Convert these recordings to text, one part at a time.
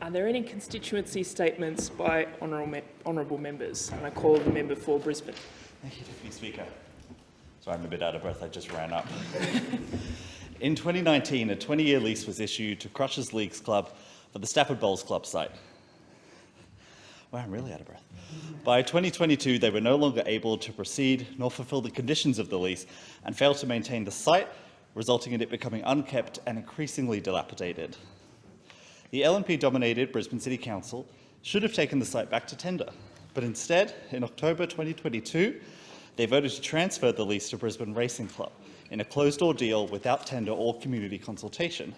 Are there any constituency statements by honourable members? And I call the member for Brisbane. Thank you, Deputy Speaker. Sorry, I'm a bit out of breath. I just ran up. In 2019, a 20-year lease was issued to Crushers Leagues Club for the Stafford Bowls Club site. Wow, I'm really out of breath. By 2022, they were no longer able to proceed nor fulfil the conditions of the lease and failed to maintain the site, resulting in it becoming unkept and increasingly dilapidated. The LNP-dominated Brisbane City Council should have taken the site back to tender, but instead, in October 2022, they voted to transfer the lease to Brisbane Racing Club in a closed-door deal without tender or community consultation.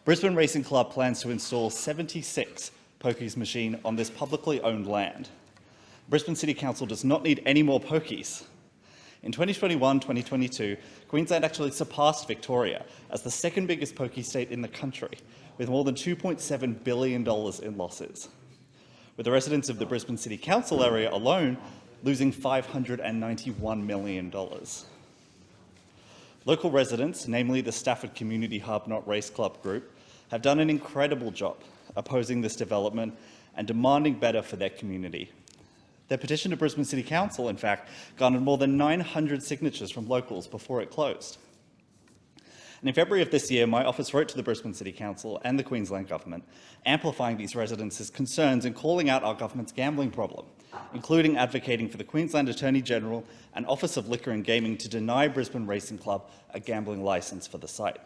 Brisbane Racing Club plans to install 76 pokies machines on this publicly owned land. Brisbane City Council does not need any more pokies. In 2021-2022, Queensland actually surpassed Victoria as the second biggest pokey state in the country, with more than $2.7 billion in losses, with the residents of the Brisbane City Council area alone losing $591 million. Local residents, namely the Stafford Community Hub Not Race Club group, have done an incredible job opposing this development and demanding better for their community. Their petition to Brisbane City Council, in fact, garnered more than 900 signatures from locals before it closed. And in February of this year, my office wrote to the Brisbane City Council and the Queensland Government, amplifying these residents' concerns and calling out our government's gambling problem, including advocating for the Queensland Attorney-General and Office of Liquor and Gaming to deny Brisbane Racing Club a gambling licence for the site.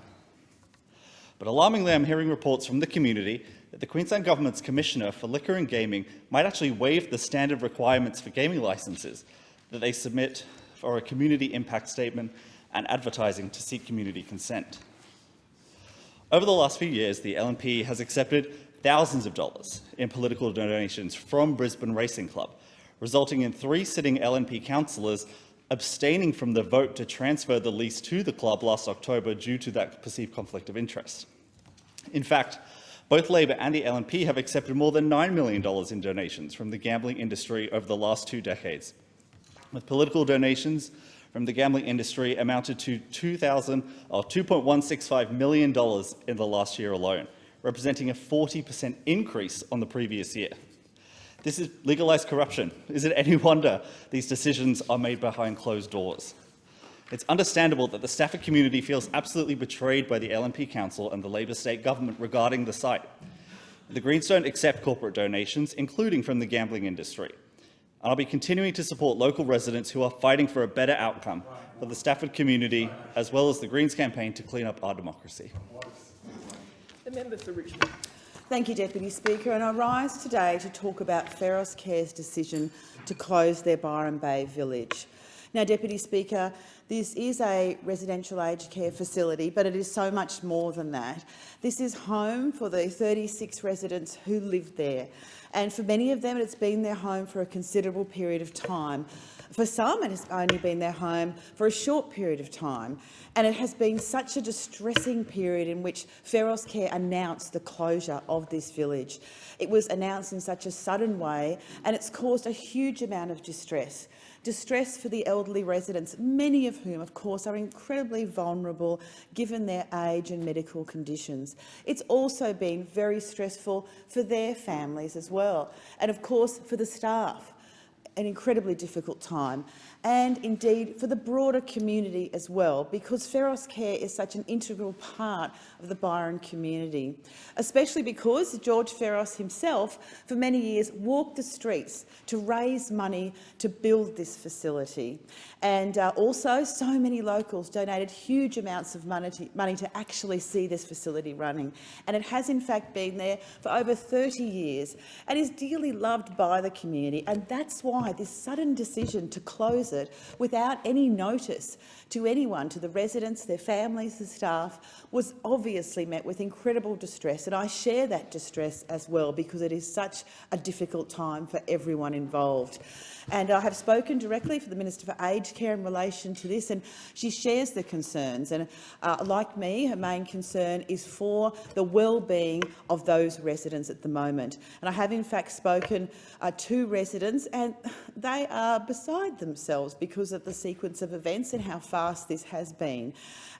But alarmingly, I'm hearing reports from the community that the Queensland Government's Commissioner for Liquor and Gaming might actually waive the standard requirements for gaming licences that they submit for a community impact statement and advertising to seek community consent. Over the last few years, the LNP has accepted thousands of dollars in political donations from Brisbane Racing Club, resulting in 3 sitting LNP councillors abstaining from the vote to transfer the lease to the club last October due to that perceived conflict of interest. In fact, both Labor and the LNP have accepted more than $9 million in donations from the gambling industry over the last 2 decades, with political donations from the gambling industry amounted to $2.165 million in the last year alone, representing a 40% increase on the previous year. This is legalised corruption. Is it any wonder these decisions are made behind closed doors? It's understandable that the Stafford community feels absolutely betrayed by the LNP Council and the Labor state government regarding the site. The Greens don't accept corporate donations, including from the gambling industry. And I'll be continuing to support local residents who are fighting for a better outcome for the Stafford community, as well as the Greens campaign to clean up our democracy. The member for Richmond. Thank you, Deputy Speaker. And I rise today to talk about Feros Care's decision to close their Byron Bay village. Now, Deputy Speaker, this is a residential aged care facility, but it is so much more than that. This is home for the 36 residents who live there, and for many of them it's been their home for a considerable period of time. For some, it has only been their home for a short period of time, and it has been such a distressing period in which Feros Care announced the closure of this village. It was announced in such a sudden way, and it's caused a huge amount of distress. Distress for the elderly residents, many of whom, of course, are incredibly vulnerable given their age and medical conditions. It's also been very stressful for their families as well, and of course for the staff. An incredibly difficult time, and indeed for the broader community as well, because Feros Care is such an integral part of the Byron community, especially because George Feros himself for many years walked the streets to raise money to build this facility. And also so many locals donated huge amounts of money to actually see this facility running. And it has in fact been there for over 30 years and is dearly loved by the community, and that's why this sudden decision to close it without any notice to anyone, to the residents, their families, the staff, was obviously met with incredible distress. And I share that distress as well, because it is such a difficult time for everyone involved. And I have spoken directly for the Minister for Aged Care in relation to this, and she shares the concerns. And like me, her main concern is for the well-being of those residents at the moment. And I have in fact spoken to residents, and they are beside themselves themselves because of the sequence of events and how fast this has been.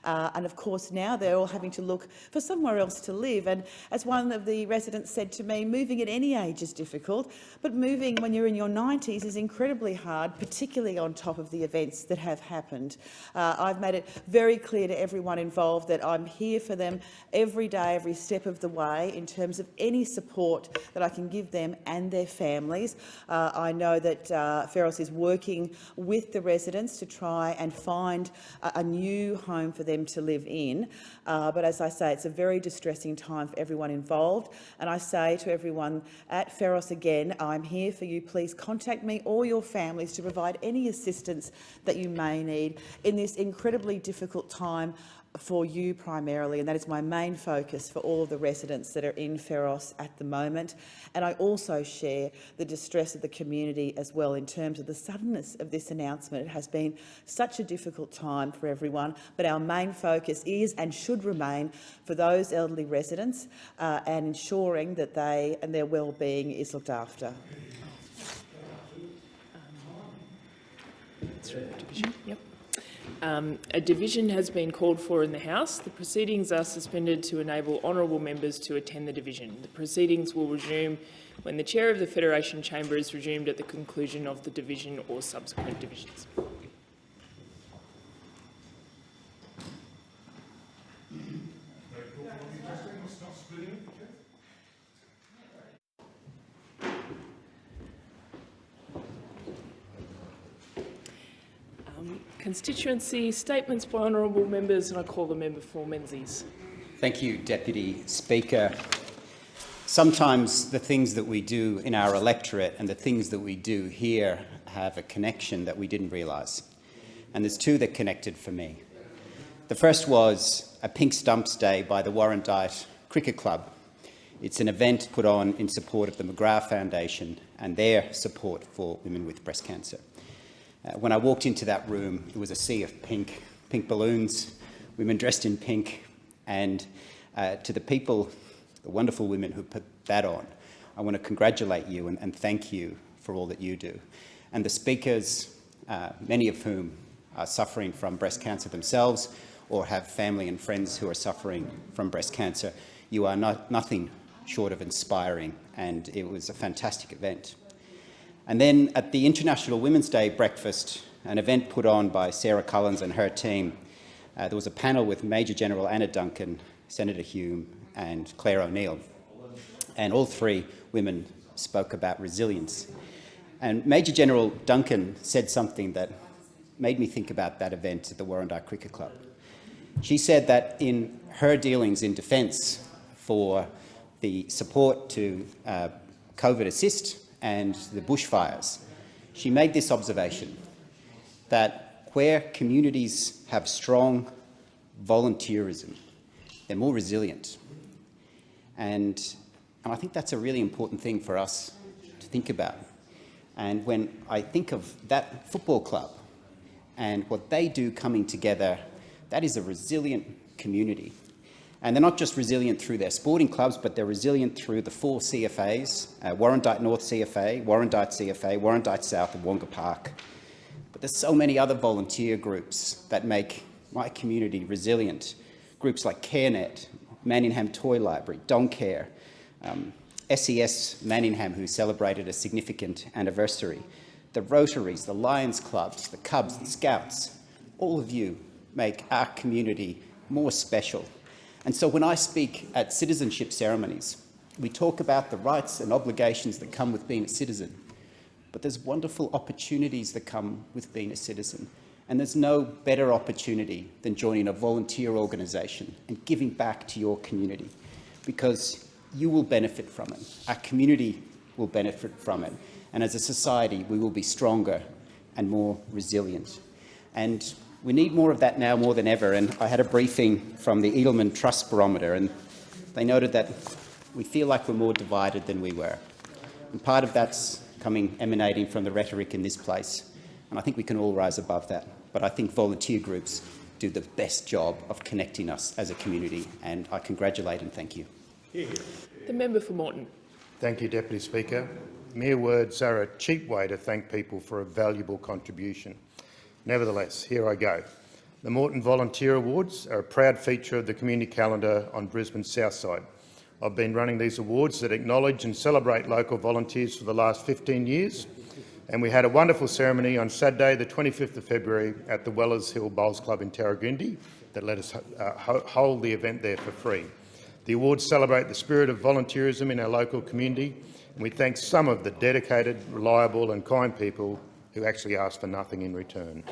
And of course now they're all having to look for somewhere else to live. And as one of the residents said to me, moving at any age is difficult, but moving when you're in your 90s is incredibly hard, particularly on top of the events that have happened. I've made it very clear to everyone involved that I'm here for them every day, every step of the way, in terms of any support that I can give them and their families. I know that Feros is working with the residents to try and find a new home for them to live in. But as I say, it's a very distressing time for everyone involved. And I say to everyone at Feros again, I'm here for you. Please contact me or your families to provide any assistance that you may need in this incredibly difficult time for you primarily, and that is my main focus for all of the residents that are in Feros at the moment. And I also share the distress of the community as well in terms of the suddenness of this announcement. It has been such a difficult time for everyone, but our main focus is and should remain for those elderly residents and ensuring that they and their well-being is looked after. Yep. A division has been called for in the House. The proceedings are suspended to enable honourable members to attend the division. The proceedings will resume when the Chair of the Federation Chamber is resumed at the conclusion of the division or subsequent divisions. Constituency statements by honourable members, and I call the member for Menzies. Thank you, Deputy Speaker. Sometimes the things that we do in our electorate and the things that we do here have a connection that we didn't realise. And there's two that connected for me. The first was a Pink Stumps Day by the Warrandyte Cricket Club. It's an event put on in support of the McGrath Foundation and their support for women with breast cancer. When I walked into that room, it was a sea of pink balloons, women dressed in pink, and to the people, the wonderful women who put that on, I want to congratulate you and thank you for all that you do. And the speakers, many of whom are suffering from breast cancer themselves or have family and friends who are suffering from breast cancer, you are nothing short of inspiring, and it was a fantastic event. And then at the International Women's Day breakfast, an event put on by Sarah Collins and her team, there was a panel with Major General Anna Duncan, Senator Hume and Claire O'Neill. And all three women spoke about resilience. And Major General Duncan said something that made me think about that event at the Warrandyte Cricket Club. She said that in her dealings in defence for the support to COVID Assist and the bushfires, she made this observation, that where communities have strong volunteerism, they're more resilient. And I think that's a really important thing for us to think about. And when I think of that football club and what they do coming together, that is a resilient community. And they're not just resilient through their sporting clubs, but they're resilient through the 4 CFAs, Warrandyte North CFA, Warrandyte CFA, Warrandyte South and Wonga Park. But there's so many other volunteer groups that make my community resilient. Groups like CareNet, Manningham Toy Library, Doncare, SES Manningham, who celebrated a significant anniversary, the Rotaries, the Lions Clubs, the Cubs, the Scouts, all of you make our community more special. And so when I speak at citizenship ceremonies, we talk about the rights and obligations that come with being a citizen, but there's wonderful opportunities that come with being a citizen. And there's no better opportunity than joining a volunteer organisation and giving back to your community, because you will benefit from it. Our community will benefit from it. And as a society, we will be stronger and more resilient. And we need more of that now more than ever. And I had a briefing from the Edelman Trust Barometer, and they noted that we feel like we're more divided than we were. And part of that's emanating from the rhetoric in this place. And I think we can all rise above that. But I think volunteer groups do the best job of connecting us as a community, and I congratulate and thank you. The member for Moreton. Thank you, Deputy Speaker. Mere words are a cheap way to thank people for a valuable contribution. Nevertheless, here I go. The Moreton Volunteer Awards are a proud feature of the community calendar on Brisbane's south side. I've been running these awards that acknowledge and celebrate local volunteers for the last 15 years, and we had a wonderful ceremony on Saturday, the 25th of February, at the Wellers Hill Bowls Club in Tarragindi that let us hold the event there for free. The awards celebrate the spirit of volunteerism in our local community, and we thank some of the dedicated, reliable and kind people who actually ask for nothing in return.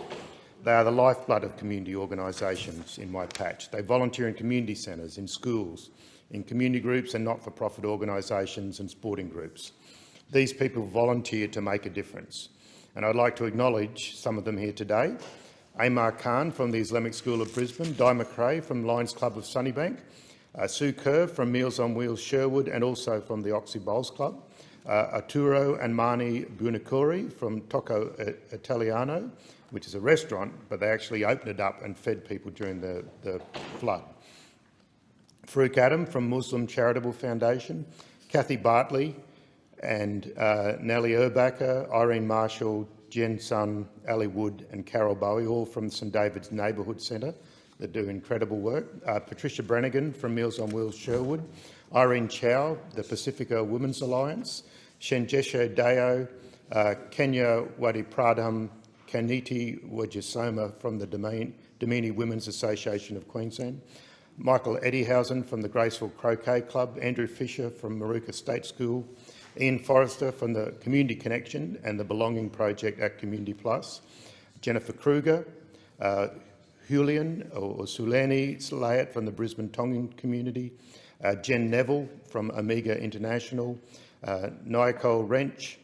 They are the lifeblood of community organisations in my patch. They volunteer in community centres, in schools, in community groups and not-for-profit organisations and sporting groups. These people volunteer to make a difference, and I'd like to acknowledge some of them here today. Amar Khan from the Islamic School of Brisbane, Di McRae from Lions Club of Sunnybank, Sue Kerr from Meals on Wheels Sherwood and also from the Oxy Bowls Club, Arturo and Mani Bunakuri from Tocco Italiano, which is a restaurant, but they actually opened it up and fed people during the flood. Farouk Adam from Muslim Charitable Foundation, Kathy Bartley and Nellie Erbacher, Irene Marshall, Jen Sun, Ali Wood and Carol Bowie, all from St David's Neighbourhood Centre that do incredible work. Patricia Brannigan from Meals on Wheels Sherwood, Irene Chow, the Pacifica Women's Alliance, Shenjesho Deo, Kenya Wadi Pradham, Kaniti Wajasoma from the Damini Women's Association of Queensland, Michael Eddihausen from the Graceful Croquet Club, Andrew Fisher from Maruka State School, Ian Forrester from the Community Connection and the Belonging Project at Community Plus, Jennifer Kruger, Julian or Sulani Slayat from the Brisbane Tongan community, Jen Neville from Amiga International, Nicole Wrench,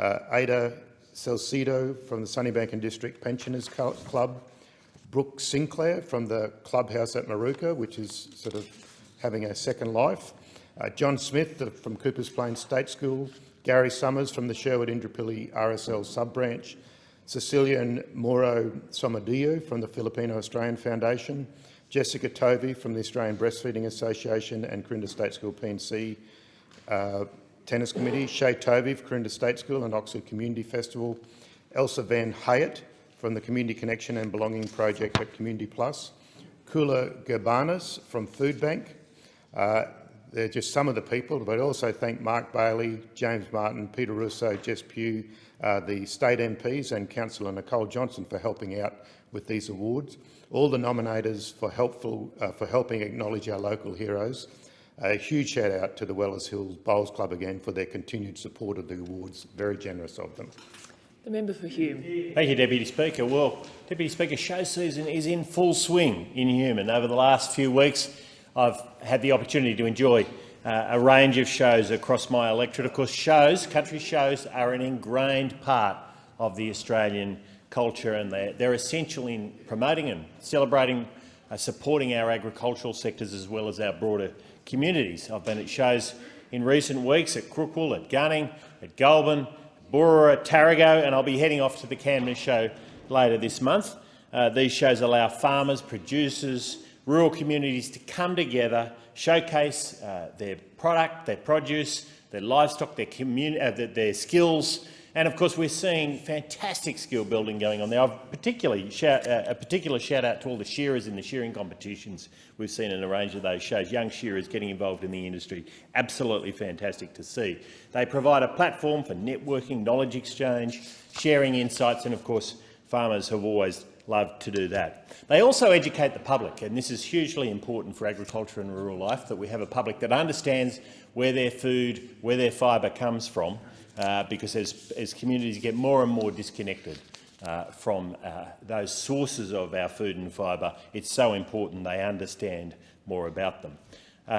Ada Salcedo from the Sunnybank and District Pensioners Club, Brooke Sinclair from the Clubhouse at Maruka, which is sort of having a second life, John Smith from Coopers Plain State School, Gary Summers from the Sherwood Indooroopilly RSL sub-branch, Cecilian Moro Somadillo from the Filipino Australian Foundation, Jessica Tovey from the Australian Breastfeeding Association and Corinda State School PNC Tennis Committee, Shay Tovey for Corinda State School and Oxford Community Festival, Elsa Van Hayet from the Community Connection and Belonging Project at Community Plus, Kula Gerbanis from Food Bank. They're just some of the people, but also thank Mark Bailey, James Martin, Peter Russo, Jess Pugh, the state MPs and Councillor Nicole Johnson for helping out with these awards. All the nominators for helping acknowledge our local heroes. A huge shout out to the Wellers Hills Bowls Club again for their continued support of the awards. Very generous of them. The member for Hume. Thank you, Deputy Speaker. Well, Deputy Speaker, show season is in full swing in Hume, and over the last few weeks I've had the opportunity to enjoy a range of shows across my electorate. Of course, country shows are an ingrained part of the Australian culture, and they're essential in promoting and celebrating, supporting our agricultural sectors as well as our broader communities. I've been at shows in recent weeks at Crookwell, at Gunning, at Goulburn, Bora, Tarrago, and I'll be heading off to the Camden show later this month. These shows allow farmers, producers, rural communities to come together, showcase their product, their produce, their livestock, their skills, and of course we're seeing fantastic skill building going on there. I've particular shout out to all the shearers in the shearing competitions we've seen in a range of those shows. Young shearers getting involved in the industry, absolutely fantastic to see. They provide a platform for networking, knowledge exchange, sharing insights, and of course farmers have always loved to do that. They also educate the public, and this is hugely important for agriculture and rural life, that we have a public that understands where their food, where their fibre comes from, because as communities get more and more disconnected from those sources of our food and fibre, it's so important they understand more about them.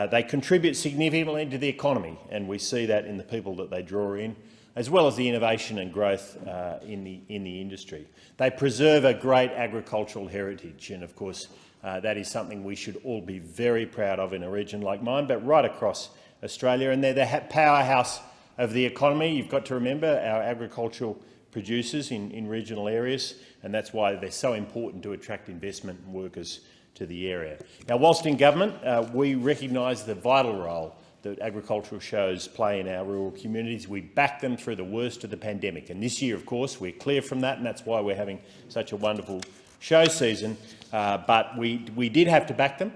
They contribute significantly to the economy, and we see that in the people that they draw in, as well as the innovation and growth in the industry. They preserve a great agricultural heritage, and of course that is something we should all be very proud of in a region like mine, but right across Australia. And they're the powerhouse of the economy. You've got to remember our agricultural producers in regional areas, and that's why they're so important to attract investment and workers to the area. Now, whilst in government, we recognise the vital role that agricultural shows play in our rural communities. We backed them through the worst of the pandemic, and this year, of course, we're clear from that, and that's why we're having such a wonderful show season. But we did have to back them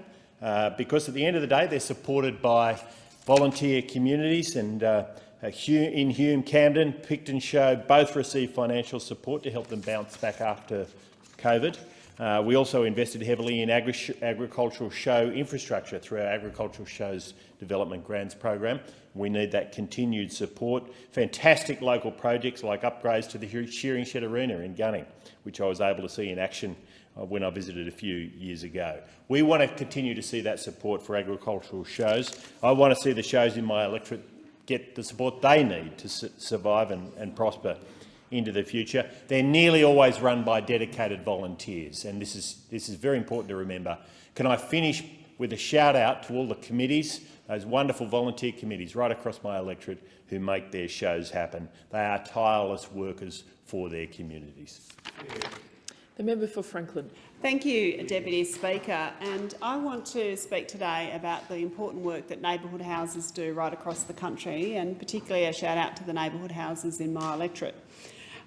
because at the end of the day, they're supported by volunteer communities, and in Hume, Camden, Picton Show both received financial support to help them bounce back after COVID. We also invested heavily in agricultural show infrastructure through our Agricultural Shows Development Grants program. We need that continued support. Fantastic local projects like upgrades to the Shearing Shed Arena in Gunning, which I was able to see in action when I visited a few years ago. We want to continue to see that support for agricultural shows. I want to see the shows in my electorate get the support they need to survive and prosper into the future. They're nearly always run by dedicated volunteers, and this is very important to remember. Can I finish with a shout out to all the committees, those wonderful volunteer committees right across my electorate who make their shows happen. They are tireless workers for their communities. The member for Franklin. Thank you, Deputy Speaker. And I want to speak today about the important work that neighbourhood houses do right across the country, and particularly a shout out to the neighbourhood houses in my electorate.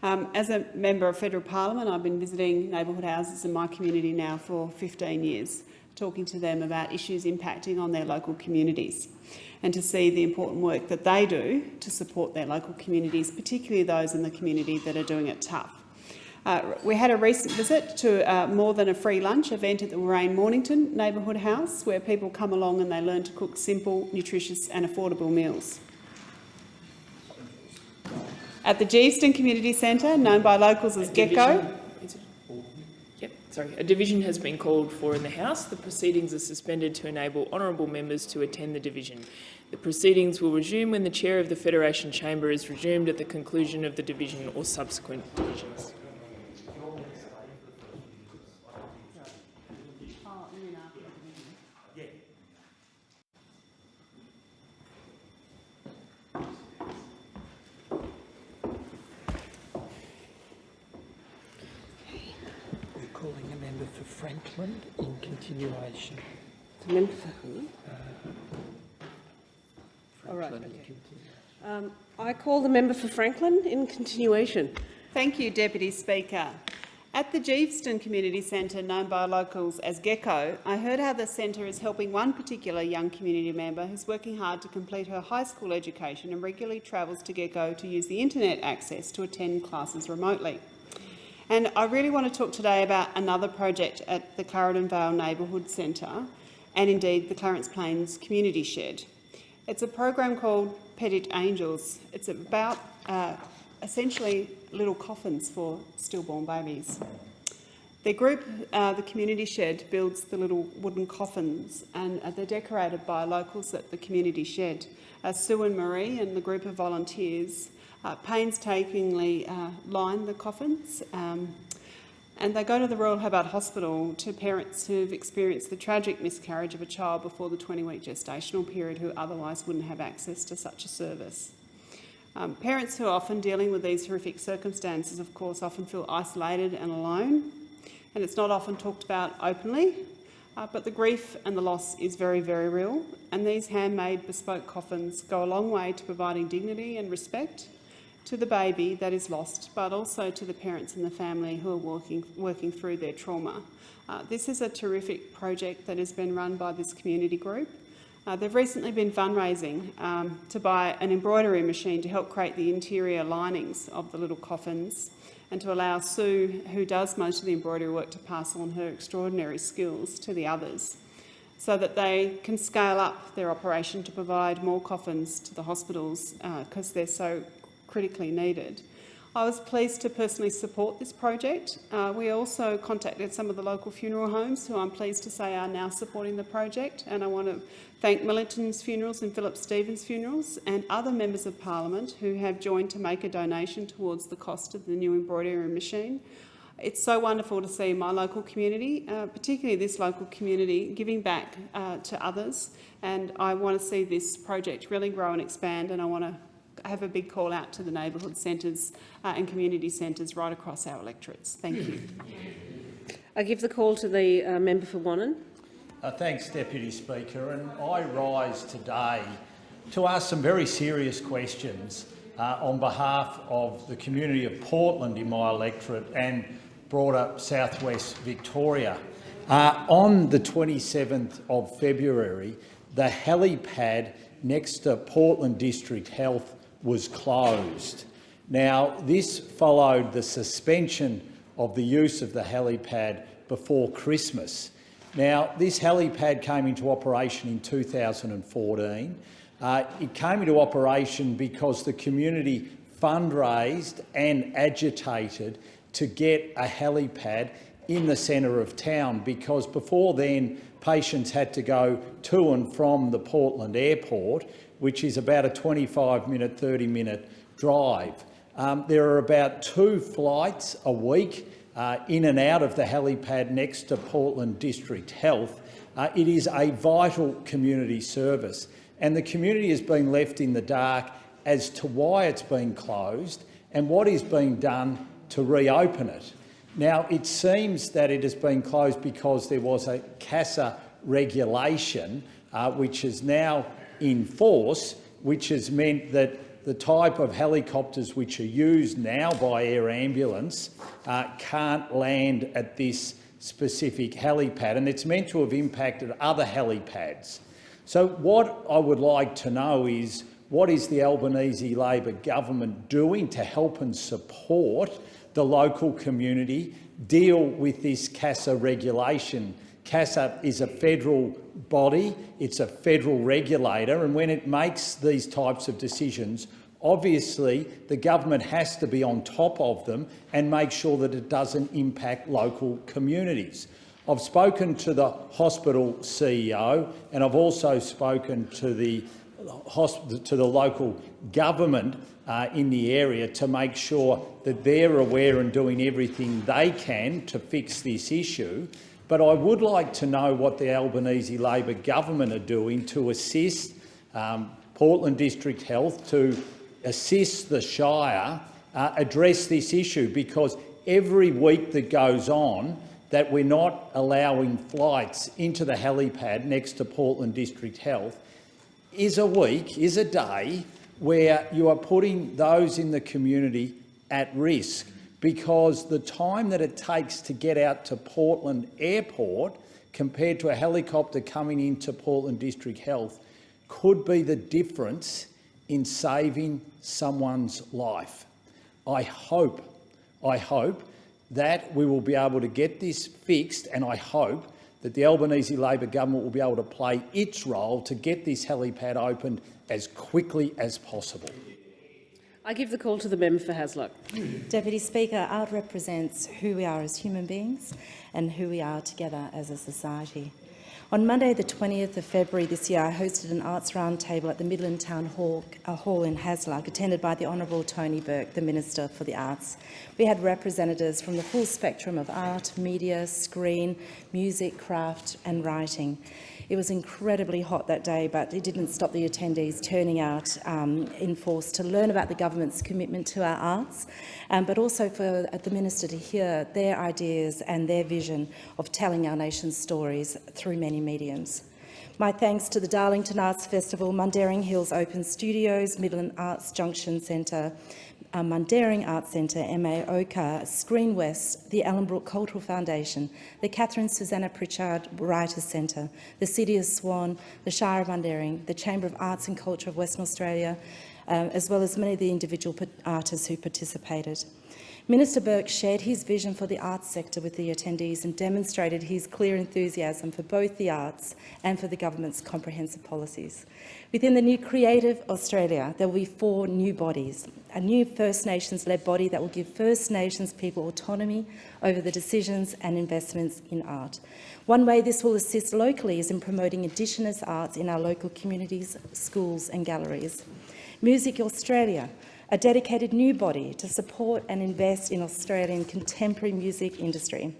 As a member of Federal Parliament, I've been visiting neighbourhood houses in my community now for 15 years, talking to them about issues impacting on their local communities, and to see the important work that they do to support their local communities, particularly those in the community that are doing it tough. We had a recent visit to More Than a Free Lunch event at the Warrane Mornington neighbourhood house, where people come along and they learn to cook simple, nutritious and affordable meals. At the Geeveston Community Centre, known by locals as Gecko. A division has been called for in the House. The proceedings are suspended to enable honourable members to attend the division. The proceedings will resume when the chair of the Federation Chamber is resumed at the conclusion of the division or subsequent divisions. Calling a member for Franklin in continuation. The member for who? All right. Franklin in Okay. continuation. I call the member for Franklin in continuation. Thank you, Deputy Speaker. At the Geeveston Community Centre, known by locals as Gecko, I heard how the centre is helping one particular young community member who's working hard to complete her high school education and regularly travels to Gecko to use the internet access to attend classes remotely. And I really want to talk today about another project at the Clarendon Vale Neighbourhood Centre, and indeed the Clarence Plains Community Shed. It's a program called Petit Angels. It's about essentially little coffins for stillborn babies. The group, the Community Shed, builds the little wooden coffins, and they're decorated by locals at the Community Shed. Sue and Marie and the group of volunteers painstakingly line the coffins, and they go to the Royal Hobart Hospital to parents who've experienced the tragic miscarriage of a child before the 20-week gestational period who otherwise wouldn't have access to such a service. Parents who are often dealing with these horrific circumstances, of course, often feel isolated and alone, and it's not often talked about openly, but the grief and the loss is very, very real, and these handmade bespoke coffins go a long way to providing dignity and respect to the baby that is lost, but also to the parents and the family who are working through their trauma. This is a terrific project that has been run by this community group. They've recently been fundraising to buy an embroidery machine to help create the interior linings of the little coffins, and to allow Sue, who does most of the embroidery work, to pass on her extraordinary skills to the others, so that they can scale up their operation to provide more coffins to the hospitals because they're so critically needed. I was pleased to personally support this project. We also contacted some of the local funeral homes, who I'm pleased to say are now supporting the project, and I want to thank Millington's Funerals and Philip Stevens Funerals and other members of Parliament who have joined to make a donation towards the cost of the new embroidery machine. It's so wonderful to see my local community, particularly this local community, giving back to others, and I want to see this project really grow and expand, and I want to have a big call out to the neighbourhood centres and community centres right across our electorates. Thank you. I give the call to the member for Wannon. Thanks, Deputy Speaker. And I rise today to ask some very serious questions on behalf of the community of Portland in my electorate and broader southwest Victoria. On the 27th of February, the helipad next to Portland District Health was closed. Now, this followed the suspension of the use of the helipad before Christmas. Now, this helipad came into operation in 2014. It came into operation because the community fundraised and agitated to get a helipad in the centre of town, because before then patients had to go to and from the Portland Airport, which is about a 25-minute, 30-minute drive. There are about 2 flights a week in and out of the helipad next to Portland District Health. It is a vital community service, and the community has been left in the dark as to why it's been closed and what is being done to reopen it. Now, it seems that it has been closed because there was a CASA regulation which is now in force, which has meant that the type of helicopters which are used now by air ambulance can't land at this specific helipad, and it's meant to have impacted other helipads. So what I would like to know is, what is the Albanese Labor government doing to help and support the local community deal with this CASA regulation? CASA is a federal body, it's a federal regulator, and when it makes these types of decisions, obviously the government has to be on top of them and make sure that it doesn't impact local communities. I've spoken to the hospital CEO, and I've also spoken to the local government in the area to make sure that they're aware and doing everything they can to fix this issue. But I would like to know what the Albanese Labor government are doing to assist Portland District Health, to assist the Shire address this issue, because every week that goes on that we're not allowing flights into the helipad next to Portland District Health is a week, is a day where you are putting those in the community at risk, because the time that it takes to get out to Portland Airport compared to a helicopter coming into Portland District Health could be the difference in saving someone's life. I hope that we will be able to get this fixed, and I hope that the Albanese Labor government will be able to play its role to get this helipad opened as quickly as possible. I give the call to the member for Hasluck. Deputy Speaker, art represents who we are as human beings and who we are together as a society. On Monday the 20th of February this year, I hosted an arts roundtable at the Midland Town Hall in Hasluck, attended by the Honourable Tony Burke, the Minister for the Arts. We had representatives from the full spectrum of art, media, screen, music, craft and writing. It was incredibly hot that day, but it didn't stop the attendees turning out in force to learn about the government's commitment to our arts, but also for the Minister to hear their ideas and their vision of telling our nation's stories through many mediums. My thanks to the Darlington Arts Festival, Mundaring Hills Open Studios, Midland Arts Junction Centre, Mundaring Arts Centre, MA Oka, Screen West, the Ellenbrook Cultural Foundation, the Catherine Susanna Pritchard Writers Centre, the City of Swan, the Shire of Mundaring, the Chamber of Arts and Culture of Western Australia, as well as many of the individual artists who participated. Minister Burke shared his vision for the arts sector with the attendees and demonstrated his clear enthusiasm for both the arts and for the government's comprehensive policies. Within the new Creative Australia, there will be 4 new bodies: a new First Nations-led body that will give First Nations people autonomy over the decisions and investments in art. One way this will assist locally is in promoting Indigenous arts in our local communities, schools and galleries. Music Australia, a dedicated new body to support and invest in Australian contemporary music industry.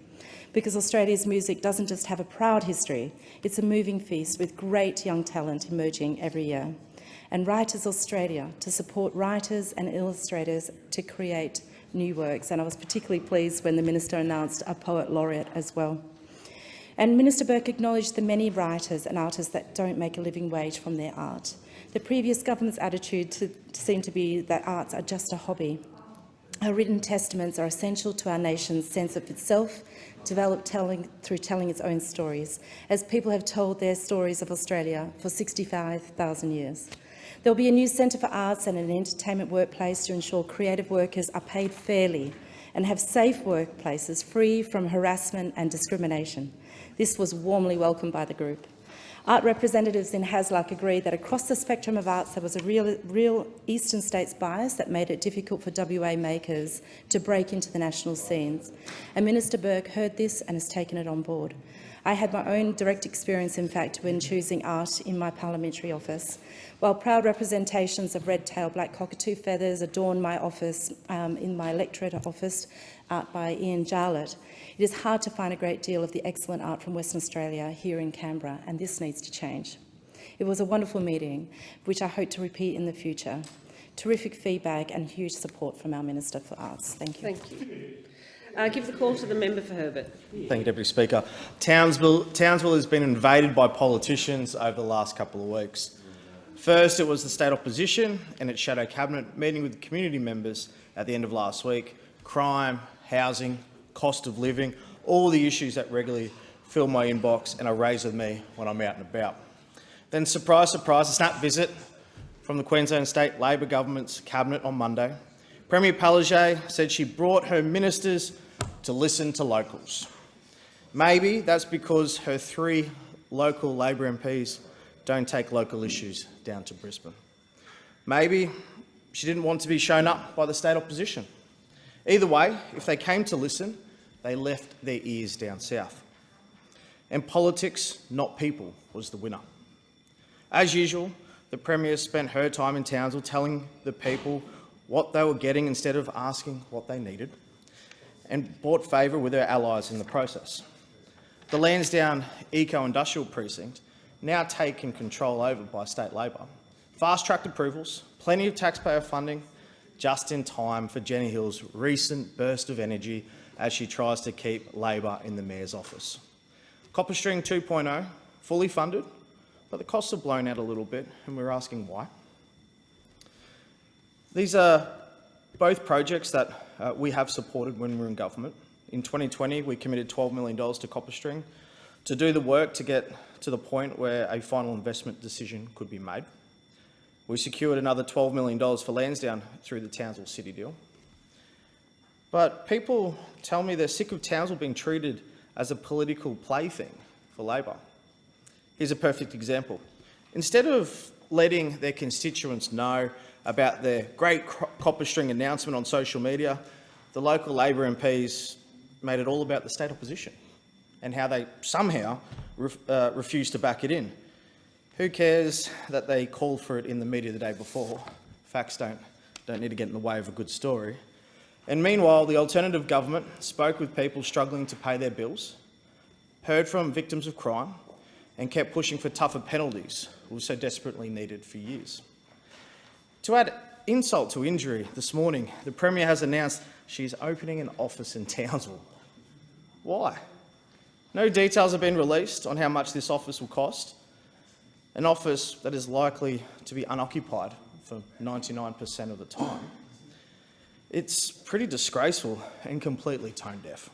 Because Australia's music doesn't just have a proud history, it's a moving feast with great young talent emerging every year. And Writers Australia, to support writers and illustrators to create new works. And I was particularly pleased when the Minister announced a Poet Laureate as well. And Minister Burke acknowledged the many writers and artists that don't make a living wage from their art. The previous government's attitude seemed to be that arts are just a hobby. Our written testaments are essential to our nation's sense of itself, developed through telling its own stories, as people have told their stories of Australia for 65,000 years. There will be a new Centre for Arts and an entertainment workplace to ensure creative workers are paid fairly and have safe workplaces free from harassment and discrimination. This was warmly welcomed by the group. Art representatives in Hasluck agreed that across the spectrum of arts there was a real eastern states bias that made it difficult for WA makers to break into the national scenes. And Minister Burke heard this and has taken it on board. I had my own direct experience, in fact, when choosing art in my parliamentary office. While proud representations of red-tailed black cockatoo feathers adorn my office, in my electorate office, art by Ian Jarlett, it is hard to find a great deal of the excellent art from Western Australia here in Canberra, and this needs to change. It was a wonderful meeting, which I hope to repeat in the future. Terrific feedback and huge support from our Minister for Arts. Thank you. Thank you. I give the call to the member for Herbert. Thank you, Deputy Speaker. Townsville has been invaded by politicians over the last couple of weeks. First, it was the state opposition and its shadow cabinet meeting with community members at the end of last week. Crime, housing, cost of living, all the issues that regularly fill my inbox and are raised with me when I'm out and about. Then, surprise, surprise, a snap visit from the Queensland State Labor Government's cabinet on Monday. Premier Palaszczuk said she brought her ministers to listen to locals. Maybe that's because her 3 local Labor MPs don't take local issues down to Brisbane. Maybe she didn't want to be shown up by the state opposition. Either way, if they came to listen, they left their ears down south. And politics, not people, was the winner. As usual, the Premier spent her time in Townsville telling the people what they were getting instead of asking what they needed, and bought favour with her allies in the process. The Lansdowne Eco-Industrial Precinct, now taken control over by State Labor, fast-tracked approvals, plenty of taxpayer funding, just in time for Jenny Hill's recent burst of energy as she tries to keep Labor in the Mayor's office. Copper String 2.0, fully funded, but the costs are blown out a little bit, and we're asking why. These are both projects that we have supported when we were in government. In 2020, we committed $12 million to Copper String to do the work to get to the point where a final investment decision could be made. We secured another $12 million for Lansdowne through the Townsville City deal. But people tell me they're sick of Townsville being treated as a political plaything for Labor. Here's a perfect example. Instead of letting their constituents know about their great Copper String announcement on social media, the local Labor MPs made it all about the state opposition and how they somehow refused to back it in. Who cares that they called for it in the media the day before? Facts don't need to get in the way of a good story. And meanwhile, the alternative government spoke with people struggling to pay their bills, heard from victims of crime, and kept pushing for tougher penalties, which were so desperately needed for years. To add insult to injury, this morning, the Premier has announced she's opening an office in Townsville. Why? No details have been released on how much this office will cost, an office that is likely to be unoccupied for 99% of the time. It's pretty disgraceful and completely tone-deaf.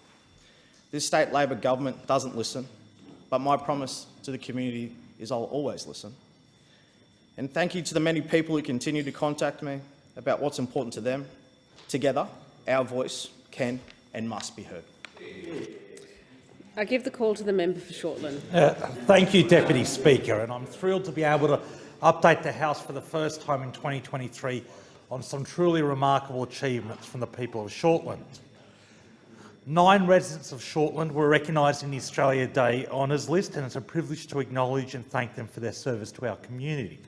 This state Labor government doesn't listen, but my promise to the community is I'll always listen. And thank you to the many people who continue to contact me about what's important to them. Together, our voice can and must be heard. I give the call to the member for Shortland. Thank you, Deputy Speaker, and I'm thrilled to be able to update the House for the first time in 2023 on some truly remarkable achievements from the people of Shortland. 9 residents of Shortland were recognised in the Australia Day Honours List, and it's a privilege to acknowledge and thank them for their service to our community.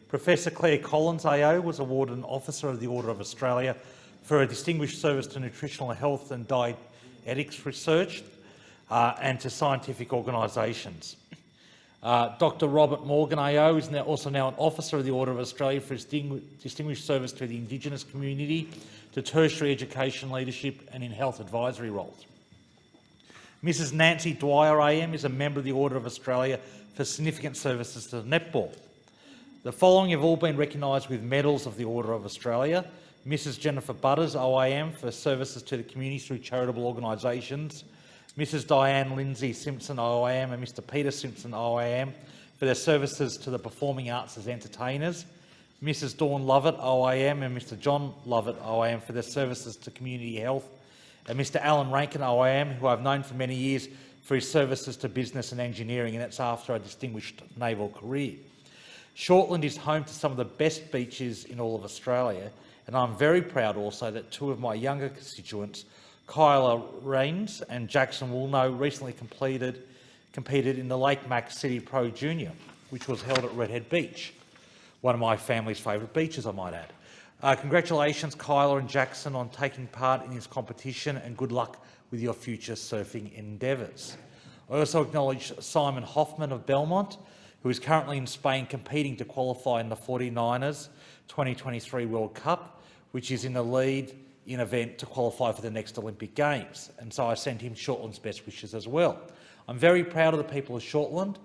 Professor Claire Collins AO was awarded an Officer of the Order of Australia for her distinguished service to nutritional health and dietetics research and to scientific organisations. Dr Robert Morgan AO is also now an Officer of the Order of Australia for his distinguished service to the Indigenous community, to tertiary education leadership and in health advisory roles. Mrs Nancy Dwyer AM is a member of the Order of Australia for significant services to netball. The following have all been recognised with medals of the Order of Australia: Mrs Jennifer Butters, OIM, for services to the community through charitable organisations; Mrs Diane Lindsay Simpson, OIM, and Mr Peter Simpson, OIM, for their services to the performing arts as entertainers; Mrs Dawn Lovett, OIM, and Mr John Lovett, OIM, for their services to community health; and Mr Alan Rankin, OIM, who I've known for many years for his services to business and engineering, and that's after a distinguished naval career. Shortland is home to some of the best beaches in all of Australia, and I'm very proud also that two of my younger constituents, Kyla Rains and Jackson Woolnough, recently competed in the Lake Mac City Pro Junior, which was held at Redhead Beach, one of my family's favourite beaches, I might add. Congratulations, Kyla and Jackson, on taking part in this competition, and good luck with your future surfing endeavours. I also acknowledge Simon Hoffman of Belmont, who is currently in Spain competing to qualify in the 49ers 2023 World Cup, which is in the lead in event to qualify for the next Olympic Games. And so I send him Shortland's best wishes as well. I'm very proud of the people of Shortland,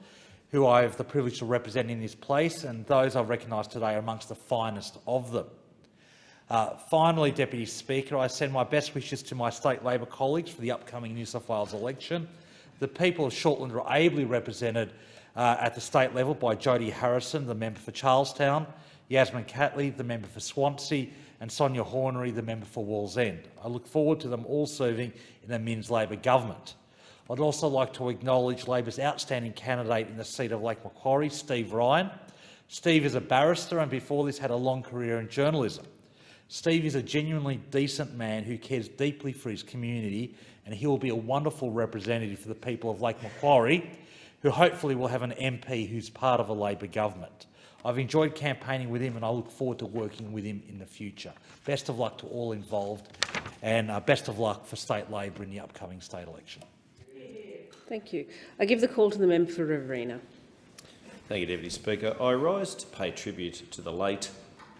who I have the privilege to represent in this place, and those I've recognised today are amongst the finest of them. Finally, Deputy Speaker, I send my best wishes to my state Labor colleagues for the upcoming New South Wales election. The people of Shortland are ably represented at the state level by Jodie Harrison, the member for Charlestown, Yasmin Catley, the member for Swansea, and Sonia Hornery, the member for Wallsend. I look forward to them all serving in a Minns Labor government. I'd also like to acknowledge Labor's outstanding candidate in the seat of Lake Macquarie, Steve Ryan. Steve is a barrister and before this had a long career in journalism. Steve is a genuinely decent man who cares deeply for his community, and he will be a wonderful representative for the people of Lake Macquarie, who hopefully will have an MP who's part of a Labor government. I've enjoyed campaigning with him and I look forward to working with him in the future. Best of luck to all involved, and best of luck for state Labor in the upcoming state election. Thank you. I give the call to the member for Riverina. Thank you, Deputy Speaker. I rise to pay tribute to the late,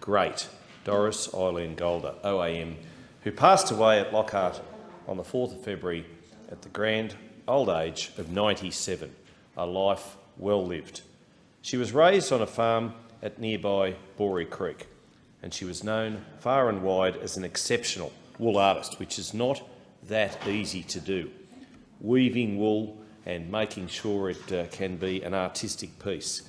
great Doris Eileen Golder, OAM, who passed away at Lockhart on the 4th of February at the grand old age of 97, a life well lived. She was raised on a farm at nearby Borey Creek, and she was known far and wide as an exceptional wool artist, which is not that easy to do. Weaving wool and making sure it can be an artistic piece.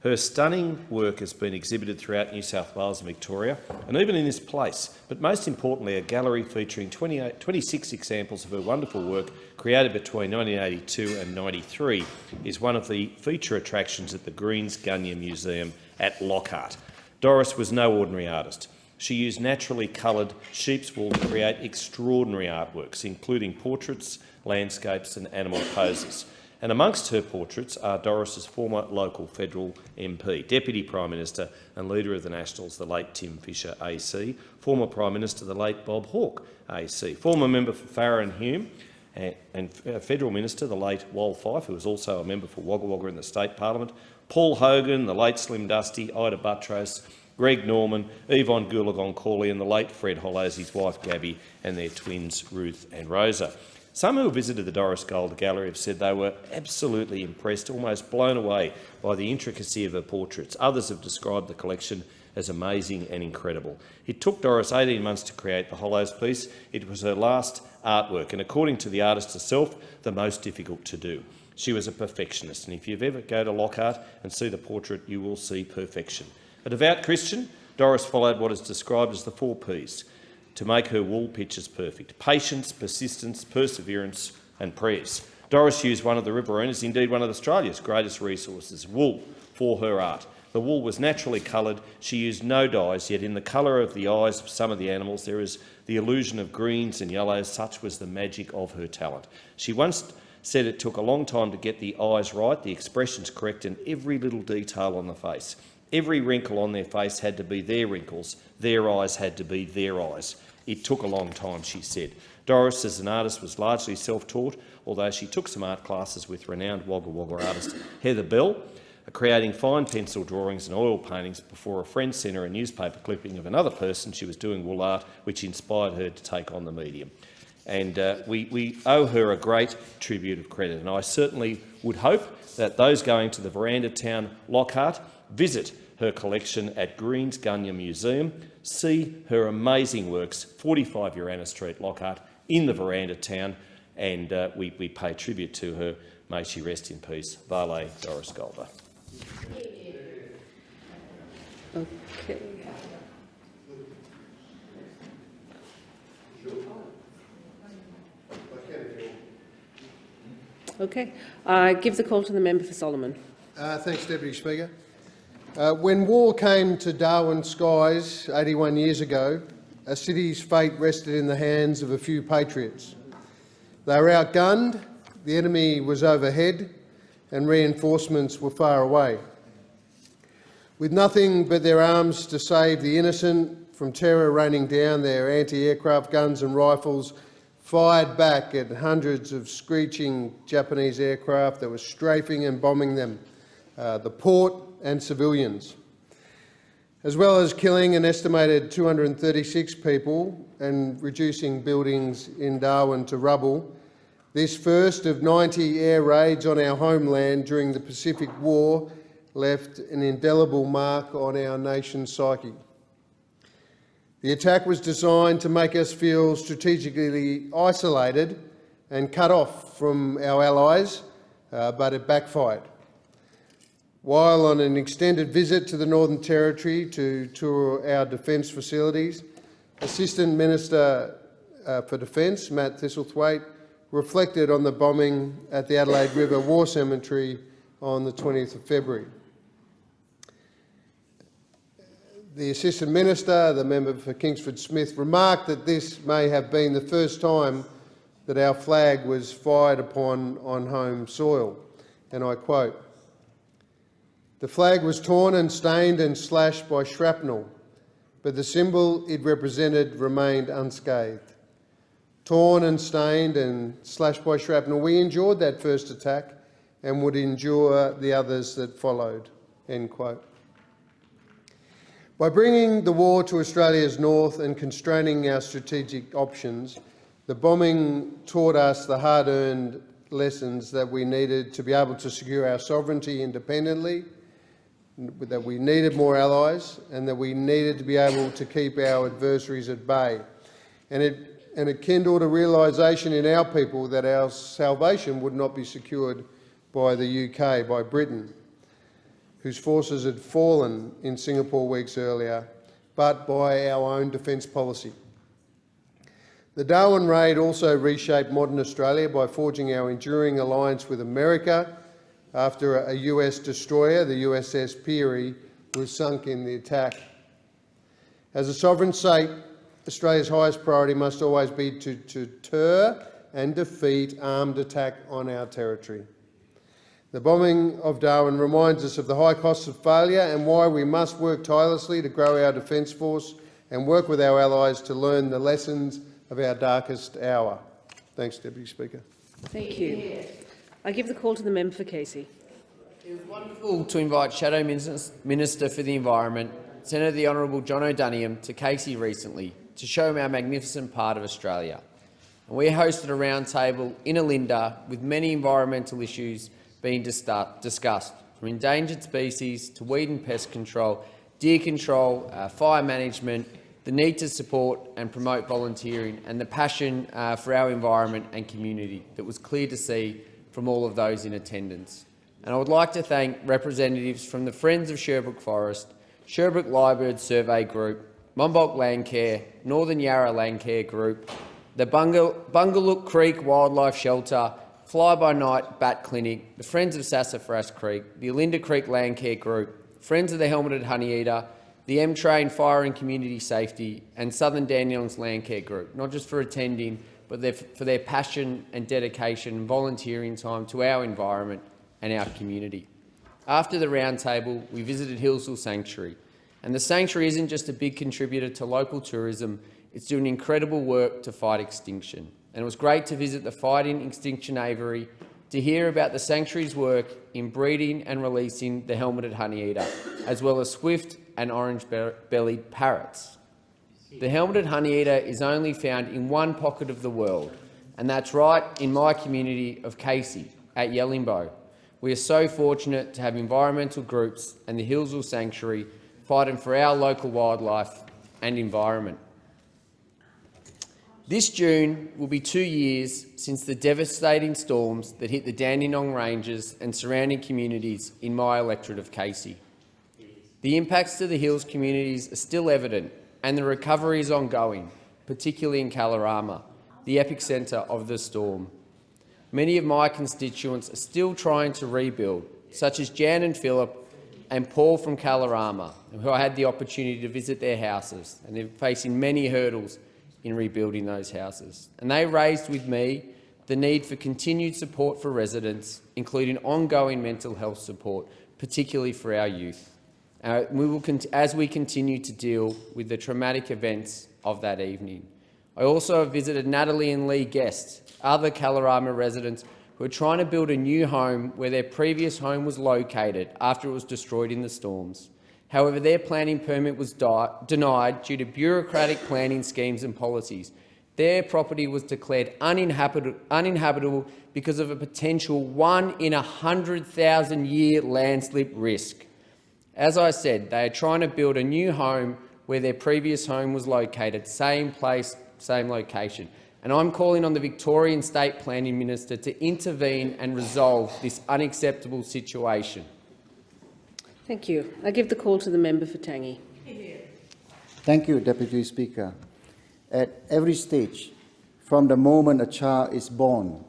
Her stunning work has been exhibited throughout New South Wales and Victoria, and even in this place, but most importantly a gallery featuring 26 examples of her wonderful work created between 1982 and 93 is one of the feature attractions at the Greens Gunya Museum at Lockhart. Doris was no ordinary artist. She used naturally coloured sheep's wool to create extraordinary artworks, including portraits, landscapes and animal poses. And amongst her portraits are Doris's former local federal MP, Deputy Prime Minister and Leader of the Nationals, the late Tim Fischer AC, former Prime Minister, the late Bob Hawke AC, former member for Farrer and Hume, and Federal Minister, the late Wal Fife, who was also a member for Wagga Wagga in the State Parliament, Paul Hogan, the late Slim Dusty, Ida Buttrose, Greg Norman, Yvonne Goolagong-Cawley and the late Fred Hollows, his wife Gabby, and their twins Ruth and Rosa. Some who visited the Doris Golder Gallery have said they were absolutely impressed, almost blown away by the intricacy of her portraits. Others have described the collection as amazing and incredible. It took Doris 18 months to create the Hollows piece. It was her last artwork and, according to the artist herself, the most difficult to do. She was a perfectionist, and if you ever go to Lockhart and see the portrait, you will see perfection. A devout Christian, Doris followed what is described as the 4 Ps to make her wool pictures perfect: patience, persistence, perseverance and prayers. Doris used one of the Riverinas, indeed one of Australia's greatest resources, wool, for her art. The wool was naturally coloured. She used no dyes, yet in the colour of the eyes of some of the animals there is the illusion of greens and yellows. Such was the magic of her talent. She once said it took a long time to get the eyes right, the expressions correct and every little detail on the face. Every wrinkle on their face had to be their wrinkles, their eyes had to be their eyes. It took a long time, she said. Doris, as an artist, was largely self-taught, although she took some art classes with renowned Wagga Wagga artist Heather Bell, creating fine pencil drawings and oil paintings before a friend sent her a newspaper clipping of another person she was doing wool art, which inspired her to take on the medium. And we owe her a great tribute of credit, and I certainly would hope that those going to the Veranda Town Lockhart visit her collection at Greens Gunya Museum. See her amazing works, 45 Urana Street, Lockhart, in the Veranda town, and we pay tribute to her. May she rest in peace. Vale Doris Golder. Okay. Okay. I give the call to the member for Solomon. Thanks, Deputy Speaker. When war came to Darwin skies 81 years ago, a city's fate rested in the hands of a few patriots. They were outgunned, the enemy was overhead, and reinforcements were far away. With nothing but their arms to save the innocent from terror raining down, their anti-aircraft guns and rifles fired back at hundreds of screeching Japanese aircraft that were strafing and bombing them, the port and civilians, as well as killing an estimated 236 people and reducing buildings in Darwin to rubble. This first of 90 air raids on our homeland during the Pacific War left an indelible mark on our nation's psyche. The attack was designed to make us feel strategically isolated and cut off from our allies, but it backfired. While on an extended visit to the Northern Territory to tour our defence facilities, Assistant Minister for Defence, Matt Thistlethwaite, reflected on the bombing at the Adelaide River War Cemetery on the 20th of February. The Assistant Minister, the member for Kingsford Smith, remarked that this may have been the first time that our flag was fired upon on home soil, and I quote, "The flag was torn and stained and slashed by shrapnel, but the symbol it represented remained unscathed. Torn and stained and slashed by shrapnel, we endured that first attack and would endure the others that followed." End quote. By bringing the war to Australia's north and constraining our strategic options, the bombing taught us the hard-earned lessons that we needed to be able to secure our sovereignty independently, that we needed more allies, and that we needed to be able to keep our adversaries at bay. And it kindled a realisation in our people that our salvation would not be secured by the UK, by Britain, whose forces had fallen in Singapore weeks earlier, but by our own defence policy. The Darwin raid also reshaped modern Australia by forging our enduring alliance with America after a US destroyer, the USS Peary, was sunk in the attack. As a sovereign state, Australia's highest priority must always be to deter and defeat armed attack on our territory. The bombing of Darwin reminds us of the high costs of failure and why we must work tirelessly to grow our defence force and work with our allies to learn the lessons of our darkest hour. Thanks, Deputy Speaker. Thank you. I give the call to the member for Casey. It was wonderful to invite Shadow Minister for the Environment, Senator the Honourable John O'Duniam, to Casey recently to show him our magnificent part of Australia. And we hosted a roundtable in Olinda with many environmental issues being discussed, from endangered species to weed and pest control, deer control, fire management, the need to support and promote volunteering, and the passion for our environment and community that was clear to see from all of those in attendance. And I would like to thank representatives from the Friends of Sherbrooke Forest, Sherbrooke Lyrebird Survey Group, Monbulk Landcare, Northern Yarra Landcare Group, the Bungaluk Creek Wildlife Shelter, Fly-by-Night Bat Clinic, the Friends of Sassafras Creek, the Olinda Creek Landcare Group, Friends of the Helmeted Honeyeater, the M-Train Fire and Community Safety, and Southern Dandenongs Landcare Group, not just for attending, but for their passion and dedication and volunteering time to our environment and our community. After the roundtable, we visited Hillsville Sanctuary, and the sanctuary isn't just a big contributor to local tourism, it's doing incredible work to fight extinction. And it was great to visit the Fighting Extinction Aviary to hear about the sanctuary's work in breeding and releasing the helmeted honeyeater, as well as swift and orange-bellied parrots. The helmeted honeyeater is only found in one pocket of the world, and that's right in my community of Casey at Yellingbo, We are so fortunate to have environmental groups and the Hillsville Sanctuary fighting for our local wildlife and environment. This June will be 2 years since the devastating storms that hit the Dandenong Ranges and surrounding communities in my electorate of Casey. The impacts to the Hills communities are still evident and the recovery is ongoing, particularly in Kalorama, the epicentre of the storm. Many of my constituents are still trying to rebuild, such as Jan and Philip and Paul from Kalorama, who I had the opportunity to visit their houses, and they're facing many hurdles in rebuilding those houses. And they raised with me the need for continued support for residents, including ongoing mental health support, particularly for our youth, as we continue to deal with the traumatic events of that evening. I also visited Natalie and Lee Guest, other Kalorama residents who are trying to build a new home where their previous home was located after it was destroyed in the storms. However, their planning permit was denied due to bureaucratic planning schemes and policies. Their property was declared uninhabitable because of a potential 1 in 100,000 year landslip risk. As I said, they are trying to build a new home where their previous home was located, same place, same location. And I'm calling on the Victorian State Planning Minister to intervene and resolve this unacceptable situation. Thank you. I give the call to the member for Tangi. Thank you, Deputy Speaker. At every stage, from the moment a child is born,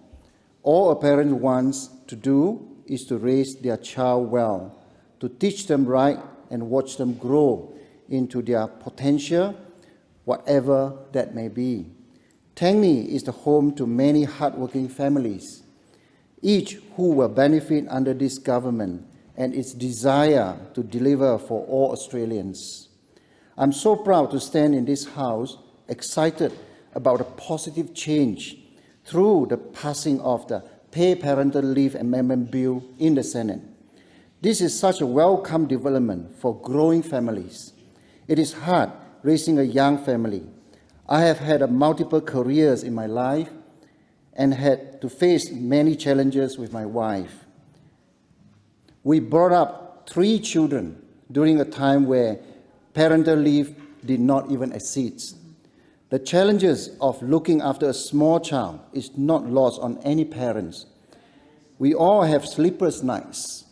all a parent wants to do is to raise their child well, to teach them right and watch them grow into their potential, whatever that may be. Tangi is the home to many hardworking families, each who will benefit under this government and its desire to deliver for all Australians. I'm so proud to stand in this House, excited about a positive change through the passing of the Paid Parental Leave Amendment Bill in the Senate. This is such a welcome development for growing families. It is hard raising a young family. I have had multiple careers in my life and had to face many challenges with my wife. We brought up 3 children during a time where parental leave did not even exist. The challenges of looking after a small child is not lost on any parents. We all have sleepless nights.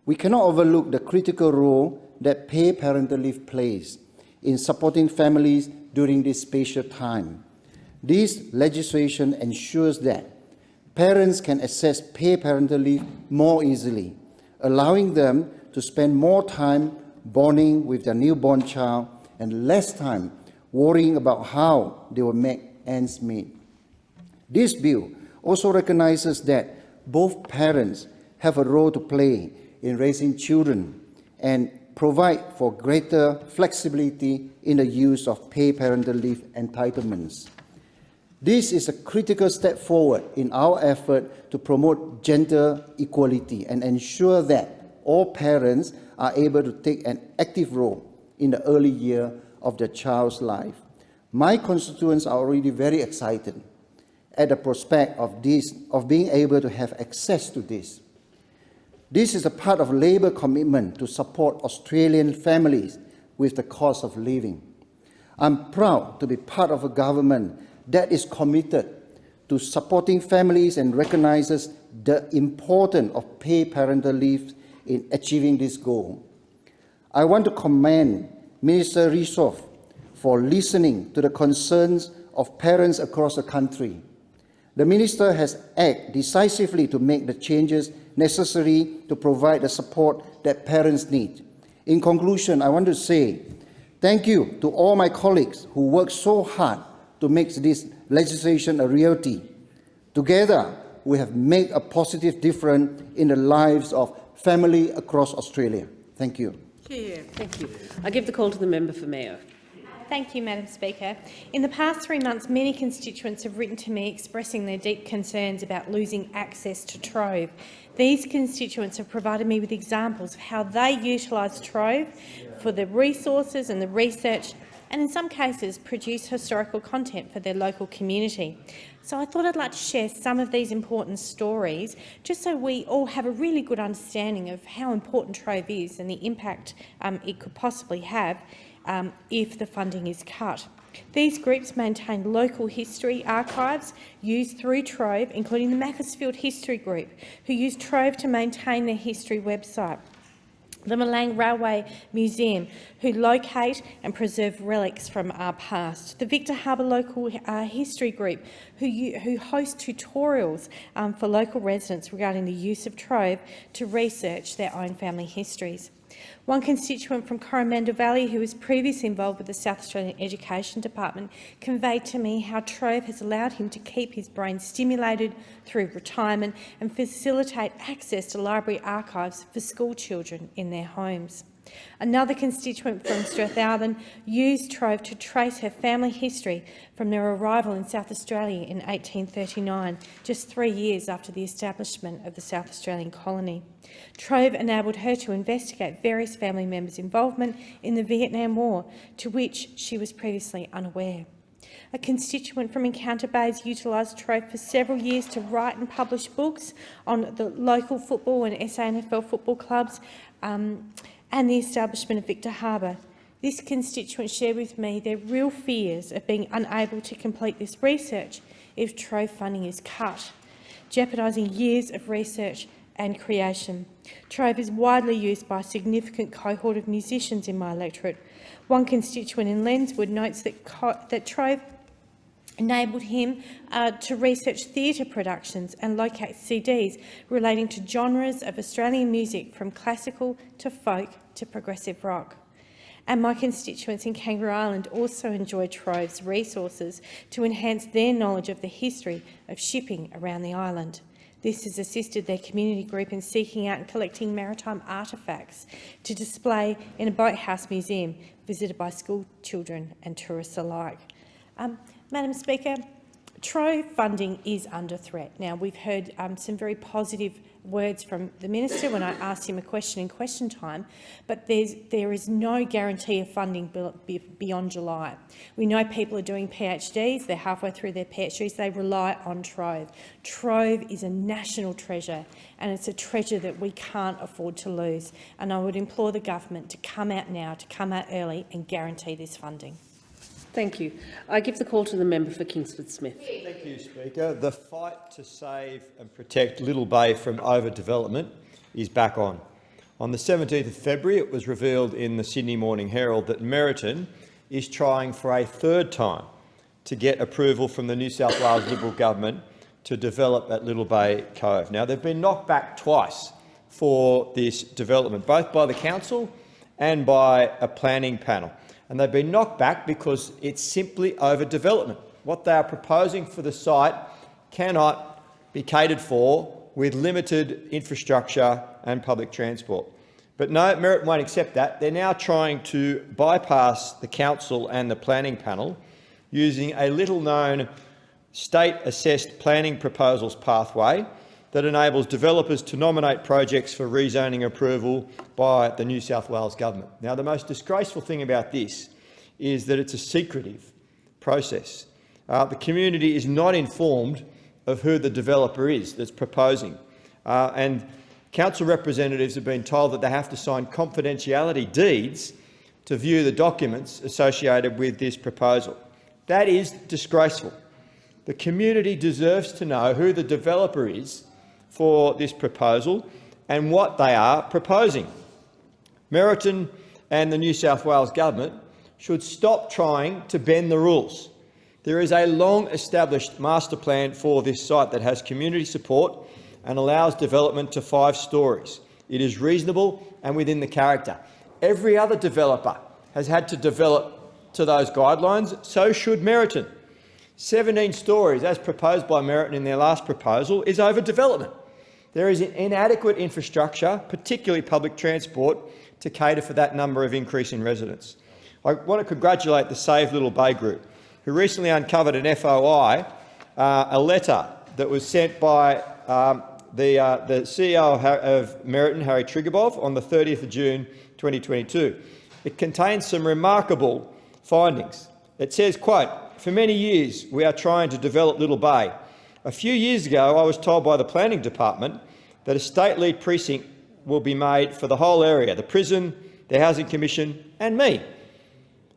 We cannot overlook the critical role that paid parental leave plays in supporting families during this special time. This legislation ensures that parents can access paid parental leave more easily, allowing them to spend more time bonding with their newborn child and less time worrying about how they will make ends meet. This bill also recognizes that both parents have a role to play in raising children and provide for greater flexibility in the use of paid parental leave entitlements. This is a critical step forward in our effort to promote gender equality and ensure that all parents are able to take an active role in the early year of their child's life. My constituents are already very excited at the prospect of being able to have access to this. This is a part of Labour commitment to support Australian families with the cost of living. I'm proud to be part of a government that is committed to supporting families and recognises the importance of paid parental leave in achieving this goal. I want to commend Minister Risov for listening to the concerns of parents across the country. The Minister has acted decisively to make the changes necessary to provide the support that parents need. In conclusion, I want to say thank you to all my colleagues who worked so hard to make this legislation a reality. Together, we have made a positive difference in the lives of families across Australia. Thank you. Thank you. I give the call to the member for Mayo. Thank you, Madam Speaker. In the past 3 months, many constituents have written to me expressing their deep concerns about losing access to Trove. These constituents have provided me with examples of how they utilise Trove for the resources and the research and in some cases produce historical content for their local community. So I thought I'd like to share some of these important stories, just so we all have a really good understanding of how important Trove is and the impact it could possibly have if the funding is cut. These groups maintain local history archives used through Trove, including the Macclesfield History Group, who use Trove to maintain their history website. The Malang Railway Museum, who locate and preserve relics from our past. The Victor Harbour Local History Group, who host tutorials for local residents regarding the use of Trove to research their own family histories. One constituent from Coromandel Valley, who was previously involved with the South Australian Education Department, conveyed to me how Trove has allowed him to keep his brain stimulated through retirement and facilitate access to library archives for school children in their homes. Another constituent from Strathallan used Trove to trace her family history from their arrival in South Australia in 1839, just 3 years after the establishment of the South Australian colony. Trove enabled her to investigate various family members' involvement in the Vietnam War, to which she was previously unaware. A constituent from Encounter Bays utilised Trove for several years to write and publish books on the local football and SANFL football clubs, and the establishment of Victor Harbour. This constituent shared with me their real fears of being unable to complete this research if Trove funding is cut, jeopardising years of research and creation. Trove is widely used by a significant cohort of musicians in my electorate. One constituent in Lenswood notes that Trove enabled him to research theatre productions and locate CDs relating to genres of Australian music, from classical to folk to progressive rock. And my constituents in Kangaroo Island also enjoy Trove's resources to enhance their knowledge of the history of shipping around the island. This has assisted their community group in seeking out and collecting maritime artefacts to display in a boathouse museum visited by school children and tourists alike. Madam Speaker, Trove funding is under threat. Now, we've heard some very positive words from the Minister when I asked him a question in question time, but there is no guarantee of funding beyond July. We know people are doing PhDs, they're halfway through their PhDs, they rely on Trove. Trove is a national treasure, and it's a treasure that we can't afford to lose. And I would implore the government to come out now, to come out early and guarantee this funding. Thank you. I give the call to the member for Kingsford Smith. Thank you, Speaker. The fight to save and protect Little Bay from overdevelopment is back on. On the 17th of February, it was revealed in the Sydney Morning Herald that Meriton is trying for a third time to get approval from the New South Wales Liberal government to develop at Little Bay Cove. Now, they've been knocked back twice for this development, both by the council and by a planning panel. And they've been knocked back because it's simply overdevelopment. What they are proposing for the site cannot be catered for with limited infrastructure and public transport. But no, Meriton won't accept that. They're now trying to bypass the council and the planning panel using a little-known state-assessed planning proposals pathway that enables developers to nominate projects for rezoning approval by the New South Wales government. Now, the most disgraceful thing about this is that it's a secretive process. The community is not informed of who the developer is that's proposing. And council representatives have been told that they have to sign confidentiality deeds to view the documents associated with this proposal. That is disgraceful. The community deserves to know who the developer is for this proposal and what they are proposing. Meriton and the New South Wales government should stop trying to bend the rules. There is a long-established master plan for this site that has community support and allows development to 5 stories. It is reasonable and within the character. Every other developer has had to develop to those guidelines, so should Meriton. 17 stories, as proposed by Meriton in their last proposal, is overdevelopment. There is inadequate infrastructure, particularly public transport, to cater for that number of increase in residents. I want to congratulate the Save Little Bay Group, who recently uncovered an FOI, a letter that was sent by the CEO of Meriton, Harry Triguboff, on the 30th of June 2022. It contains some remarkable findings. It says, quote, "For many years we are trying to develop Little Bay. A few years ago I was told by the planning department that a state lead precinct will be made for the whole area, the prison, the Housing Commission and me."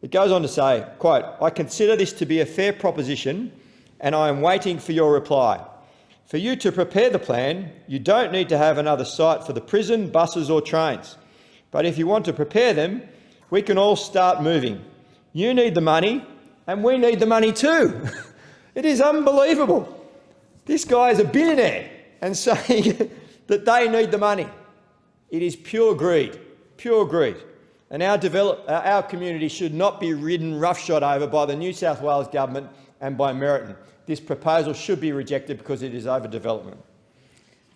It goes on to say, quote, "I consider this to be a fair proposition and I am waiting for your reply. For you to prepare the plan, you don't need to have another site for the prison, buses or trains. But if you want to prepare them, we can all start moving. You need the money and we need the money too." It is unbelievable. This guy is a billionaire and saying that they need the money. It is pure greed, pure greed. And our community should not be ridden roughshod over by the New South Wales government and by Meriton. This proposal should be rejected because it is overdevelopment.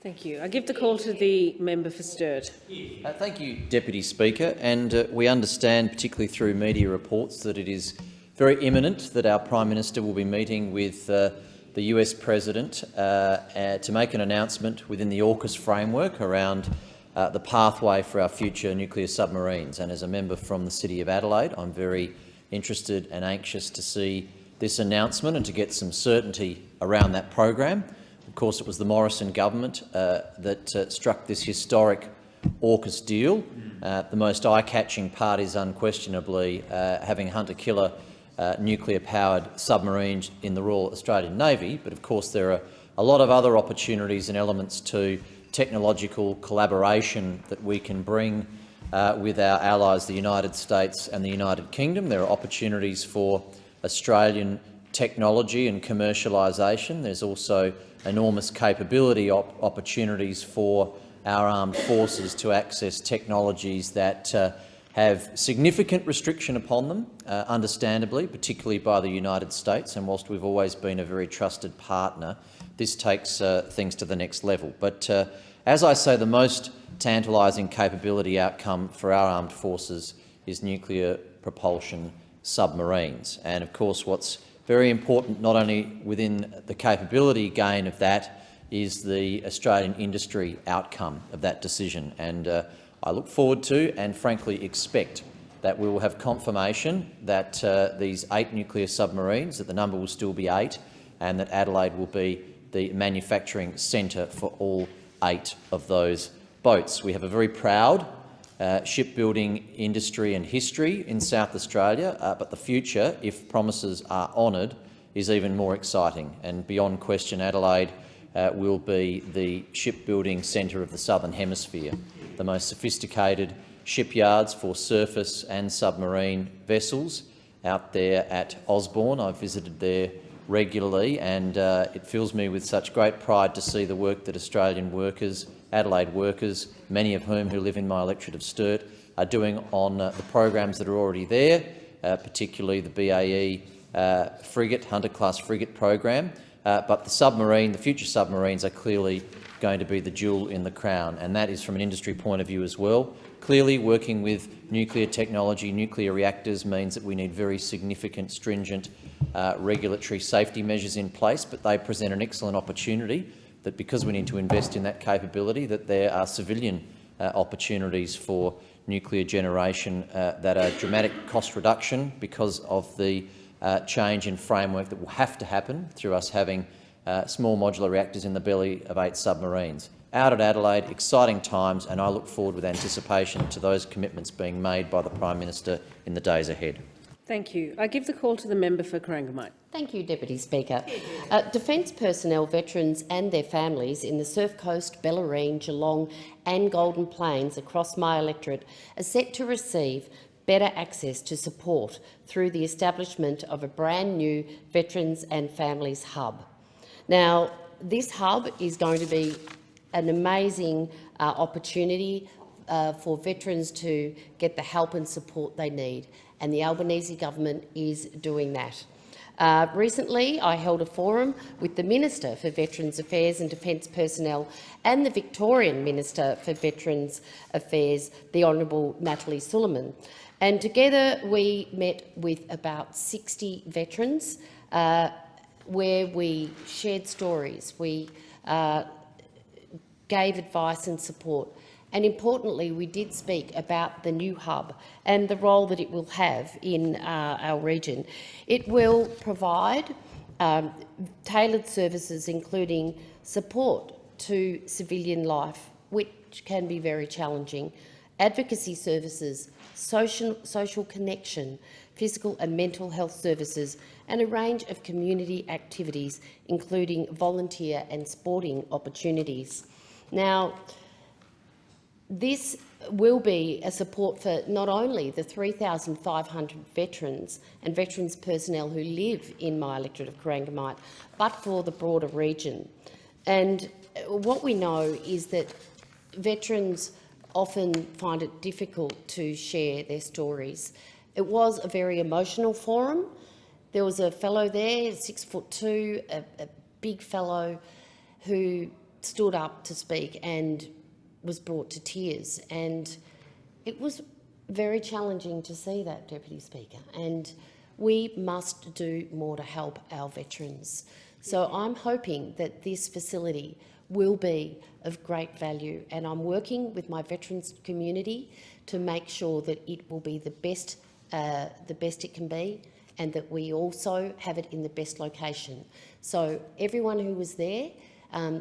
Thank you. I give the call to the member for Sturt. Thank you, Deputy Speaker. And we understand, particularly through media reports, that it is very imminent that our Prime Minister will be meeting with the US President to make an announcement within the AUKUS framework around the pathway for our future nuclear submarines. And as a member from the City of Adelaide, I'm very interested and anxious to see this announcement and to get some certainty around that program. Of course, it was the Morrison government that struck this historic AUKUS deal. The most eye-catching part is unquestionably having hunter-killer nuclear-powered submarines in the Royal Australian Navy, but of course there are a lot of other opportunities and elements to technological collaboration that we can bring with our allies, the United States and the United Kingdom. There are opportunities for Australian technology and commercialisation. There's also enormous capability opportunities for our armed forces to access technologies that have significant restriction upon them, understandably, particularly by the United States. And whilst we've always been a very trusted partner, this takes things to the next level. But as I say, the most tantalising capability outcome for our armed forces is nuclear propulsion submarines. And of course, what's very important, not only within the capability gain of that, is the Australian industry outcome of that decision. And I look forward to and frankly expect that we will have confirmation that these 8 nuclear submarines, that the number will still be 8, and that Adelaide will be the manufacturing centre for all 8 of those boats. We have a very proud shipbuilding industry and history in South Australia, but the future, if promises are honoured, is even more exciting. And beyond question, Adelaide will be the shipbuilding centre of the Southern Hemisphere, the most sophisticated shipyards for surface and submarine vessels out there at Osborne. I've visited there regularly, and it fills me with such great pride to see the work that Australian workers, Adelaide workers, many of whom who live in my electorate of Sturt, are doing on the programs that are already there, particularly the BAE frigate, Hunter-class frigate program. But the submarine, the future submarines, are clearly going to be the jewel in the crown, and that is from an industry point of view as well. Clearly, working with nuclear technology, nuclear reactors, means that we need very significant, stringent regulatory safety measures in place, but they present an excellent opportunity that, because we need to invest in that capability, that there are civilian opportunities for nuclear generation that are dramatic cost reduction because of the change in framework that will have to happen through us having small modular reactors in the belly of 8 submarines. Out at Adelaide, exciting times, and I look forward with anticipation to those commitments being made by the Prime Minister in the days ahead. Thank you. I give the call to the member for Corangamite. Thank you, Deputy Speaker. Defence personnel, veterans and their families in the Surf Coast, Bellarine, Geelong and Golden Plains across my electorate are set to receive better access to support through the establishment of a brand new Veterans and Families Hub. Now, this hub is going to be an amazing opportunity for veterans to get the help and support they need, and the Albanese government is doing that. Recently, I held a forum with the Minister for Veterans Affairs and Defence Personnel and the Victorian Minister for Veterans Affairs, the Honourable Natalie Suleiman, and together we met with about 60 veterans where we shared stories, we gave advice and support, And importantly, we did speak about the new hub and the role that it will have in our region. It will provide tailored services, including support to civilian life, which can be very challenging, advocacy services, social connection, physical and mental health services, and a range of community activities, including volunteer and sporting opportunities. Now, this will be a support for not only the 3,500 veterans and veterans personnel who live in my electorate of Corangamite, but for the broader region. And what we know is that veterans often find it difficult to share their stories. It was a very emotional forum. There was a fellow there, 6'2", a big fellow, who stood up to speak and was brought to tears. And it was very challenging to see that, Deputy Speaker. And we must do more to help our veterans. So I'm hoping that this facility will be of great value, and I'm working with my veterans community to make sure that it will be the best it can be, and that we also have it in the best location. So everyone who was there,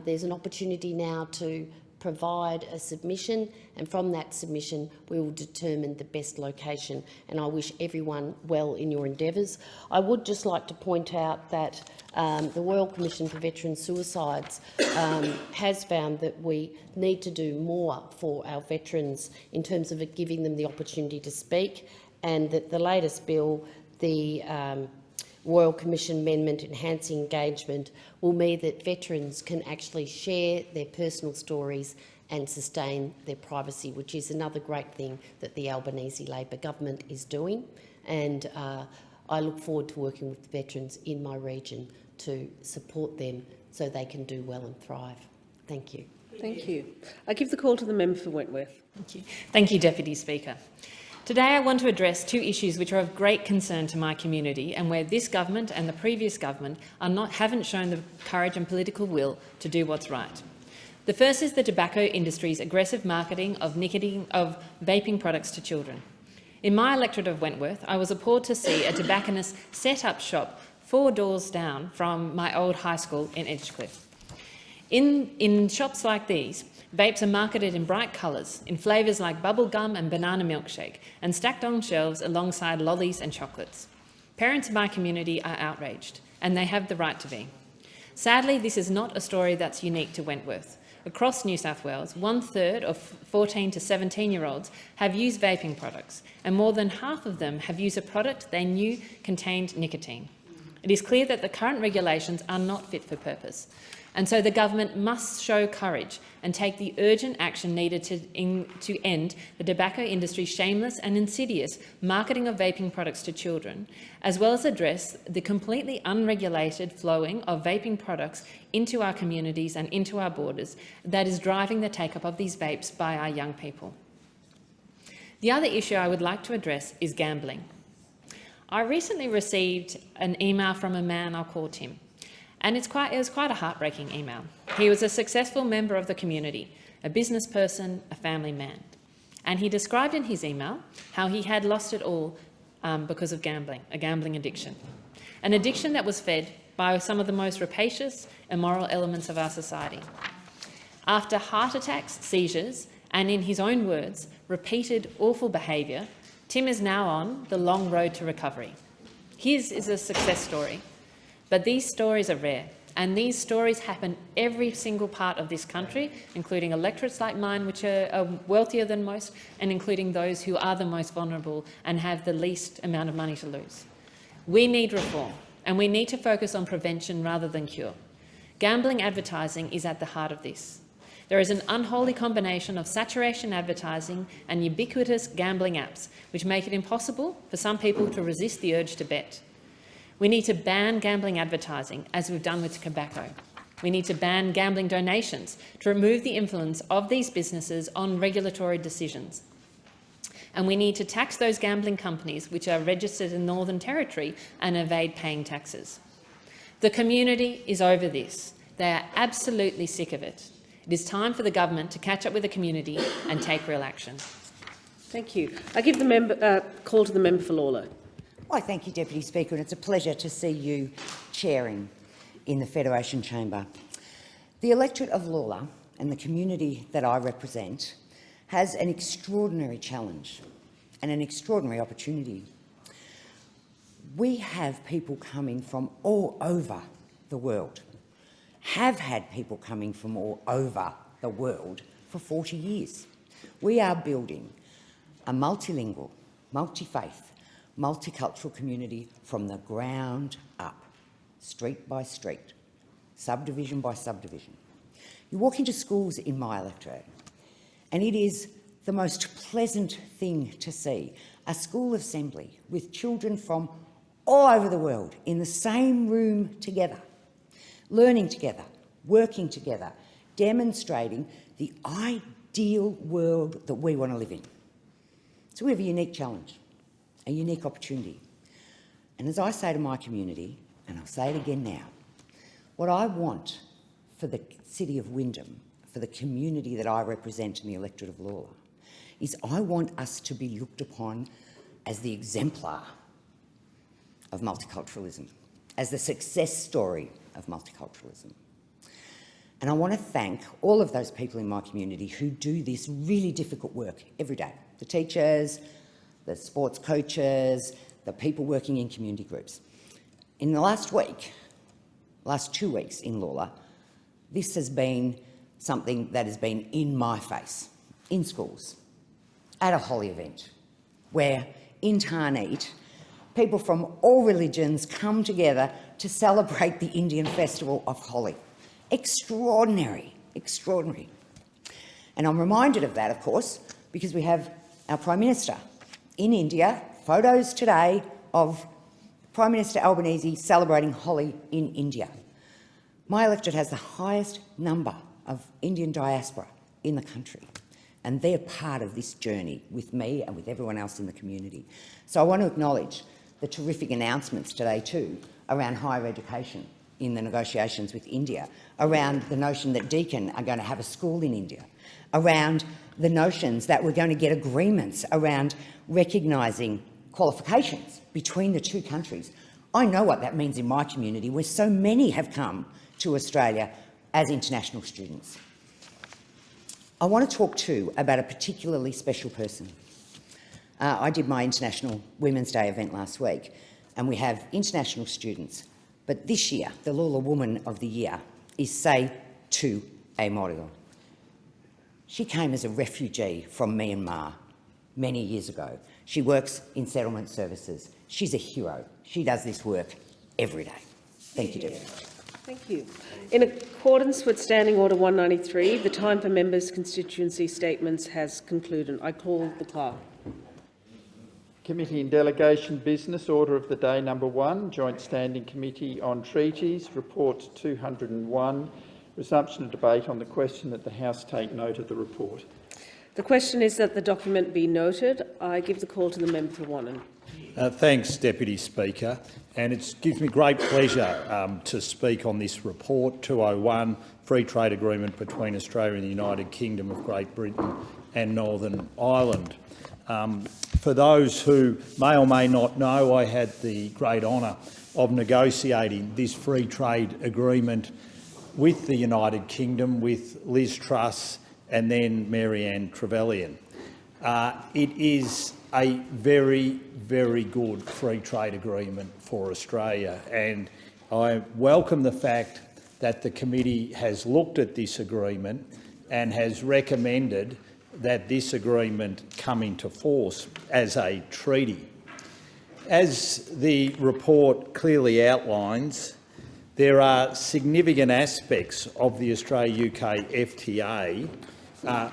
there's an opportunity now to provide a submission, and from that submission we will determine the best location, and I wish everyone well in your endeavours. I would just like to point out that the Royal Commission for Veteran Suicides has found that we need to do more for our veterans in terms of giving them the opportunity to speak, and that the latest bill, the Royal Commission Amendment Enhancing Engagement, will mean that veterans can actually share their personal stories and sustain their privacy, which is another great thing that the Albanese Labor government is doing. And I look forward to working with the veterans in my region to support them so they can do well and thrive. Thank you. Thank you. I give the call to the member for Wentworth. Thank you, Deputy Speaker. Today I want to address two issues which are of great concern to my community, and where this government and the previous government haven't shown the courage and political will to do what's right. The first is the tobacco industry's aggressive marketing of vaping products to children. In my electorate of Wentworth, I was appalled to see a tobacconist set up shop 4 doors down from my old high school in Edgecliff. In shops like these, vapes are marketed in bright colours, in flavours like bubblegum and banana milkshake, and stacked on shelves alongside lollies and chocolates. Parents in my community are outraged, and they have the right to be. Sadly, this is not a story that's unique to Wentworth. Across New South Wales, 1/3 of 14 to 17-year-olds have used vaping products, and more than half of them have used a product they knew contained nicotine. It is clear that the current regulations are not fit for purpose, and so the government must show courage and take the urgent action needed to end the tobacco industry's shameless and insidious marketing of vaping products to children, as well as address the completely unregulated flowing of vaping products into our communities and into our borders that is driving the take-up of these vapes by our young people. The other issue I would like to address is gambling. I recently received an email from a man I'll call Tim. And it was quite a heartbreaking email. He was a successful member of the community, a business person, a family man. And he described in his email how he had lost it all because of gambling, a gambling addiction. An addiction that was fed by some of the most rapacious, immoral elements of our society. After heart attacks, seizures, and in his own words, repeated awful behaviour, Tim is now on the long road to recovery. His is a success story. But these stories are rare, and these stories happen every single part of this country, including electorates like mine, which are wealthier than most, and including those who are the most vulnerable and have the least amount of money to lose. We need reform, and we need to focus on prevention rather than cure. Gambling advertising is at the heart of this. There is an unholy combination of saturation advertising and ubiquitous gambling apps, which make it impossible for some people to resist the urge to bet. We need to ban gambling advertising, as we've done with tobacco. We need to ban gambling donations to remove the influence of these businesses on regulatory decisions. And we need to tax those gambling companies which are registered in Northern Territory and evade paying taxes. The community is over this. They are absolutely sick of it. It is time for the government to catch up with the community and take real action. Thank you. I give the call to the member for Lawler. Why, thank you, Deputy Speaker, and it's a pleasure to see you chairing in the Federation Chamber. The electorate of Lawler and the community that I represent has an extraordinary challenge and an extraordinary opportunity. We have people coming from all over the world, have had people coming from all over the world for 40 years. We are building a multilingual, multi-faith, multicultural community from the ground up, street by street, subdivision by subdivision. You walk into schools in my electorate and it is the most pleasant thing to see a school assembly with children from all over the world in the same room together, learning together, working together, demonstrating the ideal world that we want to live in. So we have a unique challenge, a unique opportunity. And as I say to my community, and I'll say it again now, what I want for the City of Wyndham, for the community that I represent in the electorate of Lawler, is I want us to be looked upon as the exemplar of multiculturalism, as the success story of multiculturalism. And I want to thank all of those people in my community who do this really difficult work every day. The teachers, the sports coaches, the people working in community groups. In the last 2 weeks in Lawler, this has been something that has been in my face, in schools, at a Holi event, where in Tarneet, people from all religions come together to celebrate the Indian festival of Holi. Extraordinary, extraordinary. And I'm reminded of that, of course, because we have our Prime Minister in India, photos today of Prime Minister Albanese celebrating Holi in India. My electorate has the highest number of Indian diaspora in the country, and they're part of this journey with me and with everyone else in the community. So I want to acknowledge the terrific announcements today too around higher education in the negotiations with India, around the notion that Deakin are going to have a school in India, around the notions that we're going to get agreements around recognising qualifications between the two countries. I know what that means in my community, where so many have come to Australia as international students. I want to talk too about a particularly special person. I did my International Women's Day event last week, and we have international students. But this year, the Lawler Woman of the Year is Setu Amorio. She came as a refugee from Myanmar many years ago. She works in settlement services. She's a hero. She does this work every day. Thank you, Deputy. Thank you. In accordance with Standing Order 193, the time for members' constituency statements has concluded. I call the clerk. Committee and Delegation Business, Order of the Day number 1, Joint Standing Committee on Treaties, Report 201, resumption of debate on the question that the House take note of the report. The question is that the document be noted. I give the call to the member for Wannon. Thanks, Deputy Speaker. And it gives me great pleasure to speak on this report, 201, Free Trade Agreement between Australia and the United Kingdom of Great Britain and Northern Ireland. For those who may or may not know, I had the great honour of negotiating this free trade agreement with the United Kingdom, with Liz Truss and then Maryanne Trevelyan. It is a very, very good free trade agreement for Australia, and I welcome the fact that the committee has looked at this agreement and has recommended that this agreement come into force as a treaty. As the report clearly outlines, there are significant aspects of the Australia-UK FTA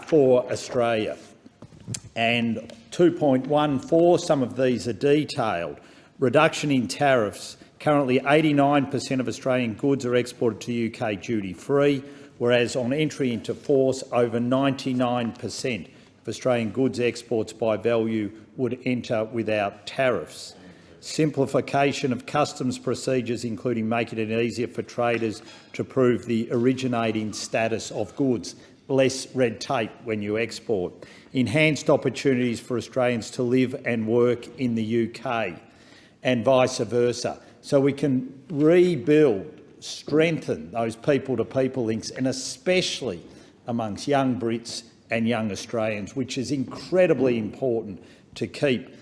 for Australia, and 2.14, some of these are detailed. Reduction in tariffs. Currently 89% of Australian goods are exported to UK duty-free, whereas on entry into force, over 99% of Australian goods exports by value would enter without tariffs. simplification of customs procedures, including making it easier for traders to prove the originating status of goods, less red tape when you export, enhanced opportunities for Australians to live and work in the UK and vice versa, so we can rebuild, strengthen those people-to-people links, and especially amongst young Brits and young Australians, which is incredibly important to keep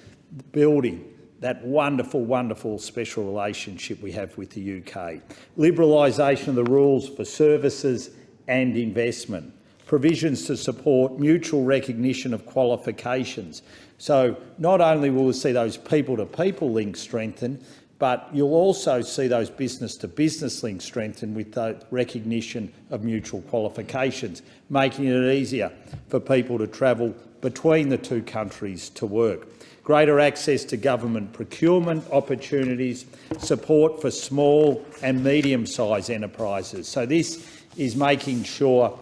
building that wonderful, wonderful special relationship we have with the UK. Liberalisation of the rules for services and investment. Provisions to support mutual recognition of qualifications. So not only will we see those people-to-people links strengthened, but you'll also see those business-to-business links strengthened with the recognition of mutual qualifications, making it easier for people to travel between the two countries to work. Greater access to government procurement opportunities, support for small and medium-sized enterprises. So this is making sure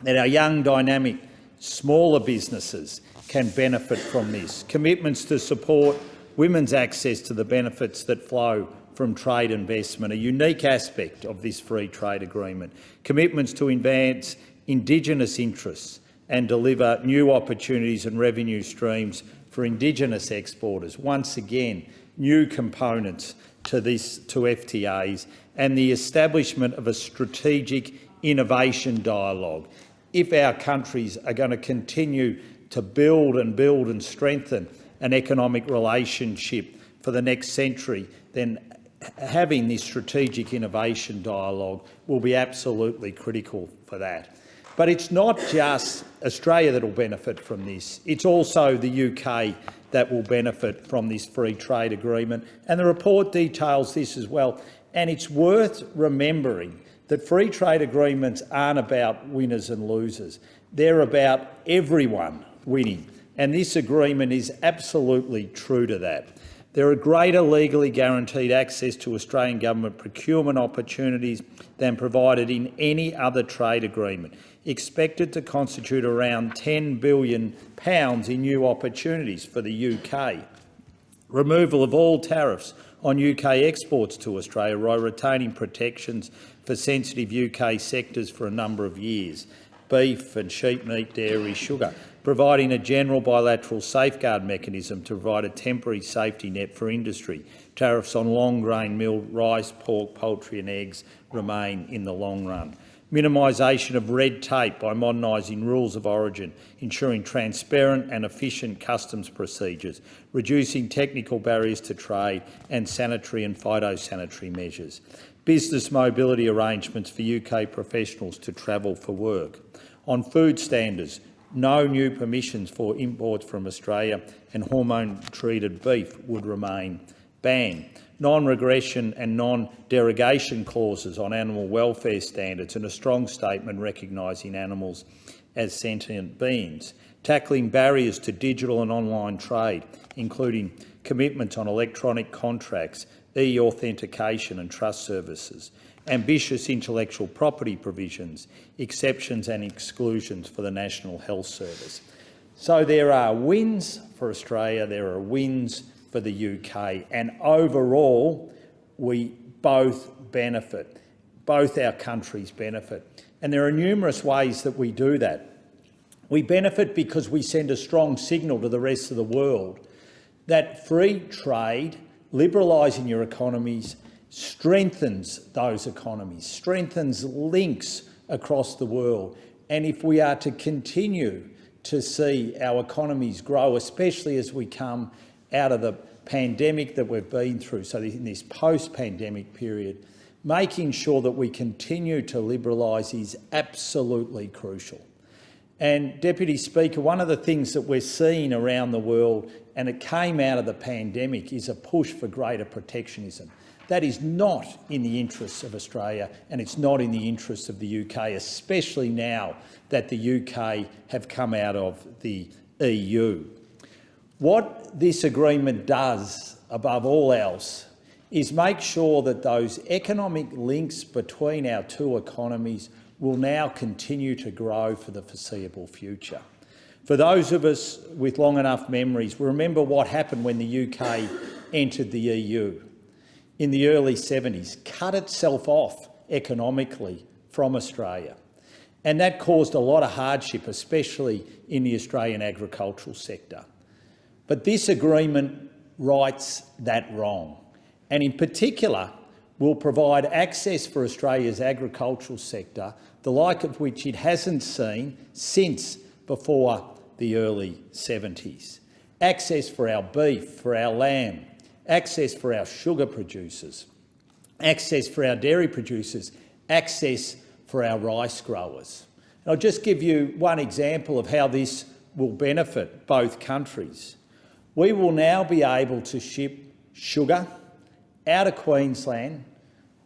that our young, dynamic, smaller businesses can benefit from this. Commitments to support women's access to the benefits that flow from trade investment, a unique aspect of this free trade agreement. Commitments to advance Indigenous interests and deliver new opportunities and revenue streams for Indigenous exporters. Once again, new components to FTAs, and the establishment of a strategic innovation dialogue. If our countries are going to continue to build and strengthen an economic relationship for the next century, then having this strategic innovation dialogue will be absolutely critical for that. But it's not just Australia that will benefit from this, it's also the UK that will benefit from this free trade agreement, and the report details this as well. And it's worth remembering that free trade agreements aren't about winners and losers. They're about everyone winning, and this agreement is absolutely true to that. There are greater legally guaranteed access to Australian government procurement opportunities than provided in any other trade agreement, expected to constitute around £10 billion in new opportunities for the UK. Removal of all tariffs on UK exports to Australia while retaining protections for sensitive UK sectors for a number of years. Beef and sheep meat, dairy, sugar, providing a general bilateral safeguard mechanism to provide a temporary safety net for industry. Tariffs on long grain milled rice, pork, poultry and eggs remain in the long run. Minimisation of red tape by modernising rules of origin, ensuring transparent and efficient customs procedures, reducing technical barriers to trade and sanitary and phytosanitary measures. Business mobility arrangements for UK professionals to travel for work. On food standards, no new permissions for imports from Australia, and hormone-treated beef would remain banned. Non-regression and non-derogation clauses on animal welfare standards, and a strong statement recognising animals as sentient beings. Tackling barriers to digital and online trade, including commitments on electronic contracts, e-authentication and trust services. Ambitious intellectual property provisions, exceptions and exclusions for the National Health Service. So there are wins for Australia, there are wins for the UK, and overall we both benefit, both our countries benefit. And there are numerous ways that we do that. We benefit because we send a strong signal to the rest of the world that free trade, liberalising your economies, strengthens those economies, strengthens links across the world. And if we are to continue to see our economies grow, especially as we come out of the pandemic that we've been through, so in this post-pandemic period, making sure that we continue to liberalise is absolutely crucial. And, Deputy Speaker, one of the things that we're seeing around the world, and it came out of the pandemic, is a push for greater protectionism. That is not in the interests of Australia, and it's not in the interests of the UK, especially now that the UK have come out of the EU. What this agreement does, above all else, is make sure that those economic links between our two economies will now continue to grow for the foreseeable future. For those of us with long enough memories, we remember what happened when the UK entered the EU in the early 70s, cut itself off economically from Australia. And that caused a lot of hardship, especially in the Australian agricultural sector. But this agreement rights that wrong, and in particular will provide access for Australia's agricultural sector, the like of which it hasn't seen since before the early 70s. Access for our beef, for our lamb, access for our sugar producers, access for our dairy producers, access for our rice growers. And I'll just give you one example of how this will benefit both countries. We will now be able to ship sugar out of Queensland,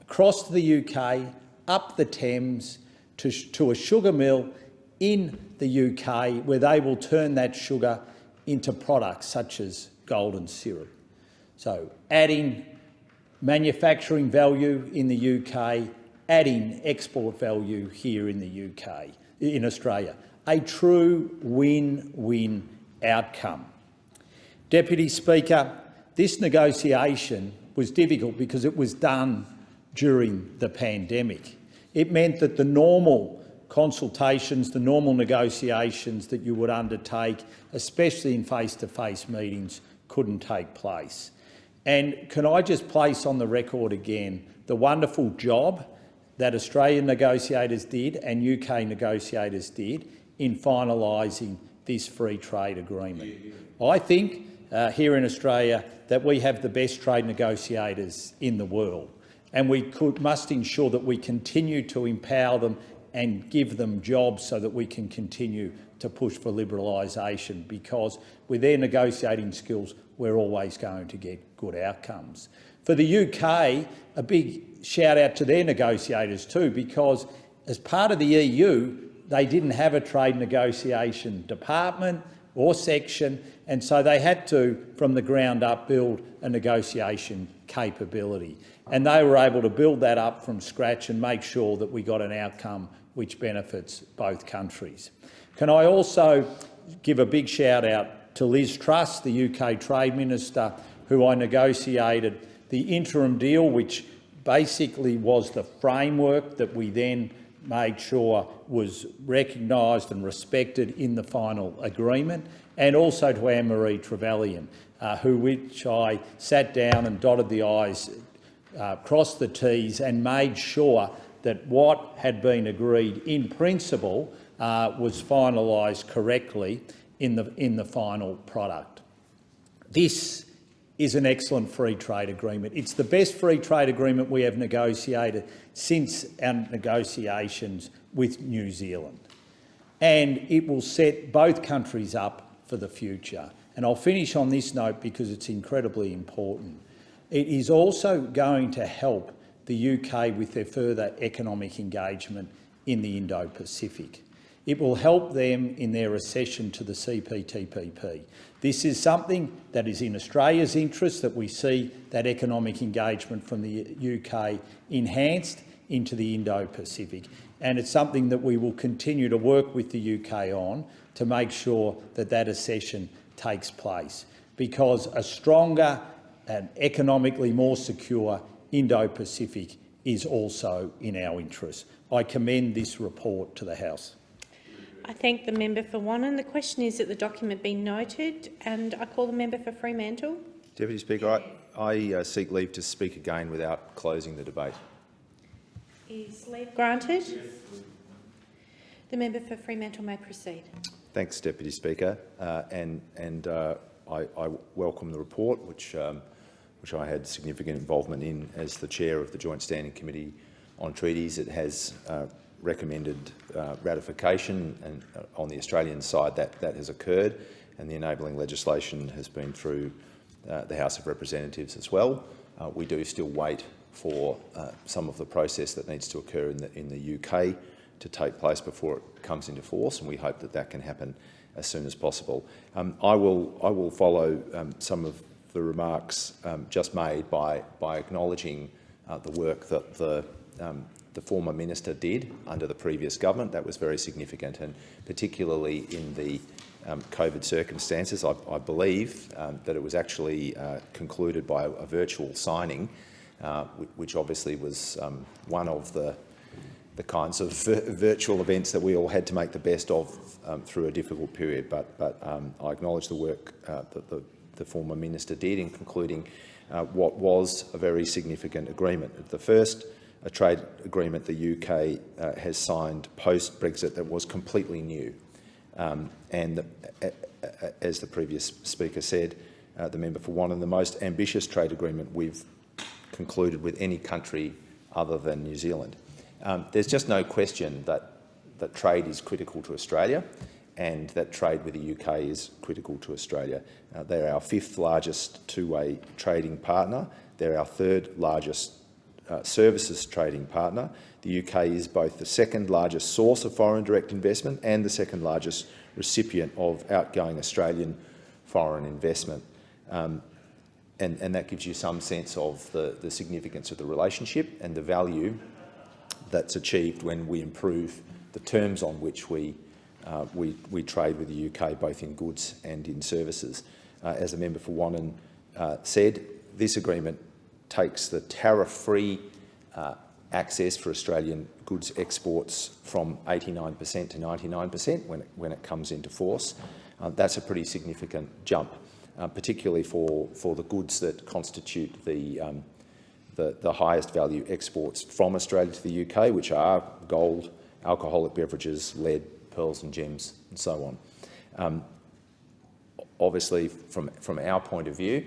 across to the UK, up the Thames, to a sugar mill in the UK, where they will turn that sugar into products such as golden syrup. So adding manufacturing value in the UK, adding export value here in the UK, in Australia. A true win-win outcome. Deputy Speaker, this negotiation was difficult because it was done during the pandemic. It meant that the normal consultations, the normal negotiations that you would undertake, especially in face-to-face meetings, couldn't take place. And can I just place on the record again the wonderful job that Australian negotiators did and UK negotiators did in finalising this free trade agreement. I think here in Australia that we have the best trade negotiators in the world, and we must ensure that we continue to empower them and give them jobs so that we can continue to push for liberalisation, because with their negotiating skills we're always going to get good outcomes. For the UK, a big shout out to their negotiators too, because as part of the EU they didn't have a trade negotiation department or section, and so they had to, from the ground up, build a negotiation capability. And they were able to build that up from scratch and make sure that we got an outcome which benefits both countries. Can I also give a big shout out to Liz Truss, the UK Trade Minister, who I negotiated the interim deal, which basically was the framework that we then made sure was recognised and respected in the final agreement, and also to Anne-Marie Trevelyan, which I sat down and dotted the I's, crossed the T's and made sure that what had been agreed in principle was finalised correctly in the final product. This is an excellent free trade agreement. It's the best free trade agreement we have negotiated since our negotiations with New Zealand. And it will set both countries up for the future. And I'll finish on this note because it's incredibly important. It is also going to help the UK with their further economic engagement in the Indo-Pacific. It will help them in their accession to the CPTPP. This is something that is in Australia's interest, that we see that economic engagement from the UK enhanced into the Indo-Pacific. And it's something that we will continue to work with the UK on to make sure that that accession takes place, because a stronger and economically more secure Indo-Pacific is also in our interest. I commend this report to the House. I thank the member for Wannon. The question is that the document be noted, and I call the member for Fremantle. Deputy Speaker, I seek leave to speak again without closing the debate. Is leave granted? The member for Fremantle may proceed. Thanks, Deputy Speaker, I welcome the report, which I had significant involvement in as the chair of the Joint Standing Committee on Treaties. It has recommended ratification, and on the Australian side that has occurred, and the enabling legislation has been through the House of Representatives as well. We do still wait for some of the process that needs to occur in the UK to take place before it comes into force, and we hope that that can happen as soon as possible. I will follow some of the remarks just made by acknowledging the work that the former minister did under the previous government. That was very significant, and particularly in the COVID circumstances. I believe that it was actually concluded by a virtual signing, which obviously was one of the kinds of virtual events that we all had to make the best of through a difficult period. But I acknowledge the work that the former minister did in concluding what was a very significant agreement. The first a trade agreement the UK has signed post-Brexit that was completely new. As the previous speaker said, the member for Wannon, the most ambitious trade agreement we've concluded with any country other than New Zealand. There's just no question that trade is critical to Australia, and that trade with the UK is critical to Australia. They're our 5th largest two-way trading partner. They're our 3rd largest services trading partner. The UK is both the 2nd largest source of foreign direct investment and the 2nd largest recipient of outgoing Australian foreign investment. And that gives you some sense of the significance of the relationship and the value that's achieved when we improve the terms on which we trade with the UK, both in goods and in services. As the member for Wannon said, this agreement takes the tariff-free access for Australian goods exports from 89% to 99% when it comes into force. That's a pretty significant jump, particularly for the goods that constitute the highest value exports from Australia to the UK, which are gold, alcoholic beverages, lead, pearls and gems, and so on. Obviously, from our point of view,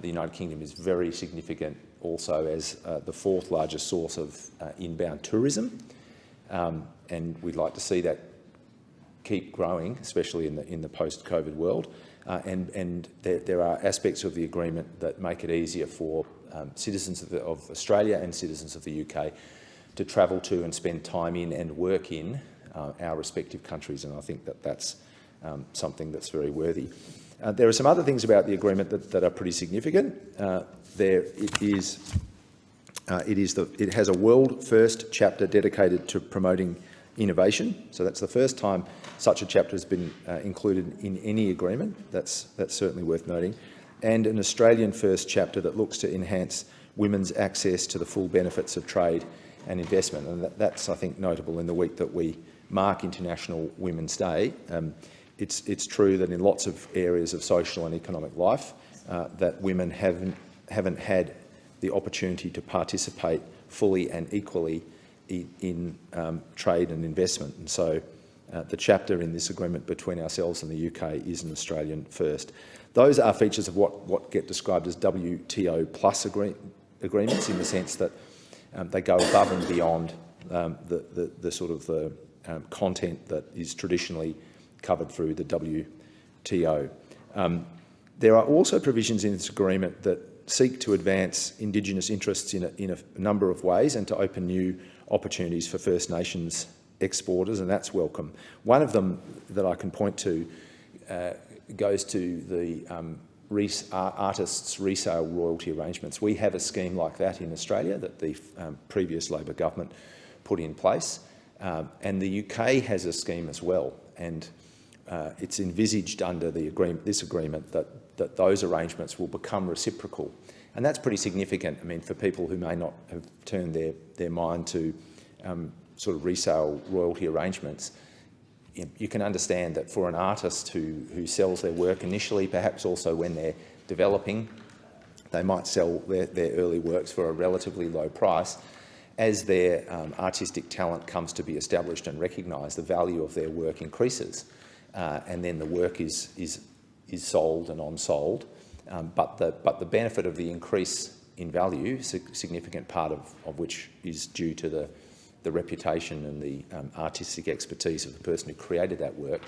the United Kingdom is very significant also as the 4th largest source of inbound tourism, and we'd like to see that keep growing, especially in the post-COVID world. And there are aspects of the agreement that make it easier for citizens of Australia and citizens of the UK to travel to and spend time in and work in our respective countries, and I think that that's something that's very worthy. There are some other things about the agreement that are pretty significant. It has a world-first chapter dedicated to promoting innovation. So that's the first time such a chapter has been included in any agreement. That's certainly worth noting. And an Australian-first chapter that looks to enhance women's access to the full benefits of trade and investment. And that's, I think, notable in the week that we mark International Women's Day. It's true that in lots of areas of social and economic life that women haven't had the opportunity to participate fully and equally in trade and investment. And so the chapter in this agreement between ourselves and the UK is an Australian first. Those are features of what get described as WTO plus agreements, in the sense that they go above and beyond the sort of the content that is traditionally covered through the WTO. There are also provisions in this agreement that seek to advance Indigenous interests in a number of ways and to open new opportunities for First Nations exporters, and that's welcome. One of them that I can point to goes to the artists' resale royalty arrangements. We have a scheme like that in Australia that the previous Labor government put in place, and the UK has a scheme as well, and it's envisaged under this agreement that those arrangements will become reciprocal. And that's pretty significant. I mean, for people who may not have turned their mind to sort of resale royalty arrangements, you can understand that for an artist who sells their work initially, perhaps also when they're developing, they might sell their early works for a relatively low price. As their artistic talent comes to be established and recognised, the value of their work increases, and then the work is sold and on-sold. But the benefit of the increase in value, a significant part of which is due to the reputation and the artistic expertise of the person who created that work,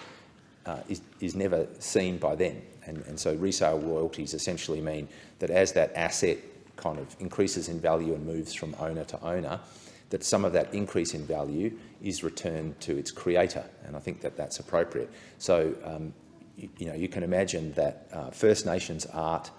is never seen by them. And so resale royalties essentially mean that as that asset kind of increases in value and moves from owner to owner, that some of that increase in value is returned to its creator, and I think that that's appropriate. So, you can imagine that First Nations art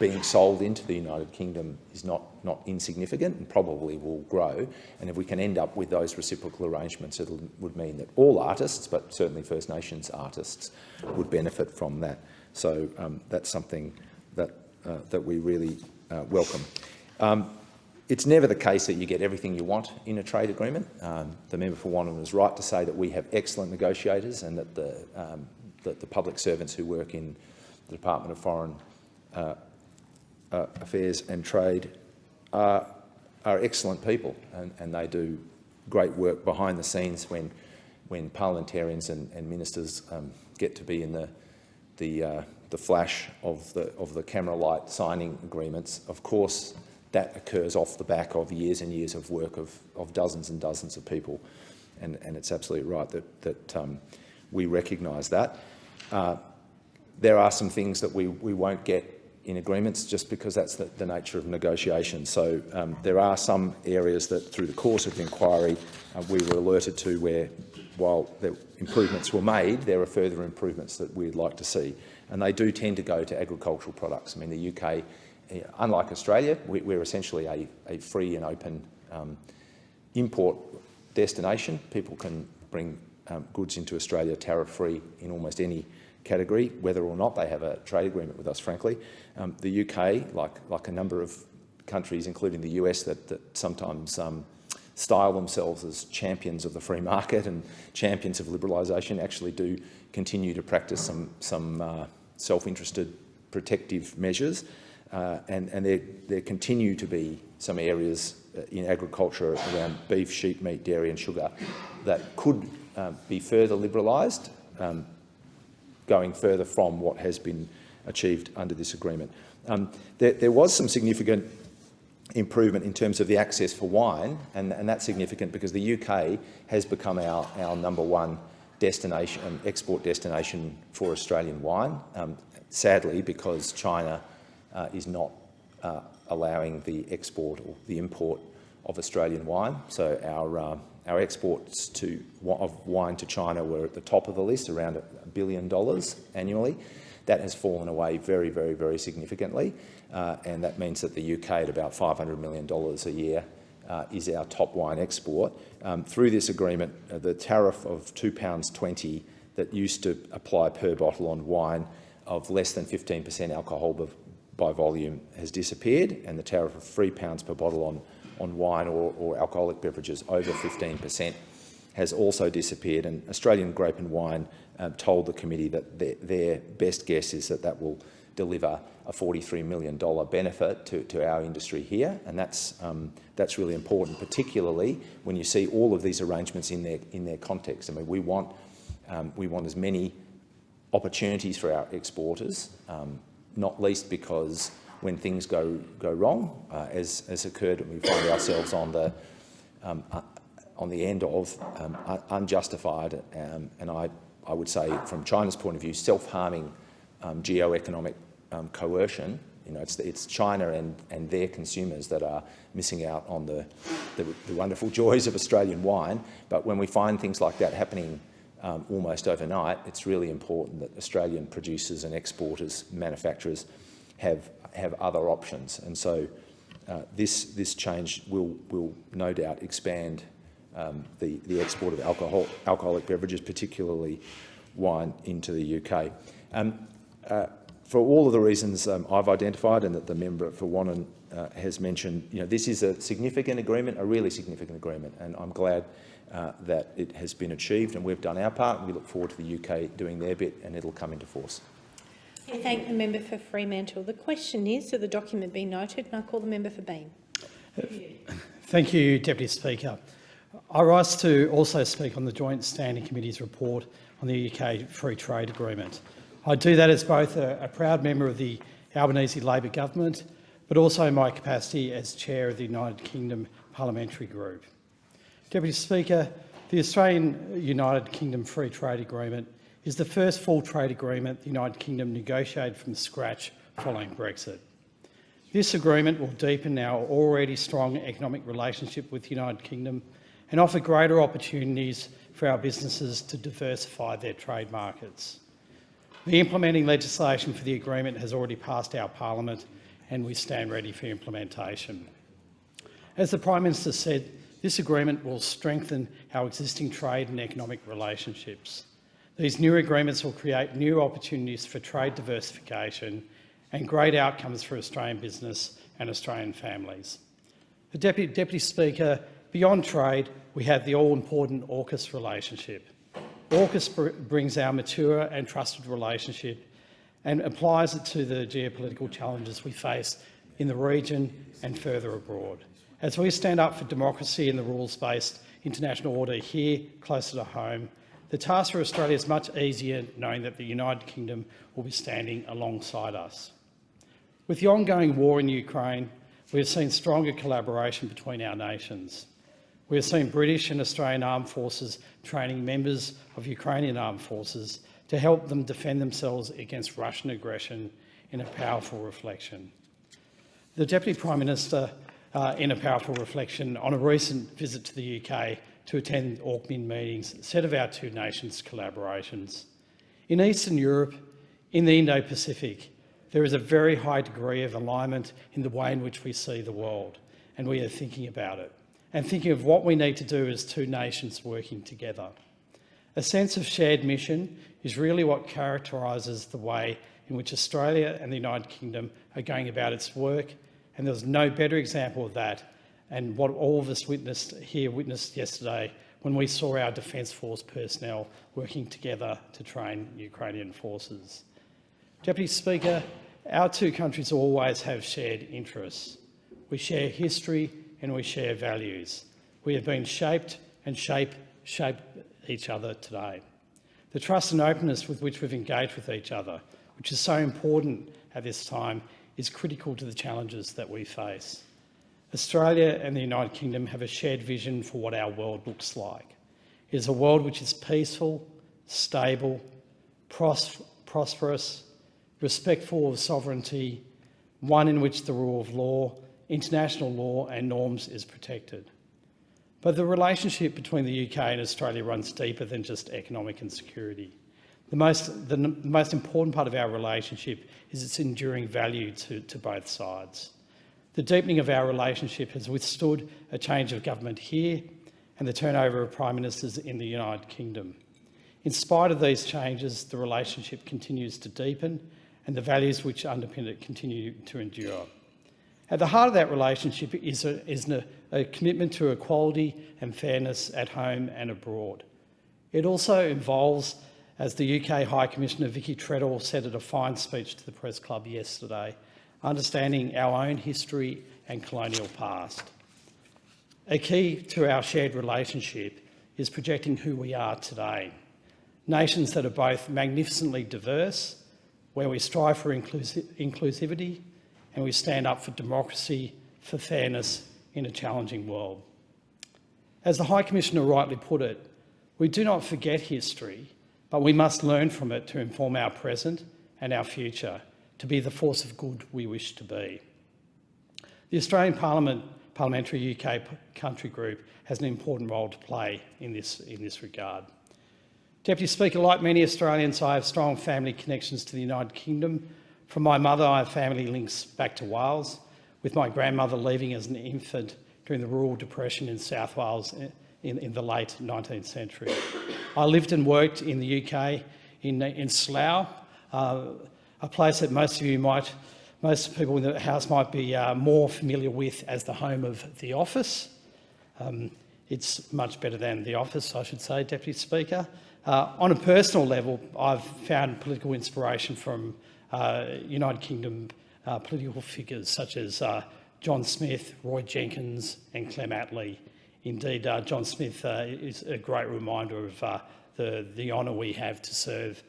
being sold into the United Kingdom is not insignificant and probably will grow. And if we can end up with those reciprocal arrangements, it would mean that all artists, but certainly First Nations artists, would benefit from that. So that's something that we really welcome. It's never the case that you get everything you want in a trade agreement. The member for Wannon is right to say that we have excellent negotiators, and that the public servants who work in the Department of Foreign Affairs and Trade are excellent people, and they do great work behind the scenes when parliamentarians and ministers get to be in the flash of the camera light signing agreements. Of course, that occurs off the back of years and years of work of dozens and dozens of people, and it's absolutely right that we recognise that. There are some things that we won't get in agreements just because that's the nature of negotiations. So there are some areas that through the course of the inquiry we were alerted to where, while the improvements were made, there are further improvements that we'd like to see. And they do tend to go to agricultural products. I mean, the UK, unlike Australia, we're essentially a free and open import destination. People can bring goods into Australia tariff-free in almost any category, whether or not they have a trade agreement with us, frankly. The UK, like a number of countries, including the US, that sometimes style themselves as champions of the free market and champions of liberalisation, actually do continue to practice some self-interested protective measures. And there continue to be some areas in agriculture around beef, sheep, meat, dairy and sugar that could be further liberalised, going further from what has been achieved under this agreement. There was some significant improvement in terms of the access for wine, and that's significant because the UK has become our #1 destination, export destination for Australian wine, sadly because China is not allowing the export or the import of Australian wine. So our exports of wine to China were at the top of the list, around $1 billion annually. That has fallen away very, very, very significantly, and that means that the UK at about $500 million a year is our top wine export. Through this agreement, the tariff of £2.20 that used to apply per bottle on wine of less than 15% alcohol by volume has disappeared, and the tariff of £3 per bottle on wine or alcoholic beverages over 15% has also disappeared. And Australian Grape and Wine told the committee that their best guess is that will deliver a $43 million benefit to our industry here, and that's really important, particularly when you see all of these arrangements in their context. I mean, we want as many opportunities for our exporters, not least because when things go wrong, as occurred, and we find ourselves on the end of unjustified and I would say, from China's point of view, self-harming geo-economic coercion. You know, it's China and their consumers that are missing out on the wonderful joys of Australian wine. But when we find things like that happening almost overnight, it's really important that Australian producers and exporters, manufacturers, have other options. And so this change will no doubt expand the export of alcoholic beverages, particularly wine, into the UK. For all of the reasons I've identified and that the member for Wannon has mentioned, you know, this is a significant agreement, a really significant agreement, and I'm glad that it has been achieved, and we've done our part, and we look forward to the UK doing their bit, and it'll come into force. I thank the member for Fremantle. The question is, that the document be noted, and I call the member for Bean. Thank you, Deputy Speaker. I rise to also speak on the Joint Standing Committee's report on the UK Free Trade Agreement. I do that as both a proud member of the Albanese Labor Government, but also in my capacity as Chair of the United Kingdom Parliamentary Group. Deputy Speaker, the Australian United Kingdom Free Trade Agreement is the first full trade agreement the United Kingdom negotiated from scratch following Brexit. This agreement will deepen our already strong economic relationship with the United Kingdom and offer greater opportunities for our businesses to diversify their trade markets. The implementing legislation for the agreement has already passed our Parliament and we stand ready for implementation. As the Prime Minister said, this agreement will strengthen our existing trade and economic relationships. These new agreements will create new opportunities for trade diversification and great outcomes for Australian business and Australian families. The Deputy Speaker, beyond trade, we have the all-important AUKUS relationship. AUKUS brings our mature and trusted relationship and applies it to the geopolitical challenges we face in the region and further abroad. As we stand up for democracy and the rules-based international order here, closer to home, the task for Australia is much easier knowing that the United Kingdom will be standing alongside us. With the ongoing war in Ukraine, we have seen stronger collaboration between our nations. We have seen British and Australian armed forces training members of Ukrainian armed forces to help them defend themselves against Russian aggression in a powerful reflection. The Deputy Prime Minister, in a powerful reflection on a recent visit to the UK to attend AUKMIN meetings, said of our two nations' collaborations. In Eastern Europe, in the Indo-Pacific, there is a very high degree of alignment in the way in which we see the world, and we are thinking about it, and thinking of what we need to do as two nations working together. A sense of shared mission is really what characterises the way in which Australia and the United Kingdom are going about its work, and there's no better example of that and what all of us witnessed yesterday when we saw our Defence Force personnel working together to train Ukrainian forces. Deputy Speaker, our two countries always have shared interests. We share history and we share values. We have been shaped and shape each other today. The trust and openness with which we've engaged with each other, which is so important at this time, is critical to the challenges that we face. Australia and the United Kingdom have a shared vision for what our world looks like. It is a world which is peaceful, stable, prosperous, respectful of sovereignty, one in which the rule of law, international law and norms is protected. But the relationship between the UK and Australia runs deeper than just economic and security. The most important part of our relationship is its enduring value to both sides. The deepening of our relationship has withstood a change of government here and the turnover of Prime Ministers in the United Kingdom. In spite of these changes, the relationship continues to deepen and the values which underpin it continue to endure. At the heart of that relationship is a commitment to equality and fairness at home and abroad. It also involves, as the UK High Commissioner Vicky Treadle said at a fine speech to the Press Club yesterday, understanding our own history and colonial past. A key to our shared relationship is projecting who we are today. Nations that are both magnificently diverse, where we strive for inclusivity and we stand up for democracy, for fairness in a challenging world. As the High Commissioner rightly put it, we do not forget history, but we must learn from it to inform our present and our future, to be the force of good we wish to be. The Australian Parliamentary UK Country Group has an important role to play in this regard. Deputy Speaker, like many Australians, I have strong family connections to the United Kingdom. From my mother, I have family links back to Wales, with my grandmother leaving as an infant during the rural depression in South Wales in the late 19th century. I lived and worked in the UK in Slough, a place that most people in the House might be more familiar with as the home of The Office. It's much better than The Office, I should say, Deputy Speaker. On a personal level, I've found political inspiration from United Kingdom political figures such as John Smith, Roy Jenkins and Clem Attlee. Indeed, John Smith is a great reminder of the honour we have to serve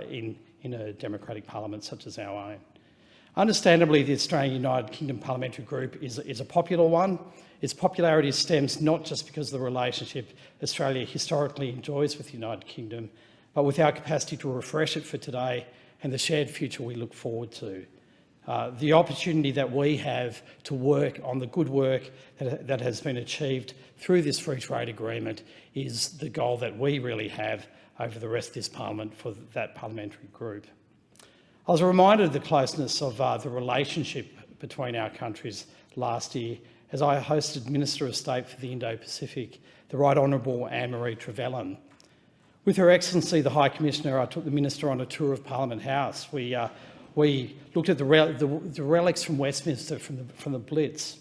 in a democratic parliament such as our own. Understandably, the Australian United Kingdom Parliamentary Group is a popular one. Its popularity stems not just because of the relationship Australia historically enjoys with the United Kingdom, but with our capacity to refresh it for today and the shared future we look forward to. The opportunity that we have to work on the good work that has been achieved through this free trade agreement is the goal that we really have over the rest of this parliament for that parliamentary group. I was reminded of the closeness of the relationship between our countries last year as I hosted Minister of State for the Indo-Pacific, the Right Honourable Anne-Marie Trevelyan. With Her Excellency the High Commissioner, I took the Minister on a tour of Parliament House. We looked at the relics from Westminster from the Blitz.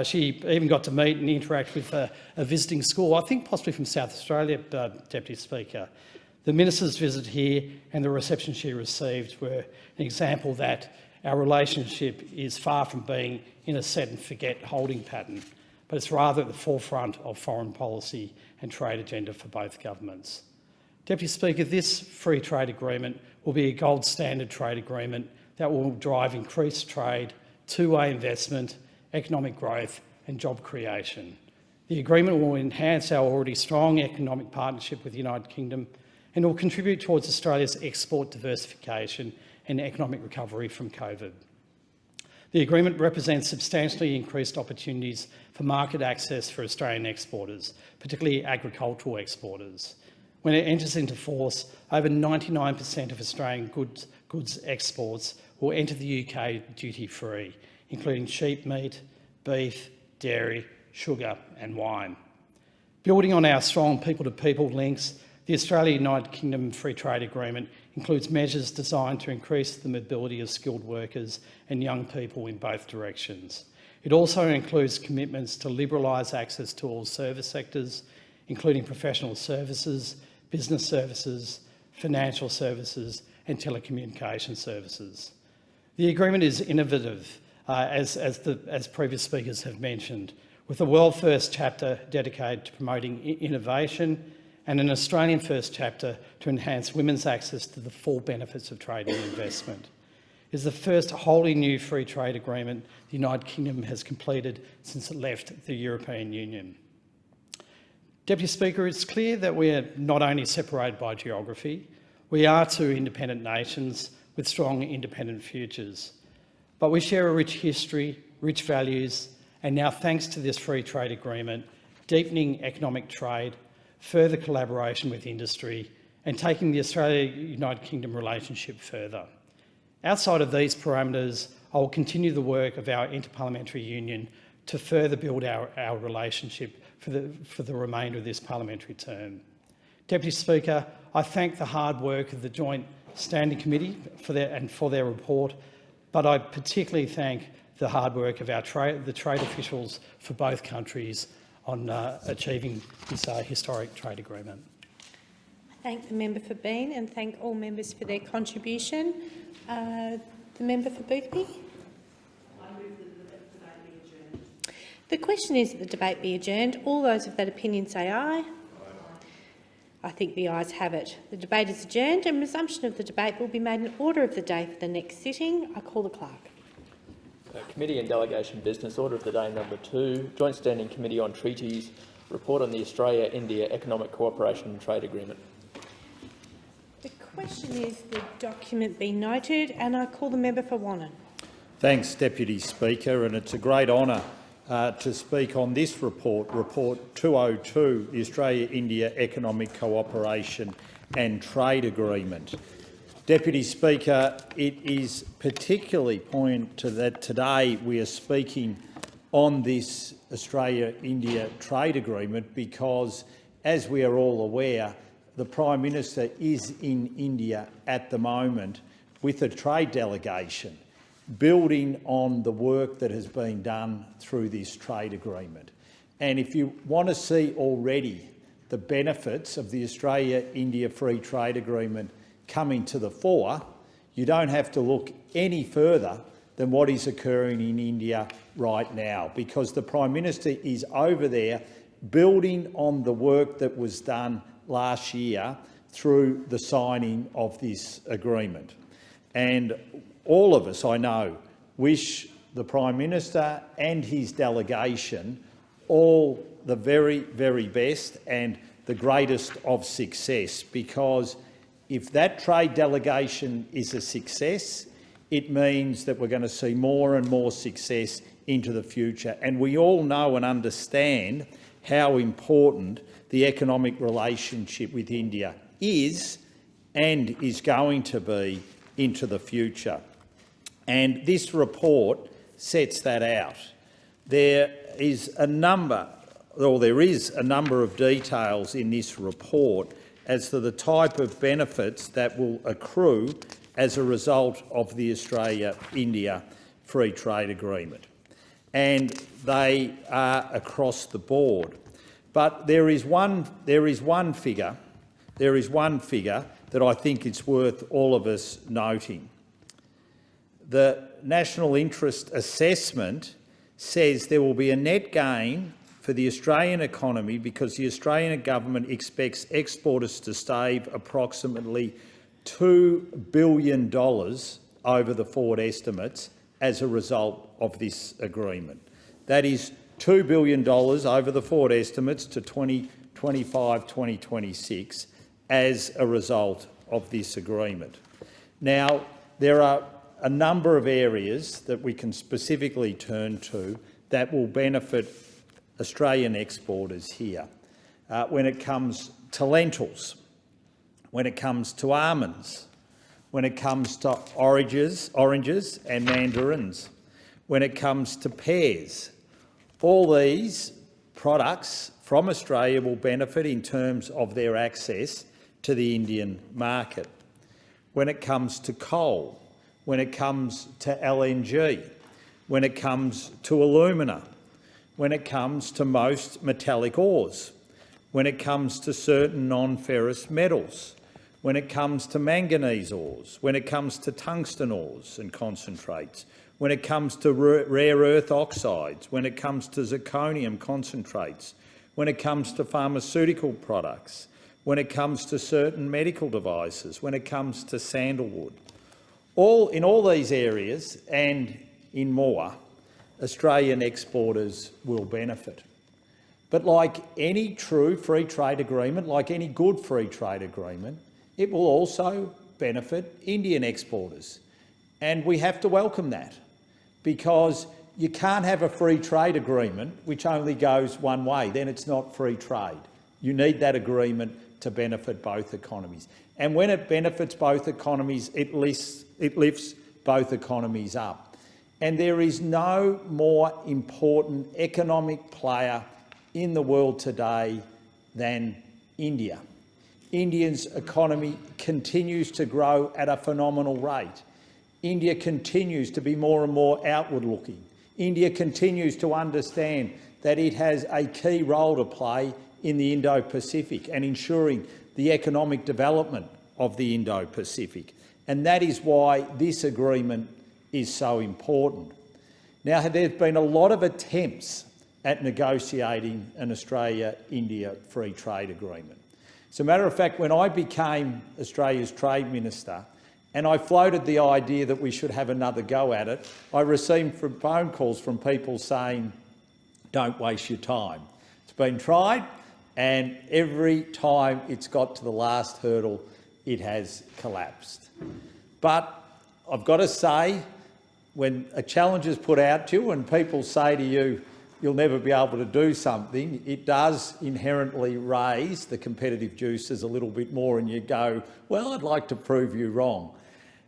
She even got to meet and interact with a visiting school, I think possibly from South Australia, Deputy Speaker. The Minister's visit here and the reception she received were an example that our relationship is far from being in a set-and-forget holding pattern, but it's rather at the forefront of foreign policy and trade agenda for both governments. Deputy Speaker, this free trade agreement will be a gold standard trade agreement that will drive increased trade, two-way investment, economic growth and job creation. The agreement will enhance our already strong economic partnership with the United Kingdom and will contribute towards Australia's export diversification and economic recovery from COVID. The agreement represents substantially increased opportunities for market access for Australian exporters, particularly agricultural exporters. When it enters into force, over 99% of Australian goods exports will enter the UK duty-free, including sheep meat, beef, dairy, sugar and wine. Building on our strong people-to-people links, the Australia-United Kingdom Free Trade Agreement includes measures designed to increase the mobility of skilled workers and young people in both directions. It also includes commitments to liberalise access to all service sectors, including professional services, business services, financial services and telecommunication services. The agreement is innovative, as previous speakers have mentioned, with a world-first chapter dedicated to promoting innovation and an Australian-first chapter to enhance women's access to the full benefits of trade and investment. It is the first wholly new free trade agreement the United Kingdom has completed since it left the European Union. Deputy Speaker, it's clear that we are not only separated by geography, we are two independent nations with strong independent futures. But we share a rich history, rich values, and now, thanks to this free trade agreement, deepening economic trade, further collaboration with industry, and taking the Australia-United Kingdom relationship further. Outside of these parameters, I will continue the work of our Interparliamentary Union to further build our relationship for the remainder of this parliamentary term. Deputy Speaker, I thank the hard work of the Joint Standing Committee for their report, but I particularly thank the hard work of the trade officials for both countries on achieving this historic trade agreement. I thank the member for Bean and thank all members for their contribution. The member for Boothby. The question is that the debate be adjourned. All those of that opinion say aye. I think the ayes have it. The debate is adjourned and resumption of the debate will be made in order of the day for the next sitting. I call the clerk. Committee and Delegation Business, Order of the Day number 2, Joint Standing Committee on Treaties, Report on the Australia-India Economic Cooperation and Trade Agreement. The question is the document be noted and I call the member for Wannon. Thanks, Deputy Speaker, and it's a great honour to speak on this report, Report 202, the Australia-India Economic Cooperation and Trade Agreement. Deputy Speaker, it is particularly poignant that today we are speaking on this Australia-India trade agreement because, as we are all aware, the Prime Minister is in India at the moment with a trade delegation, building on the work that has been done through this trade agreement. And if you want to see already the benefits of the Australia-India Free Trade Agreement coming to the fore, you don't have to look any further than what is occurring in India right now, because the Prime Minister is over there building on the work that was done last year through the signing of this agreement. And all of us, I know, wish the Prime Minister and his delegation all the very, very best and the greatest of success, because if that trade delegation is a success, it means that we're going to see more and more success into the future. And we all know and understand how important the economic relationship with India is and is going to be into the future. And this report sets that out. There is a number of details in this report as to the type of benefits that will accrue as a result of the Australia-India Free Trade Agreement. And they are across the board. But there is one figure that I think it's worth all of us noting. The National Interest Assessment says there will be a net gain for the Australian economy because the Australian government expects exporters to save approximately $2 billion over the forward estimates as a result of this agreement. That is $2 billion over the forward estimates to 2025-2026 as a result of this agreement. Now, there are a number of areas that we can specifically turn to that will benefit Australian exporters here. When it comes to lentils, when it comes to almonds, when it comes to oranges and mandarins, when it comes to pears. All these products from Australia will benefit in terms of their access to the Indian market. When it comes to coal, when it comes to LNG, when it comes to alumina, when it comes to most metallic ores, when it comes to certain non-ferrous metals, when it comes to manganese ores, when it comes to tungsten ores and concentrates, when it comes to rare earth oxides, when it comes to zirconium concentrates, when it comes to pharmaceutical products, when it comes to certain medical devices, when it comes to sandalwood. In all these areas and in more, Australian exporters will benefit. But like any true free trade agreement, like any good free trade agreement, it will also benefit Indian exporters. And we have to welcome that, because you can't have a free trade agreement which only goes one way, then it's not free trade. You need that agreement to benefit both economies. And when it benefits both economies, it lifts both economies up. And there is no more important economic player in the world today than India. India's economy continues to grow at a phenomenal rate. India continues to be more and more outward-looking. India continues to understand that it has a key role to play in the Indo-Pacific and ensuring the economic development of the Indo-Pacific. And that is why this agreement is so important. Now, there's been a lot of attempts at negotiating an Australia-India free trade agreement. As a matter of fact, when I became Australia's Trade Minister and I floated the idea that we should have another go at it, I received phone calls from people saying, don't waste your time. It's been tried, and every time it's got to the last hurdle, it has collapsed. But I've got to say, when a challenge is put out to you and people say to you, you'll never be able to do something, it does inherently raise the competitive juices a little bit more, and you go, well, I'd like to prove you wrong.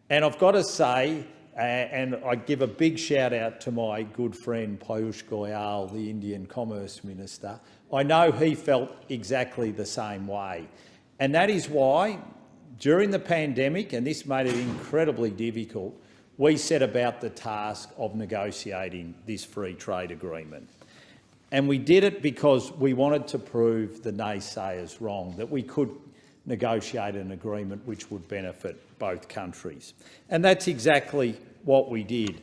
And I've got to say, and I give a big shout out to my good friend Piyush Goyal, the Indian Commerce Minister. I know he felt exactly the same way. And that is why, during the pandemic, and this made it incredibly difficult, we set about the task of negotiating this free trade agreement. And we did it because we wanted to prove the naysayers wrong, that we could negotiate an agreement which would benefit both countries. And that's exactly what we did.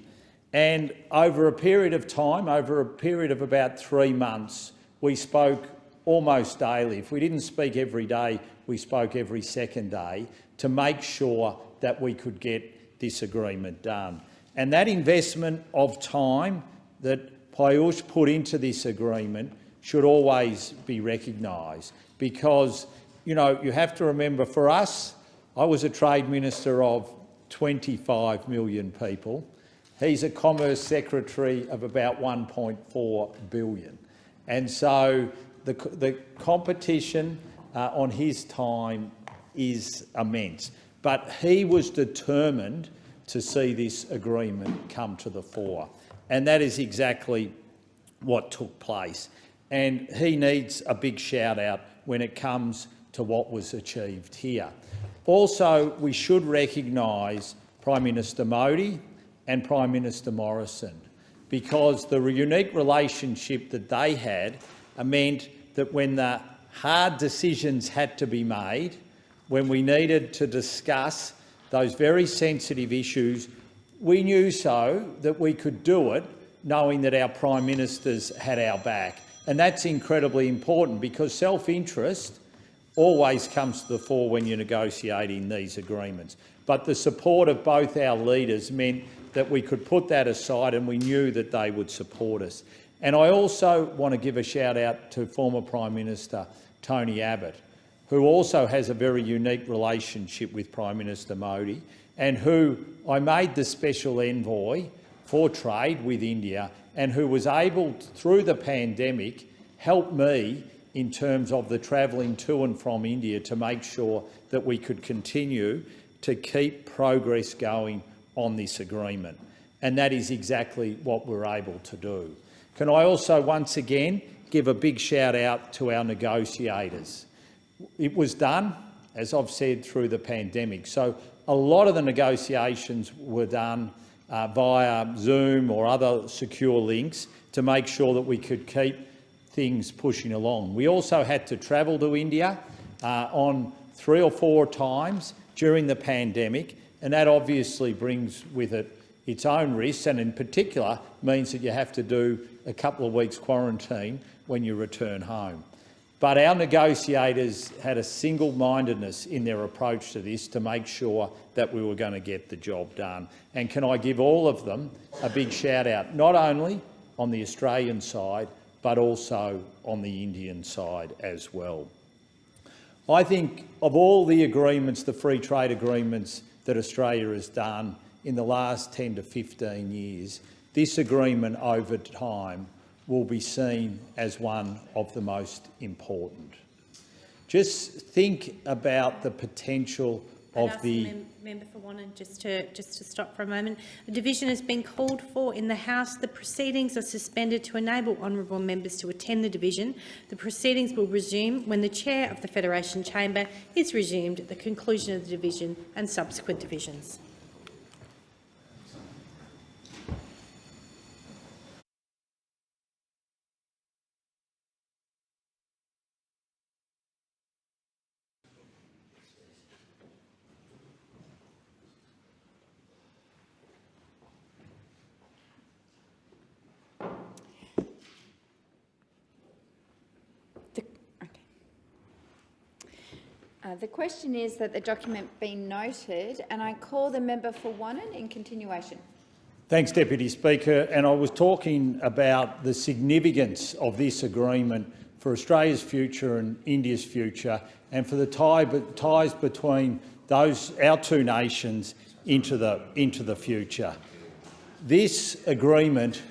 And over a period of time, over a period of about 3 months, we spoke almost daily. If we didn't speak every day, we spoke every second day to make sure that we could get this agreement done. And that investment of time that Piyush put into this agreement should always be recognised, because, you know, you have to remember, for us, I was a Trade Minister of 25 million people. He's a Commerce Secretary of about 1.4 billion. And so the competition on his time is immense. But he was determined to see this agreement come to the fore. and that is exactly what took place. And he needs a big shout out when it comes to what was achieved here. Also, we should recognise Prime Minister Modi and Prime Minister Morrison, because the unique relationship that they had meant that when the hard decisions had to be made, when we needed to discuss those very sensitive issues, we knew so that we could do it knowing that our Prime Ministers had our back. And that's incredibly important, because self-interest always comes to the fore when you're negotiating these agreements. But the support of both our leaders meant that we could put that aside, and we knew that they would support us. And I also want to give a shout out to former Prime Minister Tony Abbott, who also has a very unique relationship with Prime Minister Modi, and who I made the special envoy for trade with India, and who was able, through the pandemic, help me in terms of the travelling to and from India to make sure that we could continue to keep progress going on this agreement. And that is exactly what we're able to do. Can I also once again give a big shout out to our negotiators? It was done, as I've said, through the pandemic. So a lot of the negotiations were done via Zoom or other secure links to make sure that we could keep things pushing along. We also had to travel to India on 3 or 4 times during the pandemic, and that obviously brings with it its own risks, and in particular means that you have to do a couple of weeks quarantine when you return home. But our negotiators had a single-mindedness in their approach to this to make sure that we were going to get the job done. And can I give all of them a big shout out, not only on the Australian side, but also on the Indian side as well. I think of all the agreements, the free trade agreements that Australia has done in the last 10 to 15 years, this agreement over time will be seen as one of the most important. Just think about the potential of the... Member for Wannon, just to stop for a moment. A division has been called for in the House. The proceedings are suspended to enable honourable members to attend the division. The proceedings will resume when the Chair of the Federation Chamber is resumed at the conclusion of the division and subsequent divisions. The question is that the document be noted, and I call the member for Wannon in continuation. Thanks, Deputy Speaker. And I was talking about the significance of this agreement for Australia's future and India's future, and for the ties between our two nations into the future. This agreement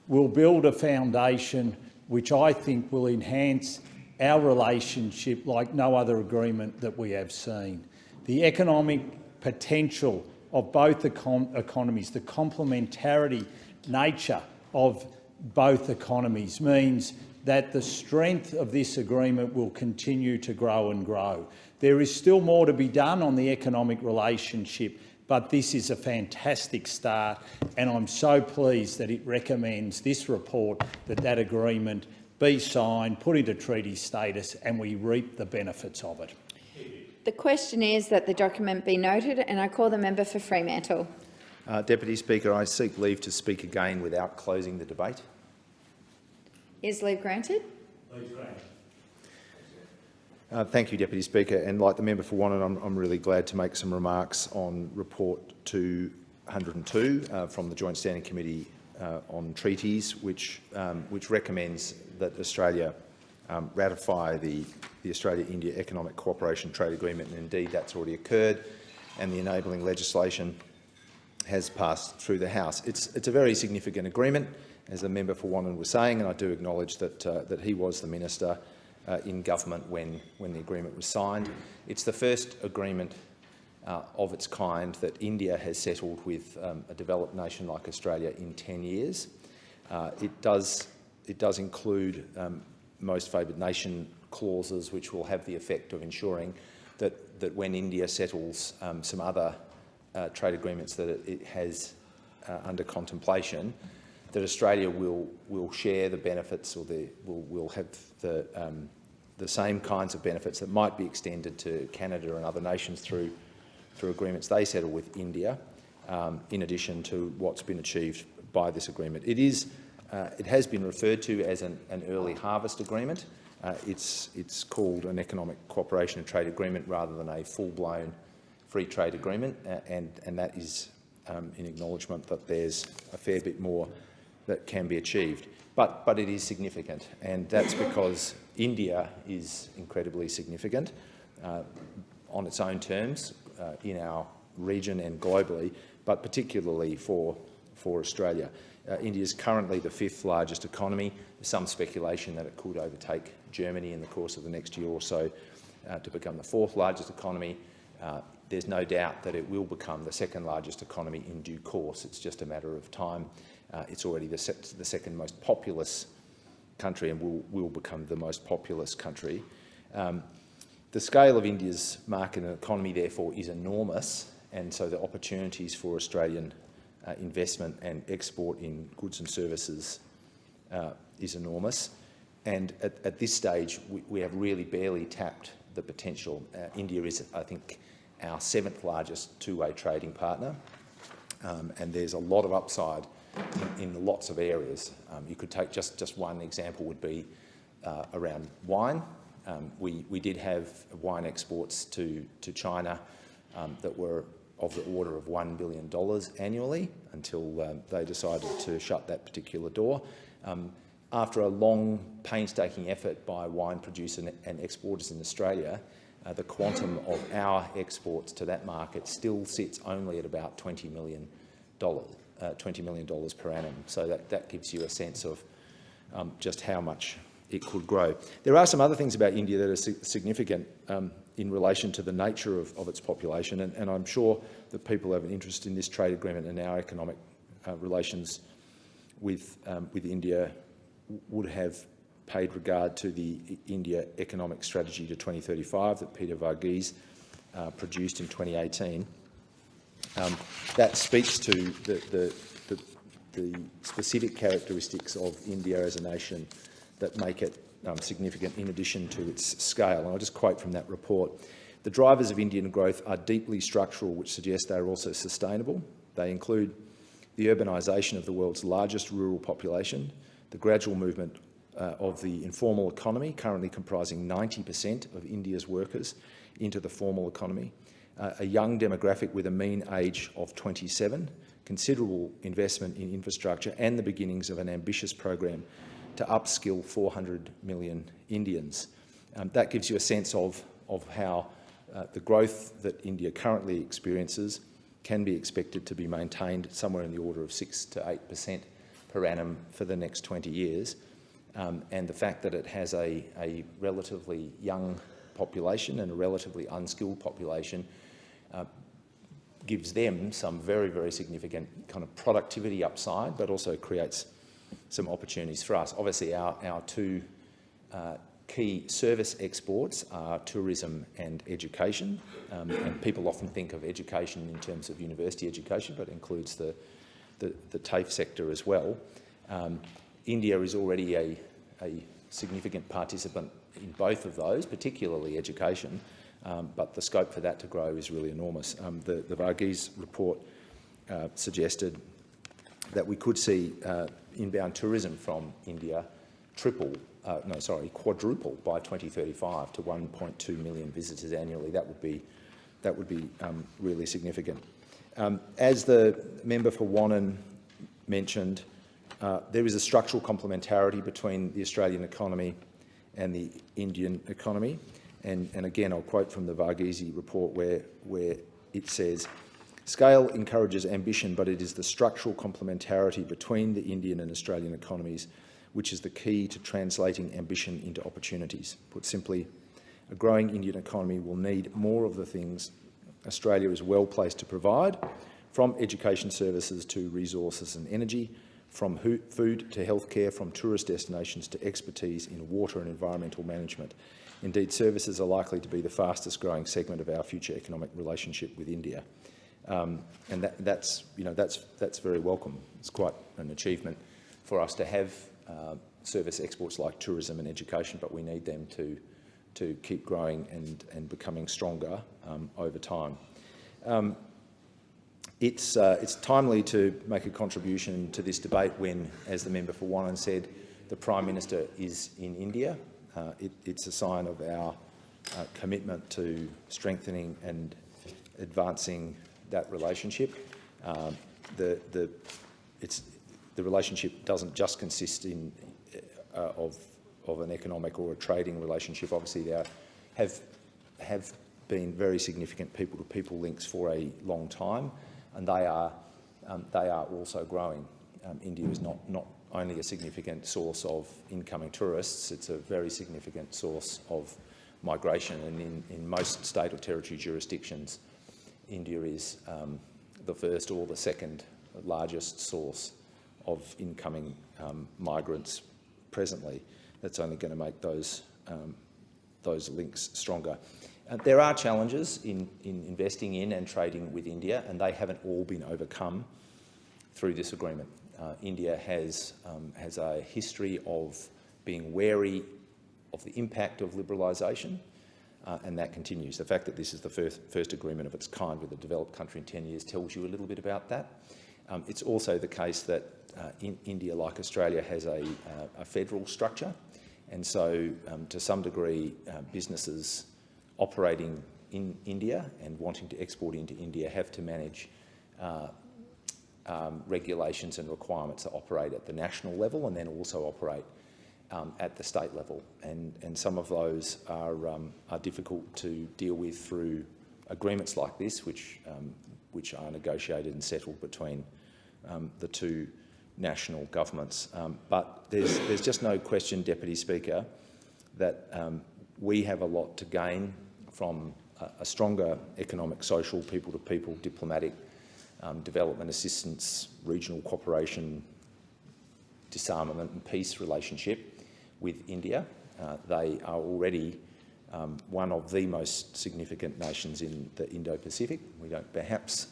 will build a foundation which I think will enhance our relationship like no other agreement that we have seen. The economic potential of both economies, the complementarity nature of both economies means that the strength of this agreement will continue to grow and grow. There is still more to be done on the economic relationship, but this is a fantastic start, and I'm so pleased that it recommends this report that agreement be signed, put into treaty status, and we reap the benefits of it. The question is that the document be noted, and I call the member for Fremantle. Deputy Speaker, I seek leave to speak again without closing the debate. Is leave granted? Leave granted. Thank you, Deputy Speaker. And like the member for Wannon, I'm really glad to make some remarks on Report 202 from the Joint Standing Committee on Treaties, which recommends that Australia ratify the Australia-India Economic Cooperation Trade Agreement, and indeed that's already occurred, and the enabling legislation has passed through the House. It's a very significant agreement, as the member for Wannon was saying, and I do acknowledge that he was the minister in government when the agreement was signed. It's the first agreement of its kind that India has settled with a developed nation like Australia in 10 years. It does include most favoured nation clauses, which will have the effect of ensuring that when India settles some other trade agreements that it has under contemplation, that Australia will share the benefits, or will have the same kinds of benefits that might be extended to Canada and other nations through agreements they settle with India, in addition to what's been achieved by this agreement. It has been referred to as an early harvest agreement. It's called an economic cooperation and trade agreement rather than a full-blown free trade agreement, and that is in acknowledgement that there's a fair bit more that can be achieved. But it is significant, and that's because India is incredibly significant on its own terms in our region and globally, but particularly for Australia. India is currently the 5th largest economy. There's some speculation that it could overtake Germany in the course of the next year or so to become the 4th largest economy. There's no doubt that it will become the 2nd largest economy in due course. It's just a matter of time. It's already the 2nd most populous country and will become the most populous country. The scale of India's market and economy, therefore, is enormous, and so the opportunities for Australian investment and export in goods and services is enormous. And at this stage, we have really barely tapped the potential. India is, I think, our 7th largest two-way trading partner, and there's a lot of upside in lots of areas. You could take just one example would be around wine. We did have wine exports to China that were of the order of $1 billion annually until they decided to shut that particular door. After a long, painstaking effort by wine producers and exporters in Australia, the quantum of our exports to that market still sits only at about $20 million per annum. So that gives you a sense of just how much it could grow. There are some other things about India that are significant in relation to the nature of its population, and I'm sure that people have an interest in this trade agreement and our economic relations with India would have paid regard to the India Economic Strategy to 2035 that Peter Varghese produced in 2018. That speaks to the specific characteristics of India as a nation that make it significant in addition to its scale. And I'll just quote from that report. The drivers of Indian growth are deeply structural, which suggests they are also sustainable. They include the urbanisation of the world's largest rural population, the gradual movement of the informal economy, currently comprising 90% of India's workers, into the formal economy, a young demographic with a mean age of 27, considerable investment in infrastructure, and the beginnings of an ambitious program to upskill 400 million Indians. That gives you a sense of how the growth that India currently experiences can be expected to be maintained somewhere in the order of 6 to 8% per annum for the next 20 years. And the fact that it has a relatively young population and a relatively unskilled population gives them some very, very significant kind of productivity upside, but also creates some opportunities for us. Obviously, our two key service exports are tourism and education, and people often think of education in terms of university education, but it includes the TAFE sector as well. India is already a significant participant in both of those, particularly education, but the scope for that to grow is really enormous. The Varghese report suggested that we could see inbound tourism from India quadruple by 2035 to 1.2 million visitors annually. That would be really significant. As the member for Wannon mentioned, there is a structural complementarity between the Australian economy and the Indian economy. And again, I'll quote from the Varghese report where it says, "Scale encourages ambition, but it is the structural complementarity between the Indian and Australian economies which is the key to translating ambition into opportunities. Put simply, a growing Indian economy will need more of the things Australia is well placed to provide, from education services to resources and energy, from food to healthcare, from tourist destinations to expertise in water and environmental management. Indeed, services are likely to be the fastest growing segment of our future economic relationship with India. And that's very welcome. It's quite an achievement for us to have service exports like tourism and education, but we need them to keep growing and becoming stronger over time. It's timely to make a contribution to this debate when, as the member for Wannon said, the Prime Minister is in India. It's a sign of our commitment to strengthening and advancing that relationship. The relationship doesn't just consist of an economic or a trading relationship. Obviously, there have been very significant people-to-people links for a long time, and they are also growing. India is not only a significant source of incoming tourists, it's a very significant source of migration, and in most state or territory jurisdictions, India is the first or the second largest source of incoming migrants presently. That's only going to make those links stronger. There are challenges in investing in and trading with India, and they haven't all been overcome through this agreement. India has a history of being wary of the impact of liberalisation, and that continues. The fact that this is the first agreement of its kind with a developed country in 10 years tells you a little bit about that. It's also the case that India, like Australia, has a federal structure, and so to some degree businesses operating in India and wanting to export into India have to manage regulations and requirements that operate at the national level and then also operate at the state level, and some of those are difficult to deal with through agreements like this, which are negotiated and settled between the two national governments. But there's just no question, Deputy Speaker, that we have a lot to gain from a stronger economic, social, people-to-people, diplomatic, development assistance, regional cooperation, disarmament and peace relationship with India. They are already one of the most significant nations in the Indo-Pacific. We don't perhaps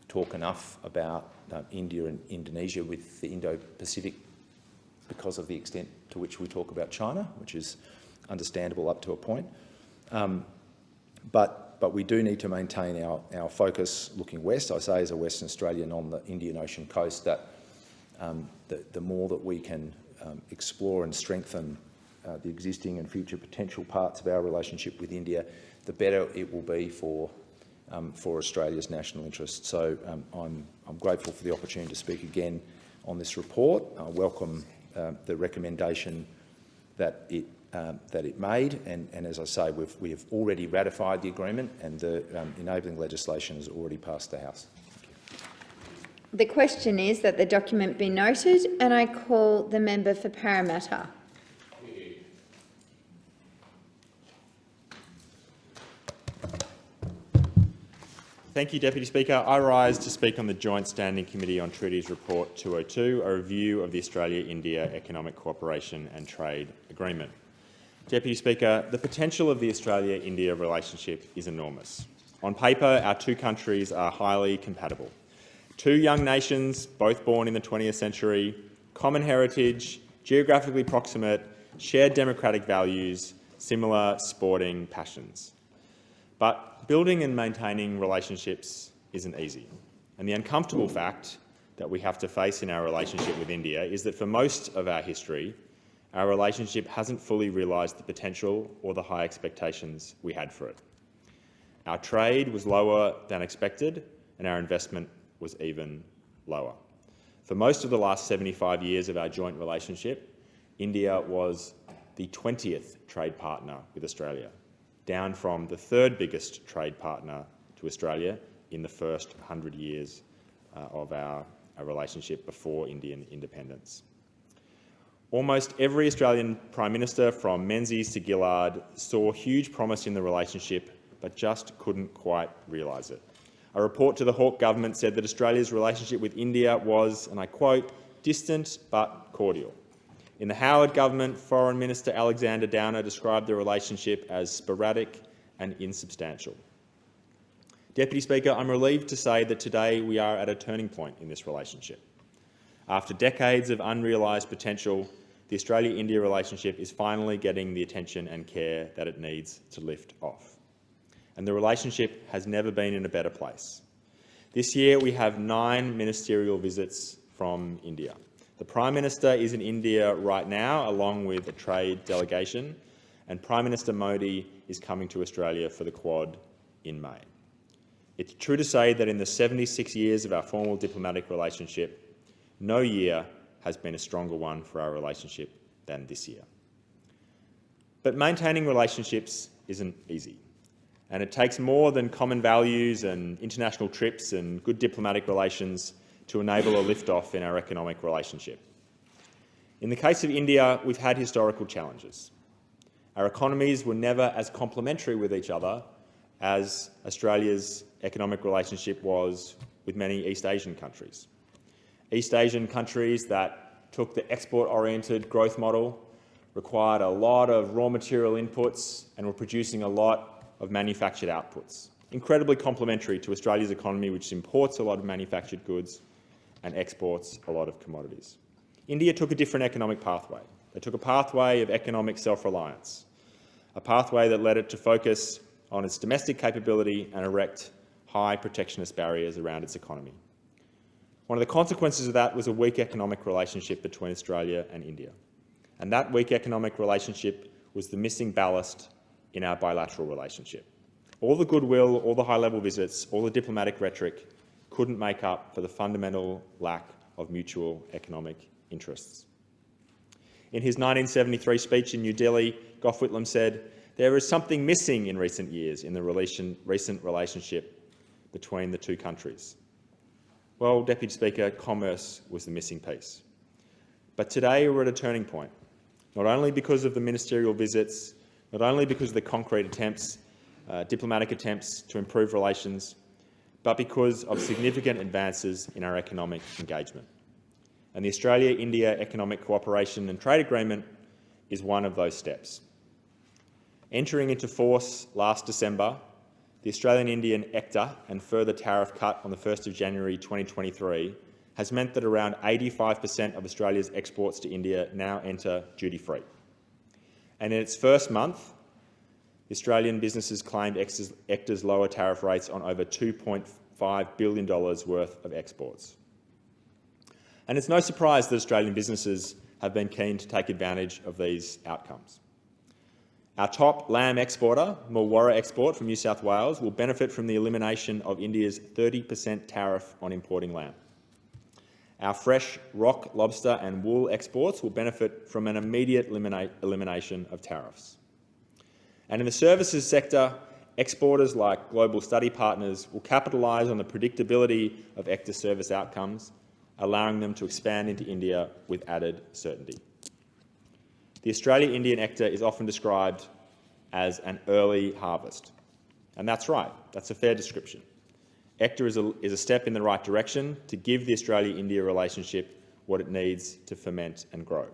talk enough about India and Indonesia with the Indo-Pacific because of the extent to which we talk about China, which is understandable up to a point. But we do need to maintain our focus looking west. I say as a Western Australian on the Indian Ocean coast that the more that we can explore and strengthen the existing and future potential parts of our relationship with India, the better it will be for Australia's national interests. So I'm grateful for the opportunity to speak again on this report. I welcome the recommendation that it made, and as I say, we have already ratified the agreement, and the enabling legislation has already passed the House. The question is that the document be noted, and I call the member for Parramatta. Thank you, Deputy Speaker. I rise to speak on the Joint Standing Committee on Treaties Report 202, a review of the Australia-India Economic Cooperation and Trade Agreement. Deputy Speaker, the potential of the Australia-India relationship is enormous. On paper, our two countries are highly compatible. Two young nations, both born in the 20th century, common heritage, geographically proximate, shared democratic values, similar sporting passions. But building and maintaining relationships isn't easy. And the uncomfortable fact that we have to face in our relationship with India is that for most of our history, our relationship hasn't fully realised the potential or the high expectations we had for it. Our trade was lower than expected, and our investment was even lower. For most of the last 75 years of our joint relationship, India was the 20th trade partner with Australia, down from the third biggest trade partner to Australia in the first 100 years of our relationship before Indian independence. Almost every Australian Prime Minister, from Menzies to Gillard, saw huge promise in the relationship but just couldn't quite realise it. A report to the Hawke government said that Australia's relationship with India was, and I quote, distant but cordial. In the Howard government, Foreign Minister Alexander Downer described the relationship as sporadic and insubstantial. Deputy Speaker, I'm relieved to say that today we are at a turning point in this relationship. After decades of unrealised potential, the Australia-India relationship is finally getting the attention and care that it needs to lift off. And the relationship has never been in a better place. This year we have 9 ministerial visits from India. The Prime Minister is in India right now, along with a trade delegation, and Prime Minister Modi is coming to Australia for the Quad in May. It's true to say that in the 76 years of our formal diplomatic relationship, no year has been a stronger one for our relationship than this year. But maintaining relationships isn't easy, and it takes more than common values and international trips and good diplomatic relations to enable a lift-off in our economic relationship. In the case of India, we've had historical challenges. Our economies were never as complementary with each other as Australia's economic relationship was with many East Asian countries. East Asian countries that took the export-oriented growth model, required a lot of raw material inputs and were producing a lot of manufactured outputs. Incredibly complementary to Australia's economy, which imports a lot of manufactured goods and exports a lot of commodities. India took a different economic pathway. They took a pathway of economic self-reliance, a pathway that led it to focus on its domestic capability and erect high protectionist barriers around its economy. One of the consequences of that was a weak economic relationship between Australia and India. And that weak economic relationship was the missing ballast in our bilateral relationship. All the goodwill, all the high-level visits, all the diplomatic rhetoric couldn't make up for the fundamental lack of mutual economic interests. In his 1973 speech in New Delhi, Gough Whitlam said, "There is something missing in recent years in the recent relationship between the two countries." Well, Deputy Speaker, commerce was the missing piece. But today we're at a turning point, not only because of the ministerial visits, not only because of the concrete attempts, diplomatic attempts to improve relations, but because of significant advances in our economic engagement. And the Australia-India Economic Cooperation and Trade Agreement is one of those steps. Entering into force last December, the Australian-Indian ECTA and further tariff cut on the 1st of January 2023 has meant that around 85% of Australia's exports to India now enter duty-free. And in its first month, Australian businesses claimed ECTA's lower tariff rates on over $2.5 billion worth of exports. And it's no surprise that Australian businesses have been keen to take advantage of these outcomes. Our top lamb exporter, Mulwarra Export from New South Wales, will benefit from the elimination of India's 30% tariff on importing lamb. Our fresh rock, lobster and wool exports will benefit from an immediate elimination of tariffs. And in the services sector, exporters like Global Study Partners will capitalise on the predictability of ECTA service outcomes, allowing them to expand into India with added certainty. The Australia-Indian ECTA is often described as an early harvest. And that's right, that's a fair description. ECTA is a step in the right direction to give the Australia-India relationship what it needs to ferment and grow.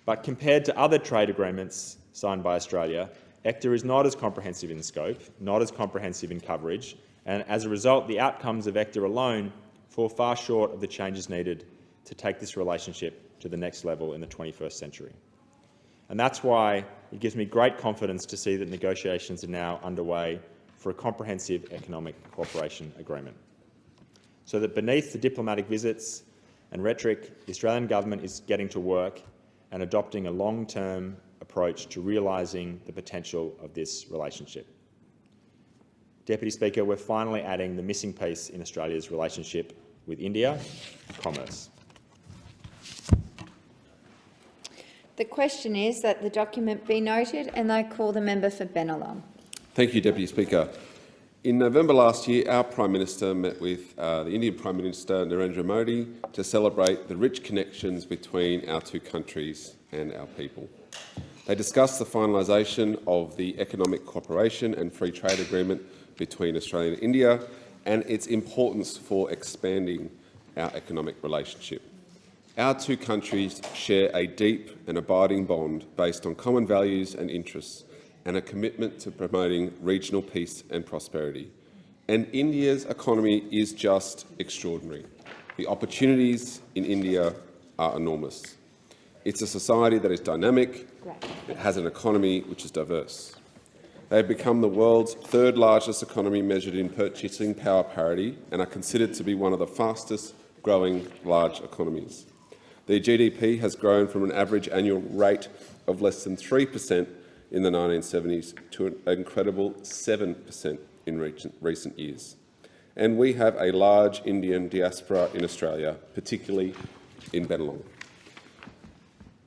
But compared to other trade agreements signed by Australia, ECTA is not as comprehensive in scope, not as comprehensive in coverage, and as a result, the outcomes of ECTA alone fall far short of the changes needed to take this relationship to the next level in the 21st century. And that's why it gives me great confidence to see that negotiations are now underway for a comprehensive economic cooperation agreement, so that beneath the diplomatic visits and rhetoric, the Australian government is getting to work and adopting a long-term approach to realising the potential of this relationship. Deputy Speaker, we're finally adding the missing piece in Australia's relationship with India, commerce. The question is that the document be noted, and I call the member for Bennelong. Thank you, Deputy Speaker. In November last year, our Prime Minister met with the Indian Prime Minister Narendra Modi to celebrate the rich connections between our two countries and our people. They discussed the finalisation of the Economic Cooperation and Free Trade Agreement between Australia and India and its importance for expanding our economic relationship. Our two countries share a deep and abiding bond based on common values and interests and a commitment to promoting regional peace and prosperity. And India's economy is just extraordinary. The opportunities in India are enormous. It's a society that is dynamic. It has an economy which is diverse. They have become the world's third largest economy measured in purchasing power parity and are considered to be one of the fastest growing large economies. Their GDP has grown from an average annual rate of less than 3% in the 1970s to an incredible 7% in recent years. And we have a large Indian diaspora in Australia, particularly in Bennelong.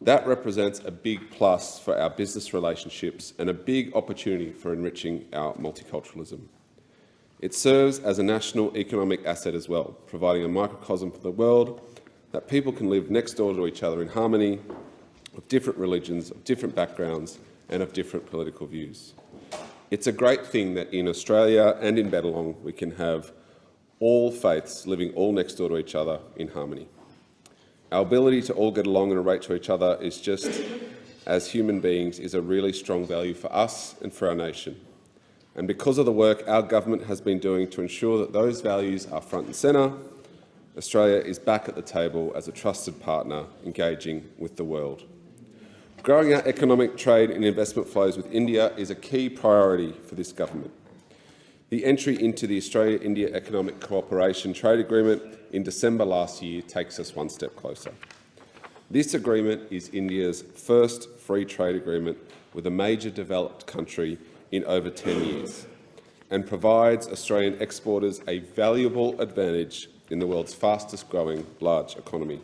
That represents a big plus for our business relationships and a big opportunity for enriching our multiculturalism. It serves as a national economic asset as well, providing a microcosm for the world that people can live next door to each other in harmony, of different religions, of different backgrounds and of different political views. It's a great thing that in Australia and in Bennelong we can have all faiths living all next door to each other in harmony. Our ability to all get along and relate to each other is just, as human beings, is a really strong value for us and for our nation. And because of the work our government has been doing to ensure that those values are front and centre, Australia is back at the table as a trusted partner engaging with the world. Growing our economic, trade and investment flows with India is a key priority for this government. The entry into the Australia-India Economic Cooperation Trade Agreement in December last year takes us one step closer. This agreement is India's first free trade agreement with a major developed country in over 10 years and provides Australian exporters a valuable advantage in the world's fastest growing large economy.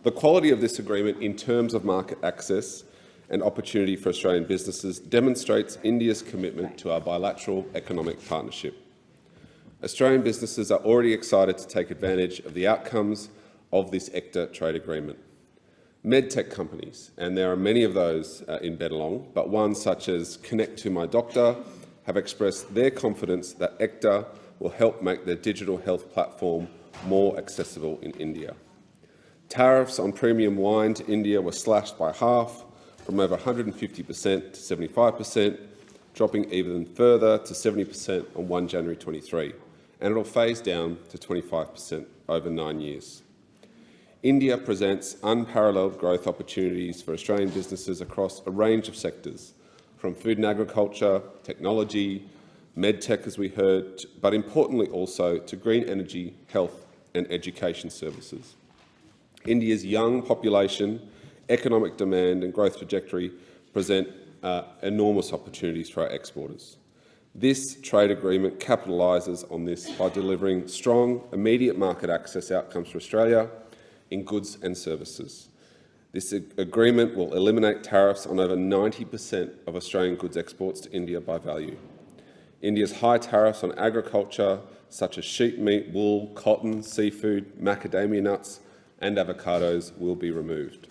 The quality of this agreement in terms of market access and opportunity for Australian businesses demonstrates India's commitment to our bilateral economic partnership. Australian businesses are already excited to take advantage of the outcomes of this ECTA trade agreement. Medtech companies, and there are many of those in Bennelong, but ones such as Connect to My Doctor, have expressed their confidence that ECTA will help make their digital health platform more accessible in India. Tariffs on premium wine to India were slashed by half, from over 150% to 75%, dropping even further to 70% on 1 January 23, and it will phase down to 25% over 9 years. India presents unparalleled growth opportunities for Australian businesses across a range of sectors, from food and agriculture, technology, medtech, as we heard, but importantly also to green energy, health and education services. India's young population, economic demand and growth trajectory present enormous opportunities for our exporters. This trade agreement capitalises on this by delivering strong, immediate market access outcomes for Australia in goods and services. This agreement will eliminate tariffs on over 90% of Australian goods exports to India by value. India's high tariffs on agriculture, such as sheep meat, wool, cotton, seafood, macadamia nuts and avocados, will be removed.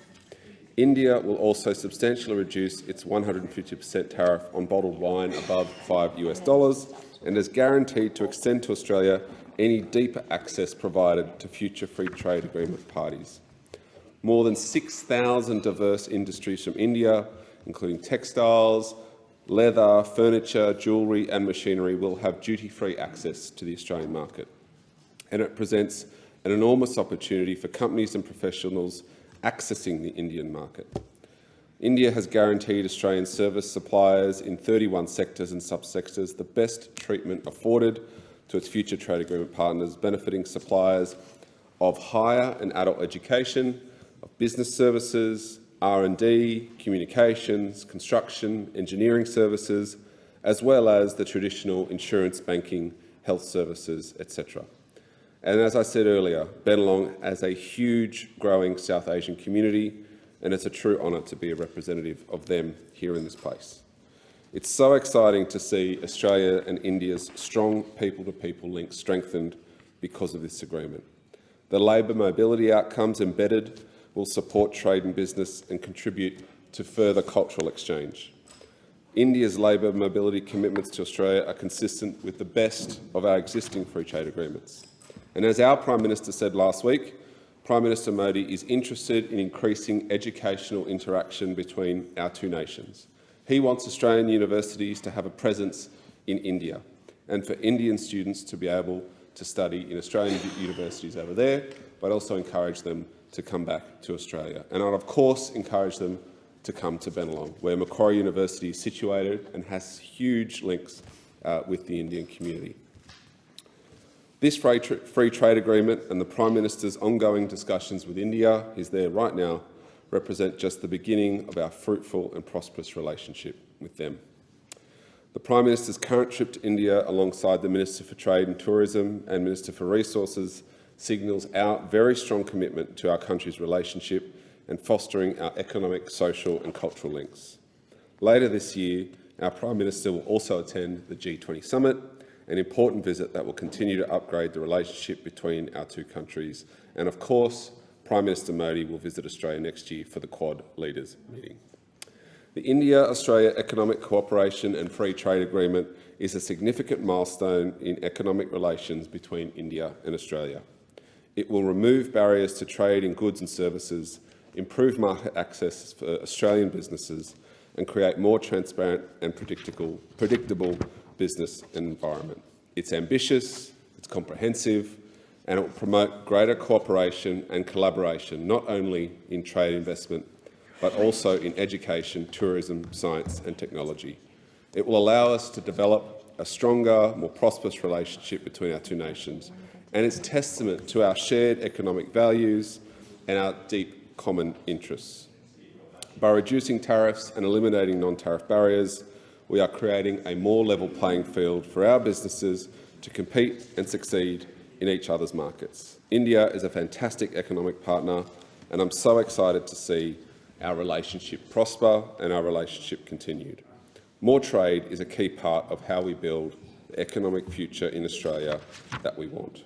India will also substantially reduce its 150% tariff on bottled wine above $5 and is guaranteed to extend to Australia any deeper access provided to future free trade agreement parties. More than 6,000 diverse industries from India, including textiles, leather, furniture, jewellery and machinery, will have duty-free access to the Australian market. And it presents an enormous opportunity for companies and professionals accessing the Indian market. India has guaranteed Australian service suppliers in 31 sectors and subsectors the best treatment afforded to its future trade agreement partners, benefiting suppliers of higher and adult education, of business services, R&D, communications, construction, engineering services, as well as the traditional insurance, banking, health services, etc. And as I said earlier, Bennelong has a huge growing South Asian community, and it's a true honour to be a representative of them here in this place. It's so exciting to see Australia and India's strong people-to-people links strengthened because of this agreement. The labour mobility outcomes embedded will support trade and business and contribute to further cultural exchange. India's labour mobility commitments to Australia are consistent with the best of our existing free trade agreements. And as our Prime Minister said last week, Prime Minister Modi is interested in increasing educational interaction between our two nations. He wants Australian universities to have a presence in India and for Indian students to be able to study in Australian universities over there, but also encourage them to come back to Australia. And I'd of course encourage them to come to Bennelong, where Macquarie University is situated and has huge links with the Indian community. This free trade agreement and the Prime Minister's ongoing discussions with India, he's there right now, represent just the beginning of our fruitful and prosperous relationship with them. The Prime Minister's current trip to India, alongside the Minister for Trade and Tourism and Minister for Resources, signals our very strong commitment to our country's relationship and fostering our economic, social and cultural links. Later this year, our Prime Minister will also attend the G20 Summit, an important visit that will continue to upgrade the relationship between our two countries. And of course, Prime Minister Modi will visit Australia next year for the Quad Leaders meeting. The India-Australia Economic Cooperation and Free Trade Agreement is a significant milestone in economic relations between India and Australia. It will remove barriers to trade in goods and services, improve market access for Australian businesses, and create more transparent and predictable business environment. It's ambitious, it's comprehensive, and it will promote greater cooperation and collaboration, not only in trade investment, but also in education, tourism, science and technology. It will allow us to develop a stronger, more prosperous relationship between our two nations, and it's testament to our shared economic values and our deep common interests. By reducing tariffs and eliminating non-tariff barriers, we are creating a more level playing field for our businesses to compete and succeed in each other's markets. India is a fantastic economic partner, and I'm so excited to see our relationship prosper and our relationship continued. More trade is a key part of how we build the economic future in Australia that we want.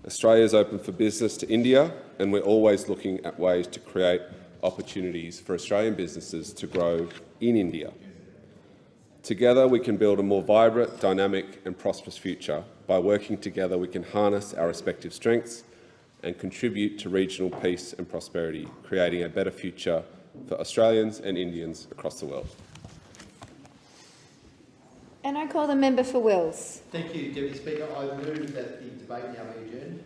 Australia is open for business to India, and we're always looking at ways to create opportunities for Australian businesses to grow in India. Together, we can build a more vibrant, dynamic and prosperous future. By working together, we can harness our respective strengths and contribute to regional peace and prosperity, creating a better future for Australians and Indians across the world. And I call the member for Wills. Thank you, Deputy Speaker. I move that the debate now be adjourned.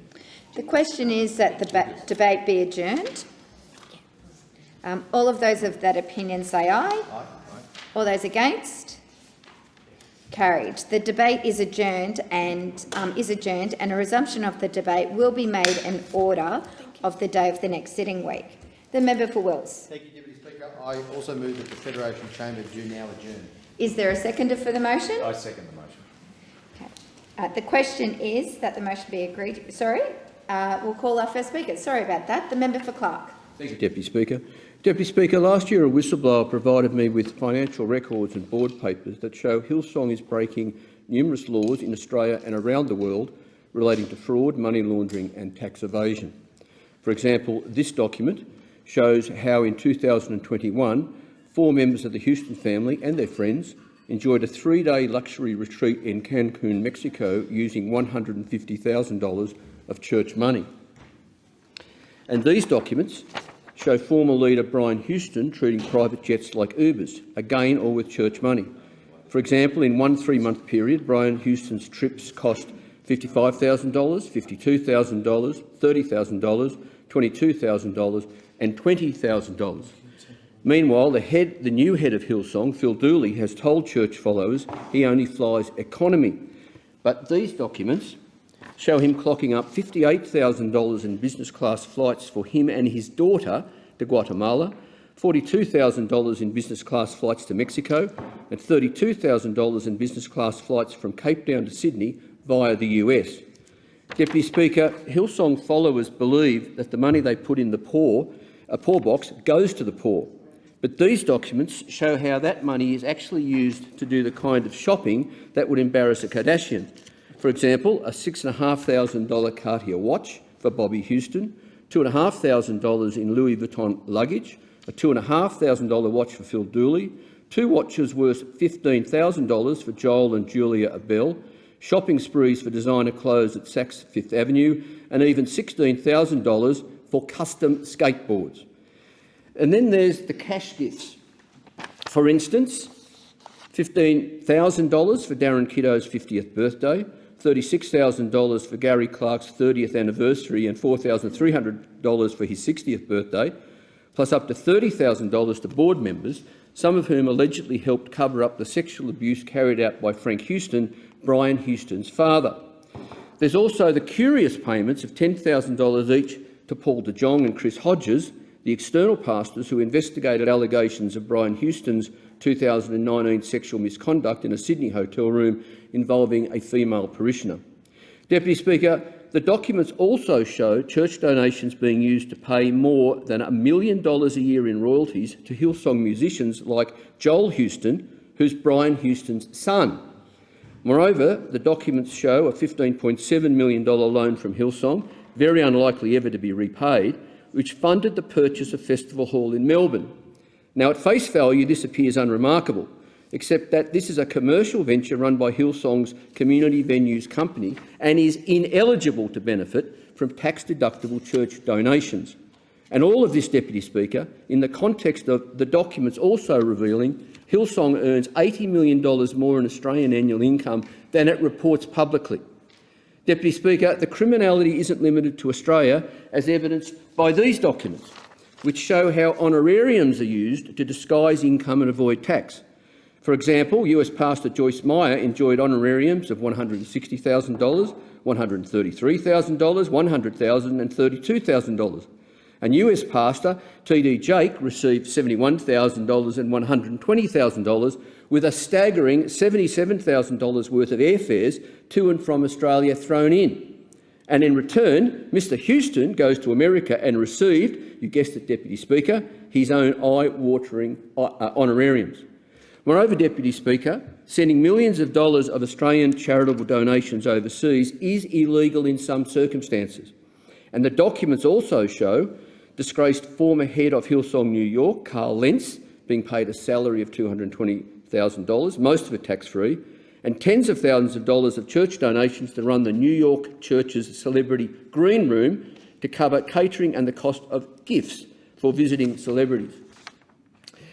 The question is that the debate be adjourned. All of those of that opinion say aye. Aye. All those against? Carried. The debate is adjourned and a resumption of the debate will be made in order of the day of the next sitting week. The member for Wills. Thank you, Deputy Speaker. I also move that the Federation Chamber do now adjourn. Is there a seconder for the motion? I second the motion. Okay. The question is that the motion be agreed. Sorry, we'll call our first speaker. Sorry about that. The member for Clark. Thank you, Deputy Speaker. Deputy Speaker, last year a whistleblower provided me with financial records and board papers that show Hillsong is breaking numerous laws in Australia and around the world relating to fraud, money laundering and tax evasion. For example, this document shows how in 2021, 4 members of the Houston family and their friends enjoyed a 3-day luxury retreat in Cancun, Mexico, using $150,000 of church money. And these documents show former leader Brian Houston treating private jets like Ubers, again all with church money. For example, in one 3-month period, Brian Houston's trips cost $55,000, $52,000, $30,000, $22,000 and $20,000. Meanwhile, the new head of Hillsong, Phil Dooley, has told church followers he only flies economy. But these documents show him clocking up $58,000 in business class flights for him and his daughter to Guatemala, $42,000 in business class flights to Mexico, and $32,000 in business class flights from Cape Town to Sydney via the US. Deputy Speaker, Hillsong followers believe that the money they put in the poor box goes to the poor. But these documents show how that money is actually used to do the kind of shopping that would embarrass a Kardashian. For example, a $6,500 Cartier watch for Bobby Houston, $2,500 in Louis Vuitton luggage, a $2,500 watch for Phil Dooley, 2 watches worth $15,000 for Joel and Julia Abel, shopping sprees for designer clothes at Saks Fifth Avenue, and even $16,000 for custom skateboards. And then there's the cash gifts. For instance, $15,000 for Darren Kiddo's 50th birthday, $36,000 for Gary Clark's 30th anniversary and $4,300 for his 60th birthday, plus up to $30,000 to board members, some of whom allegedly helped cover up the sexual abuse carried out by Frank Houston, Brian Houston's father. There's also the curious payments of $10,000 each to Paul de Jong and Chris Hodges, the external pastors who investigated allegations of Brian Houston's 2019 sexual misconduct in a Sydney hotel room involving a female parishioner. Deputy Speaker, the documents also show church donations being used to pay more than $1 million a year in royalties to Hillsong musicians like Joel Houston, who's Brian Houston's son. Moreover, the documents show a $15.7 million loan from Hillsong, very unlikely ever to be repaid, which funded the purchase of Festival Hall in Melbourne. Now, at face value, this appears unremarkable, except that this is a commercial venture run by Hillsong's Community Venues Company and is ineligible to benefit from tax-deductible church donations. And all of this, Deputy Speaker, in the context of the documents also revealing Hillsong earns $80 million more in Australian annual income than it reports publicly. Deputy Speaker, the criminality isn't limited to Australia, as evidenced by these documents, which show how honorariums are used to disguise income and avoid tax. For example, US Pastor Joyce Meyer enjoyed honorariums of $160,000, $133,000, $100,000 and $32,000. And US Pastor T.D. Jake received $71,000 and $120,000, with a staggering $77,000 worth of airfares to and from Australia thrown in. And in return, Mr Houston goes to America and received, you guessed it, Deputy Speaker, his own eye-watering honorariums. Moreover, Deputy Speaker, sending millions of dollars of Australian charitable donations overseas is illegal in some circumstances. And the documents also show disgraced former head of Hillsong New York, Carl Lentz, being paid a salary of $220,000, most of it tax-free, and tens of thousands of dollars of church donations to run the New York Church's celebrity green room to cover catering and the cost of gifts for visiting celebrities.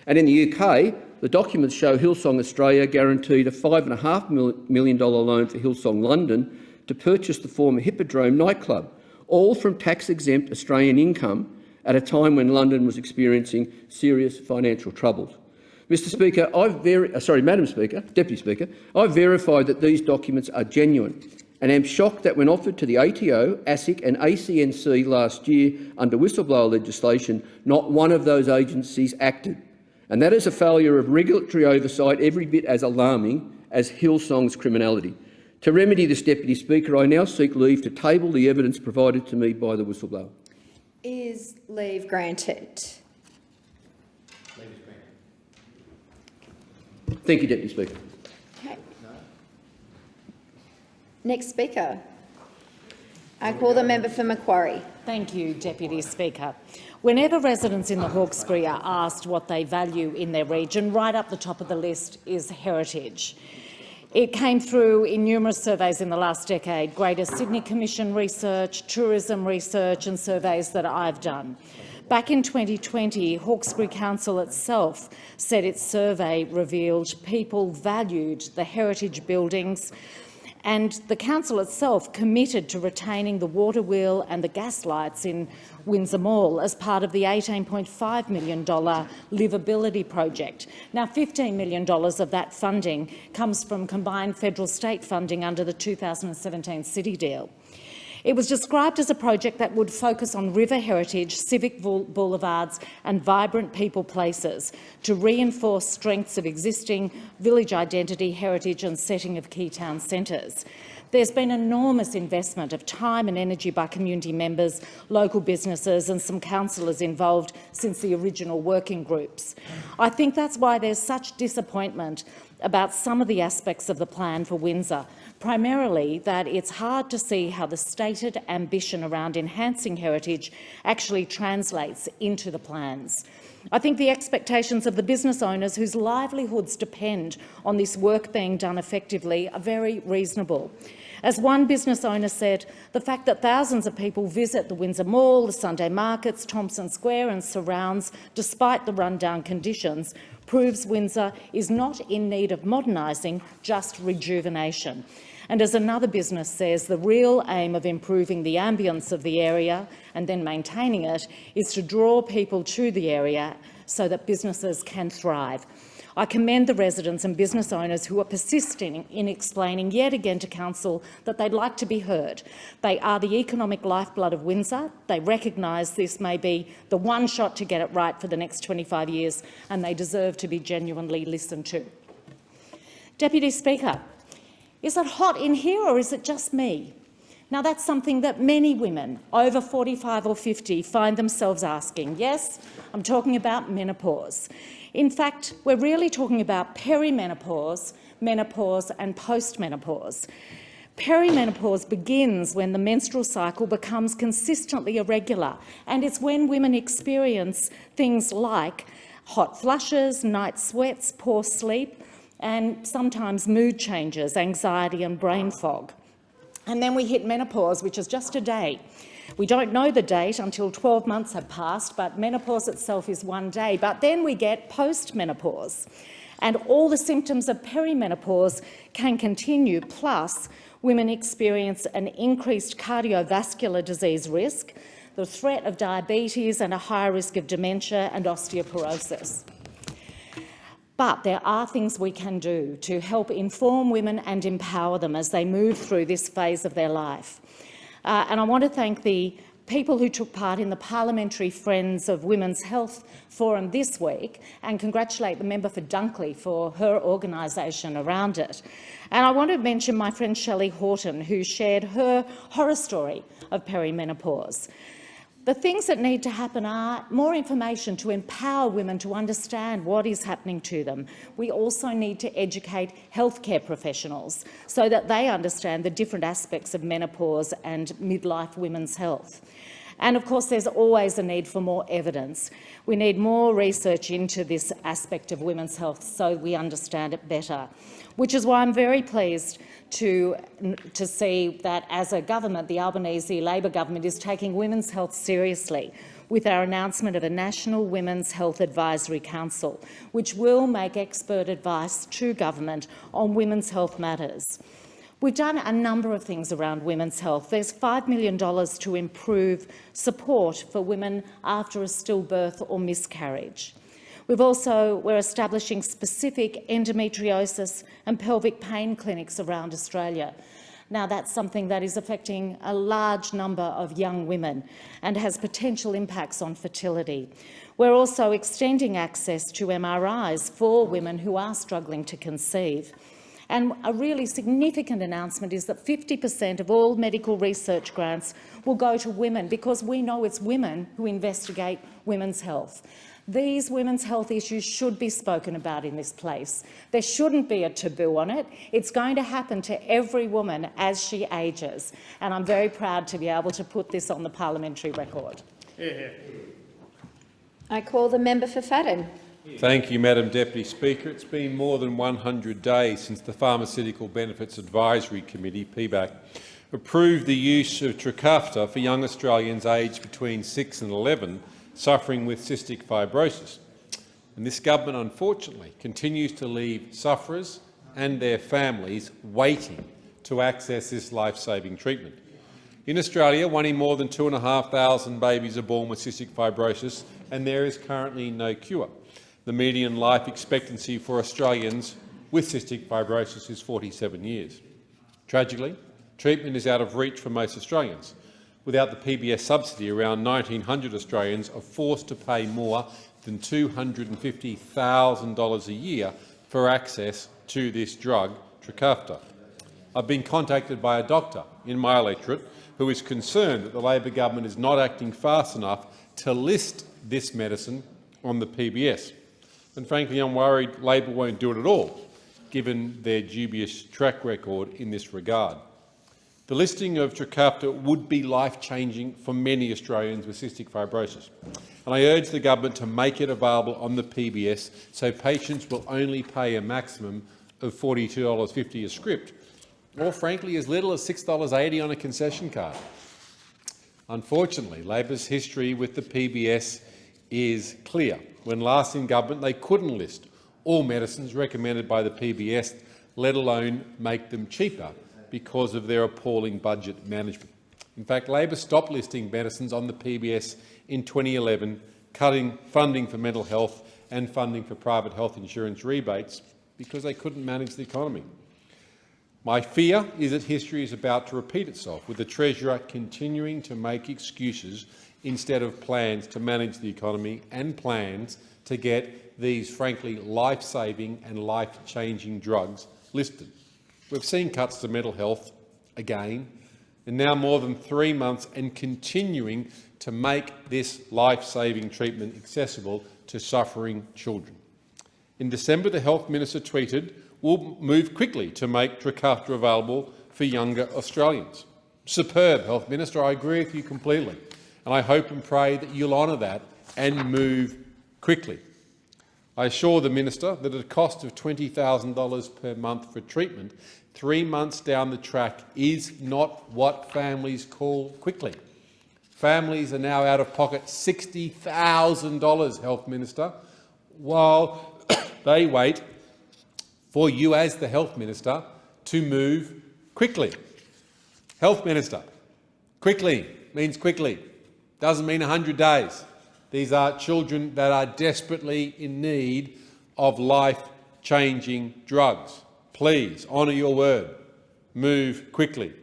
And in the UK, the documents show Hillsong Australia guaranteed a $5.5 million loan for Hillsong London to purchase the former Hippodrome nightclub, all from tax-exempt Australian income at a time when London was experiencing serious financial troubles. Mr. Speaker, Madam Speaker, Deputy Speaker, I've verified that these documents are genuine and am shocked that when offered to the ATO, ASIC and ACNC last year under whistleblower legislation, not one of those agencies acted. And that is a failure of regulatory oversight every bit as alarming as Hillsong's criminality. To remedy this, Deputy Speaker, I now seek leave to table the evidence provided to me by the whistleblower. Is leave granted? Thank you, Deputy Speaker. Okay. Next speaker. I call the member for Macquarie. Thank you, Deputy Speaker. Whenever residents in the Hawkesbury are asked what they value in their region, right up the top of the list is heritage. It came through in numerous surveys in the last decade, Greater Sydney Commission research, tourism research and surveys that I've done. Back in 2020, Hawkesbury Council itself said its survey revealed people valued the heritage buildings, and the council itself committed to retaining the water wheel and the gas lights in Windsor Mall as part of the $18.5 million livability project. Now, $15 million of that funding comes from combined federal-state funding under the 2017 City Deal. It was described as a project that would focus on river heritage, civic boulevards and vibrant people places to reinforce strengths of existing village identity, heritage and setting of key town centres. There's been enormous investment of time and energy by community members, local businesses and some councillors involved since the original working groups. I think that's why there's such disappointment about some of the aspects of the plan for Windsor, primarily that it's hard to see how the stated ambition around enhancing heritage actually translates into the plans. I think the expectations of the business owners whose livelihoods depend on this work being done effectively are very reasonable. As one business owner said, the fact that thousands of people visit the Windsor Mall, the Sunday markets, Thompson Square and surrounds, despite the rundown conditions, proves Windsor is not in need of modernising, just rejuvenation. And as another business says, the real aim of improving the ambience of the area and then maintaining it is to draw people to the area so that businesses can thrive. I commend the residents and business owners who are persisting in explaining yet again to Council that they'd like to be heard. They are the economic lifeblood of Windsor. They recognise this may be the one shot to get it right for the next 25 years, and they deserve to be genuinely listened to. Deputy Speaker, is it hot in here or is it just me? Now, that's something that many women over 45 or 50 find themselves asking. Yes, I'm talking about menopause. In fact, we're really talking about perimenopause, menopause and postmenopause. Perimenopause begins when the menstrual cycle becomes consistently irregular, and it's when women experience things like hot flushes, night sweats, poor sleep, and sometimes mood changes, anxiety and brain fog. And then we hit menopause, which is just a day. We don't know the date until 12 months have passed, but menopause itself is one day. But then we get postmenopause, and all the symptoms of perimenopause can continue, plus women experience an increased cardiovascular disease risk, the threat of diabetes and a higher risk of dementia and osteoporosis. But there are things we can do to help inform women and empower them as they move through this phase of their life. And I want to thank the people who took part in the Parliamentary Friends of Women's Health Forum this week, and congratulate the member for Dunkley for her organisation around it. And I want to mention my friend Shelley Horton, who shared her horror story of perimenopause. The things that need to happen are more information to empower women to understand what is happening to them. We also need to educate healthcare professionals so that they understand the different aspects of menopause and midlife women's health. And of course, there's always a need for more evidence. We need more research into this aspect of women's health so we understand it better, which is why I'm very pleased to see that as a government, the Albanese Labor government is taking women's health seriously with our announcement of a National Women's Health Advisory Council, which will make expert advice to government on women's health matters. We've done a number of things around women's health. There's $5 million to improve support for women after a stillbirth or miscarriage. We're establishing specific endometriosis and pelvic pain clinics around Australia. Now, that's something that is affecting a large number of young women and has potential impacts on fertility. We're also extending access to MRIs for women who are struggling to conceive. And a really significant announcement is that 50% of all medical research grants will go to women, because we know it's women who investigate women's health. These women's health issues should be spoken about in this place. There shouldn't be a taboo on it. It's going to happen to every woman as she ages, and I'm very proud to be able to put this on the parliamentary record. I call the member for Fadden. Thank you, Madam Deputy Speaker. It's been more than 100 days since the Pharmaceutical Benefits Advisory Committee, PBAC, approved the use of Trikafta for young Australians aged between 6 and 11 suffering with cystic fibrosis. And this government, unfortunately, continues to leave sufferers and their families waiting to access this life-saving treatment. In Australia, one in more than 2,500 babies are born with cystic fibrosis, and there is currently no cure. The median life expectancy for Australians with cystic fibrosis is 47 years. Tragically, treatment is out of reach for most Australians. Without the PBS subsidy, around 1,900 Australians are forced to pay more than $250,000 a year for access to this drug, Trikafta. I've been contacted by a doctor in my electorate who is concerned that the Labor government is not acting fast enough to list this medicine on the PBS. And frankly, I'm worried Labor won't do it at all, given their dubious track record in this regard. The listing of Trikafta would be life-changing for many Australians with cystic fibrosis, and I urge the government to make it available on the PBS so patients will only pay a maximum of $42.50 a script, or frankly as little as $6.80 on a concession card. Unfortunately, Labor's history with the PBS is clear. When last in government, they couldn't list all medicines recommended by the PBS, let alone make them cheaper because of their appalling budget management. In fact, Labor stopped listing medicines on the PBS in 2011, cutting funding for mental health and funding for private health insurance rebates because they couldn't manage the economy. My fear is that history is about to repeat itself, with the Treasurer continuing to make excuses instead of plans to manage the economy and plans to get these, frankly, life-saving and life-changing drugs listed. We've seen cuts to mental health again, and now more than 3 months, and continuing to make this life-saving treatment accessible to suffering children. In December, the Health Minister tweeted, "We'll move quickly to make Trikafta available for younger Australians." Superb, Health Minister. I agree with you completely, and I hope and pray that you'll honour that and move quickly. I assure the Minister that at a cost of $20,000 per month for treatment, 3 months down the track is not what families call quickly. Families are now out of pocket $60,000, Health Minister, while they wait for you as the Health Minister to move quickly. Health Minister, quickly means quickly. Doesn't mean 100 days. These are children that are desperately in need of life-changing drugs. Please honour your word. Move quickly.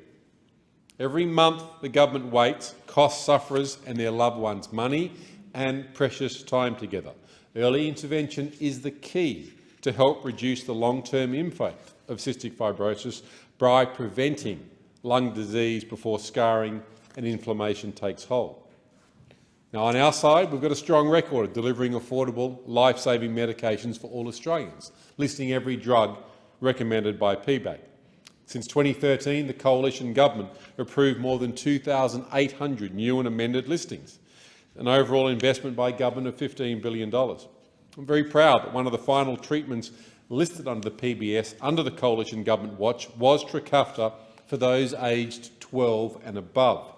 Every month the government waits costs sufferers and their loved ones money and precious time together. Early intervention is the key to help reduce the long-term impact of cystic fibrosis by preventing lung disease before scarring and inflammation takes hold. Now, on our side, we've got a strong record of delivering affordable, life-saving medications for all Australians, listing every drug recommended by PBAC. Since 2013, the Coalition Government approved more than 2,800 new and amended listings, an overall investment by government of $15 billion. I'm very proud that one of the final treatments listed under the PBS under the Coalition Government watch was Trikafta for those aged 12 and above.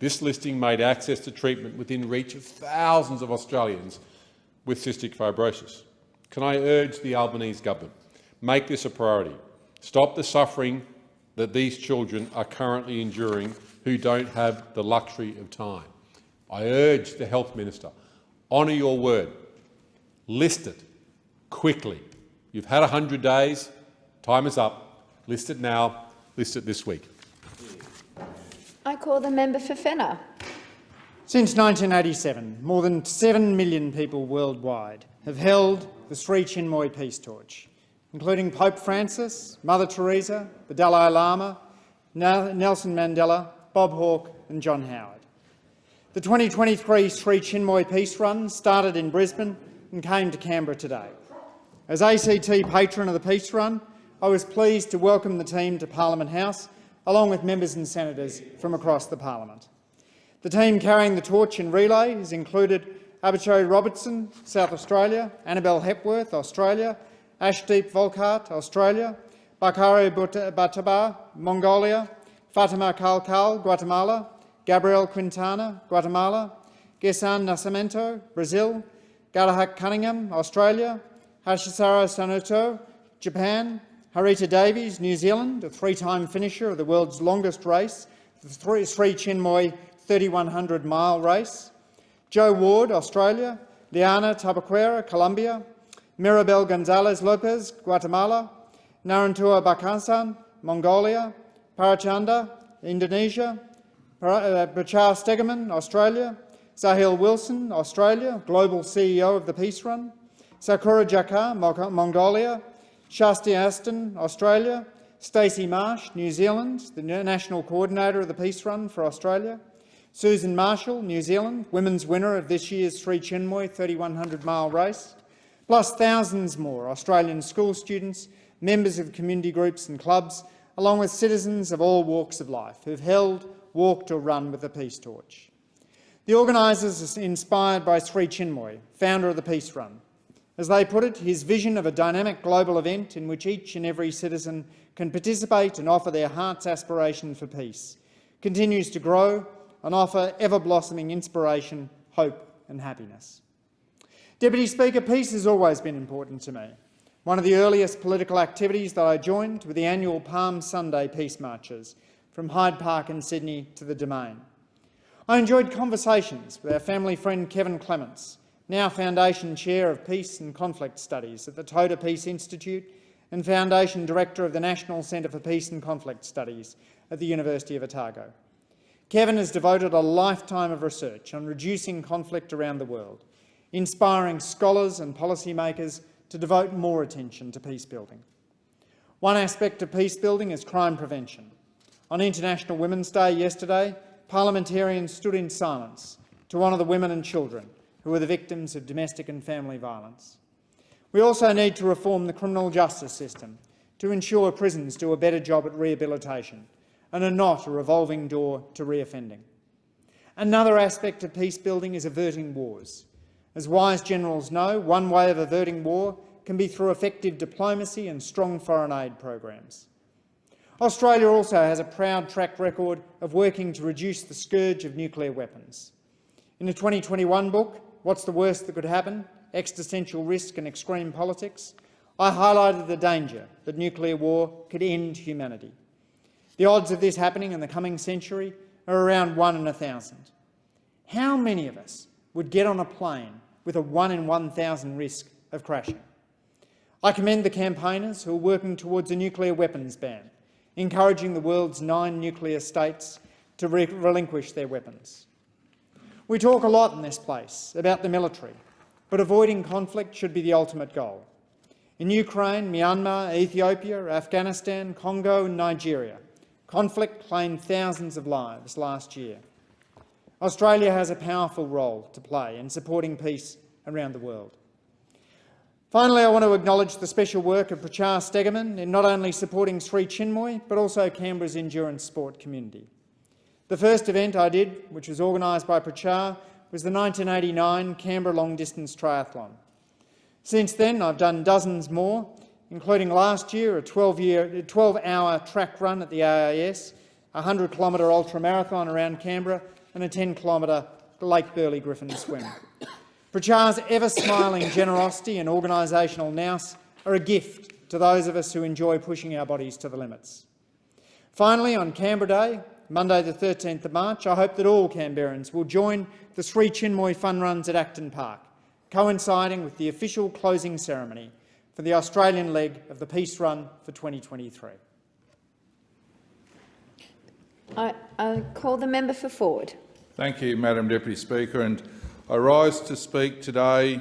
This listing made access to treatment within reach of thousands of Australians with cystic fibrosis. Can I urge the Albanese government, make this a priority. Stop the suffering that these children are currently enduring who don't have the luxury of time. I urge the Health Minister, honour your word. List it quickly. You've had 100 days. Time is up. List it now. List it this week. I call the member for Fenner. Since 1987, more than 7 million people worldwide have held the Sri Chinmoy Peace Torch, including Pope Francis, Mother Teresa, the Dalai Lama, Nelson Mandela, Bob Hawke and John Howard. The 2023 Sri Chinmoy Peace Run started in Brisbane and came to Canberra today. As ACT patron of the Peace Run, I was pleased to welcome the team to Parliament House, along with members and senators from across the parliament. The team carrying the torch in relay has included Abichoy Robertson, South Australia, Annabelle Hepworth, Australia, Ashdeep Volkart, Australia, Bakari Bataba, Mongolia, Fatima Kalkal, Guatemala, Gabrielle Quintana, Guatemala, Gesan Nascimento, Brazil, Galahak Cunningham, Australia, Hashisara Sanuto, Japan, Harita Davies, New Zealand, a three-time finisher of the world's longest race, the Sri Chinmoy 3,100-mile race, Joe Ward, Australia, Liana Tabaquera, Colombia, Mirabel Gonzalez Lopez, Guatemala, Narantua Bakasan, Mongolia, Parachanda, Indonesia, Bachar Stegeman, Australia, Sahil Wilson, Australia, Global CEO of the Peace Run, Sakura Jakar, Mongolia, Shasti Aston, Australia, Stacey Marsh, New Zealand, the National Coordinator of the Peace Run for Australia, Susan Marshall, New Zealand, women's winner of this year's Sri Chinmoy 3,100-mile race, plus thousands more Australian school students, members of community groups and clubs, along with citizens of all walks of life who've held, walked or run with the Peace Torch. The organisers are inspired by Sri Chinmoy, founder of the Peace Run, As they put it, his vision of a dynamic global event in which each and every citizen can participate and offer their heart's aspiration for peace continues to grow and offer ever-blossoming inspiration, hope and happiness. Deputy Speaker, peace has always been important to me. One of the earliest political activities that I joined were the annual Palm Sunday peace marches from Hyde Park in Sydney to the Domain. I enjoyed conversations with our family friend Kevin Clements, now Foundation Chair of Peace and Conflict Studies at the Toda Peace Institute and Foundation Director of the National Centre for Peace and Conflict Studies at the University of Otago. Kevin has devoted a lifetime of research on reducing conflict around the world, inspiring scholars and policymakers to devote more attention to peace building. One aspect of peace building is crime prevention. On International Women's Day yesterday, parliamentarians stood in silence to honour the women and children who are the victims of domestic and family violence. We also need to reform the criminal justice system to ensure prisons do a better job at rehabilitation and are not a revolving door to reoffending. Another aspect of peace building is averting wars. As wise generals know, one way of averting war can be through effective diplomacy and strong foreign aid programs. Australia also has a proud track record of working to reduce the scourge of nuclear weapons. In the 2021 book, What's the Worst That Could Happen? Existential Risk and Extreme Politics, I highlighted the danger that nuclear war could end humanity. The odds of this happening in the coming century are around 1 in 1,000. How many of us would get on a plane with a 1 in 1,000 risk of crashing? I commend the campaigners who are working towards a nuclear weapons ban, encouraging the world's 9 nuclear states to relinquish their weapons. We talk a lot in this place about the military, but avoiding conflict should be the ultimate goal. In Ukraine, Myanmar, Ethiopia, Afghanistan, Congo and Nigeria, conflict claimed thousands of lives last year. Australia has a powerful role to play in supporting peace around the world. Finally, I want to acknowledge the special work of Prachar Stegeman in not only supporting Sri Chinmoy, but also Canberra's endurance sport community. The first event I did, which was organised by Prachar, was the 1989 Canberra Long Distance Triathlon. Since then, I've done dozens more, including last year a 12-hour track run at the AIS, a 100-kilometre ultramarathon around Canberra and a 10-kilometre Lake Burley Griffin swim. Prachar's ever-smiling generosity and organisational nous are a gift to those of us who enjoy pushing our bodies to the limits. Finally, on Canberra Day, Monday the 13th of March, I hope that all Canberrans will join the Sri Chinmoy Fun Runs at Acton Park, coinciding with the official closing ceremony for the Australian leg of the Peace Run for 2023. I call the member for Forde. Thank you, Madam Deputy Speaker, and I rise to speak today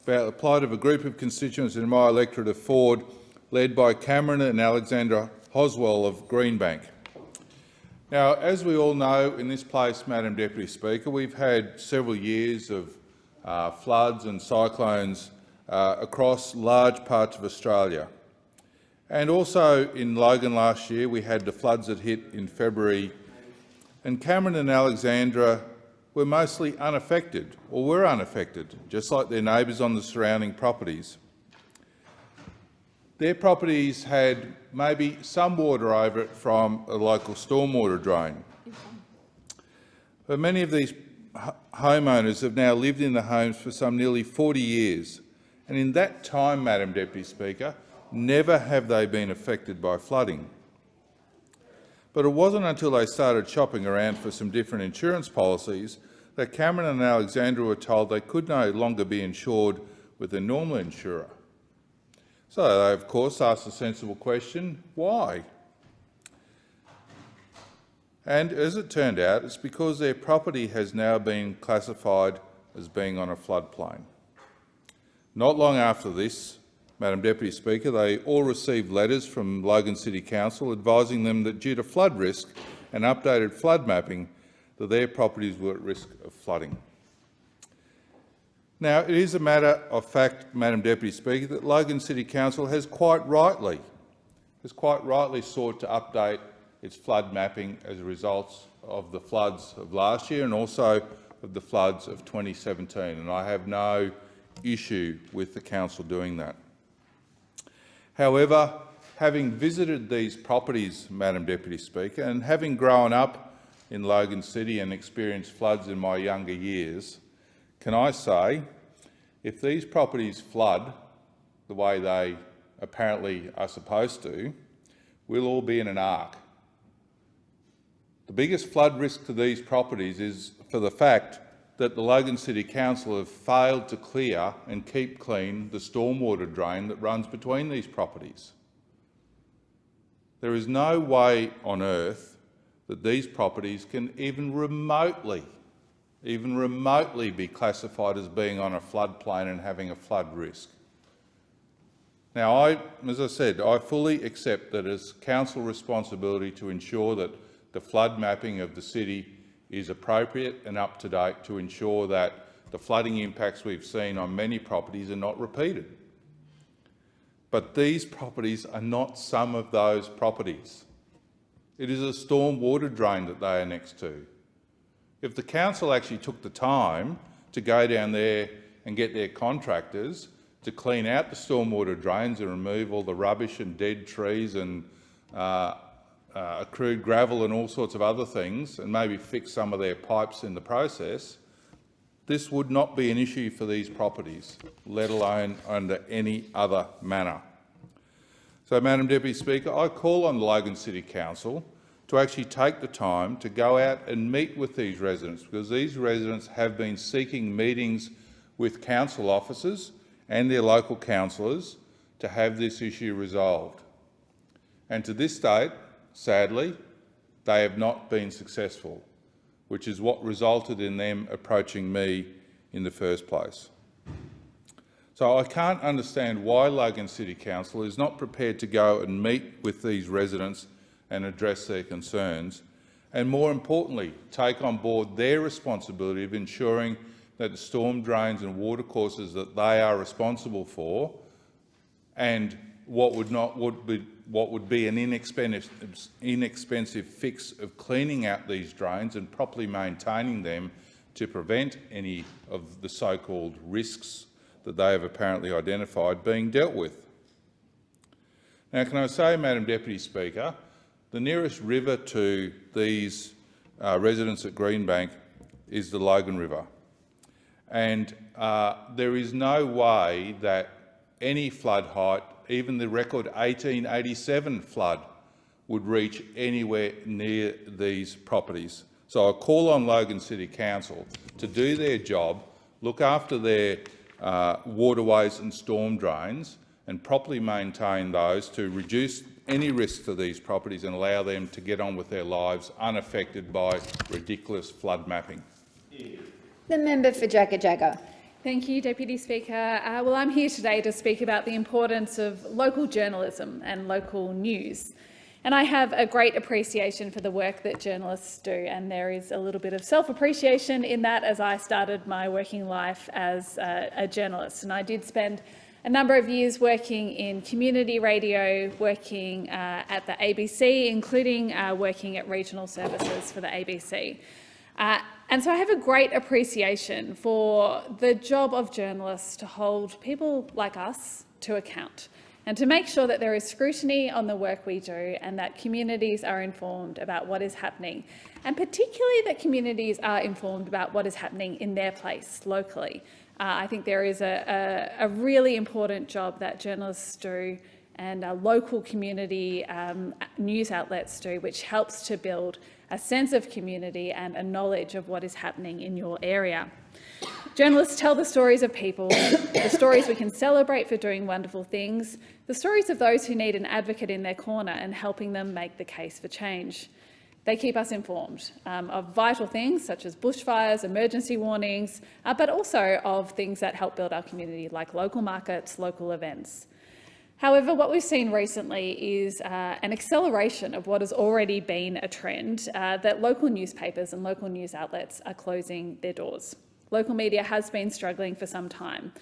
about the plight of a group of constituents in my electorate of Forde, led by Cameron and Alexandra Hoswell of Greenbank. Now, as we all know in this place, Madam Deputy Speaker, we've had several years of floods and cyclones across large parts of Australia. And also in Logan last year, we had the floods that hit in February, and Cameron and Alexandra were mostly unaffected, or were unaffected, just like their neighbours on the surrounding properties. Their properties had maybe some water over it from a local stormwater drain. But many of these homeowners have now lived in the homes for some nearly 40 years, and in that time, Madam Deputy Speaker, never have they been affected by flooding. But it wasn't until they started shopping around for some different insurance policies that Cameron and Alexandra were told they could no longer be insured with a normal insurer. So they, of course, asked a sensible question, why? And as it turned out, it's because their property has now been classified as being on a floodplain. Not long after this, Madam Deputy Speaker, they all received letters from Logan City Council advising them that due to flood risk and updated flood mapping, that their properties were at risk of flooding. Now, it is a matter of fact, Madam Deputy Speaker, that Logan City Council has quite rightly sought to update its flood mapping as a result of the floods of last year and also of the floods of 2017. And I have no issue with the council doing that. However, having visited these properties, Madam Deputy Speaker, and having grown up in Logan City and experienced floods in my younger years, can I say, if these properties flood the way they apparently are supposed to, we'll all be in an ark. The biggest flood risk to these properties is for the fact that the Logan City Council have failed to clear and keep clean the stormwater drain that runs between these properties. There is no way on earth that these properties can even remotely be classified as being on a floodplain and having a flood risk. Now, as I said, I fully accept that it's council responsibility to ensure that the flood mapping of the city is appropriate and up to date to ensure that the flooding impacts we've seen on many properties are not repeated. But these properties are not some of those properties. It is a storm water drain that they are next to. If the council actually took the time to go down there and get their contractors to clean out the stormwater drains and remove all the rubbish and dead trees and accrued gravel and all sorts of other things, and maybe fix some of their pipes in the process, this would not be an issue for these properties, let alone under any other manner. So, Madam Deputy Speaker, I call on the Logan City Council to actually take the time to go out and meet with these residents, because these residents have been seeking meetings with council officers and their local councillors to have this issue resolved. And to this date, sadly, they have not been successful, which is what resulted in them approaching me in the first place. So I can't understand why Logan City Council is not prepared to go and meet with these residents and address their concerns, and more importantly, take on board their responsibility of ensuring that the storm drains and watercourses that they are responsible for, and what would be an inexpensive fix of cleaning out these drains and properly maintaining them to prevent any of the so-called risks that they have apparently identified being dealt with. Now, can I say, Madam Deputy Speaker, the nearest river to these residents at Greenbank is the Logan River, and there is no way that any flood height, even the record 1887 flood, would reach anywhere near these properties. So I call on Logan City Council to do their job, look after their waterways and storm drains, and properly maintain those to reduce any risk to these properties and allow them to get on with their lives unaffected by ridiculous flood mapping. The member for Jagga Jagga. Thank you, Deputy Speaker. Well, I'm here today to speak about the importance of local journalism and local news. And I have a great appreciation for the work that journalists do, and there is a little bit of self-appreciation in that, as I started my working life as a journalist. And I did spend a number of years working in community radio, working at the ABC, including working at regional services for the ABC. And so I have a great appreciation for the job of journalists to hold people like us to account and to make sure that there is scrutiny on the work we do and that communities are informed about what is happening, and particularly that communities are informed about what is happening in their place locally. I think there is a really important job that journalists do and local community news outlets do, which helps to build a sense of community and a knowledge of what is happening in your area. Journalists tell the stories of people, the stories we can celebrate for doing wonderful things, the stories of those who need an advocate in their corner and helping them make the case for change. They keep us informed of vital things such as bushfires, emergency warnings, but also of things that help build our community, like local markets, local events. However, what we've seen recently is an acceleration of what has already been a trend, that local newspapers and local news outlets are closing their doors. Local media has been struggling for some time,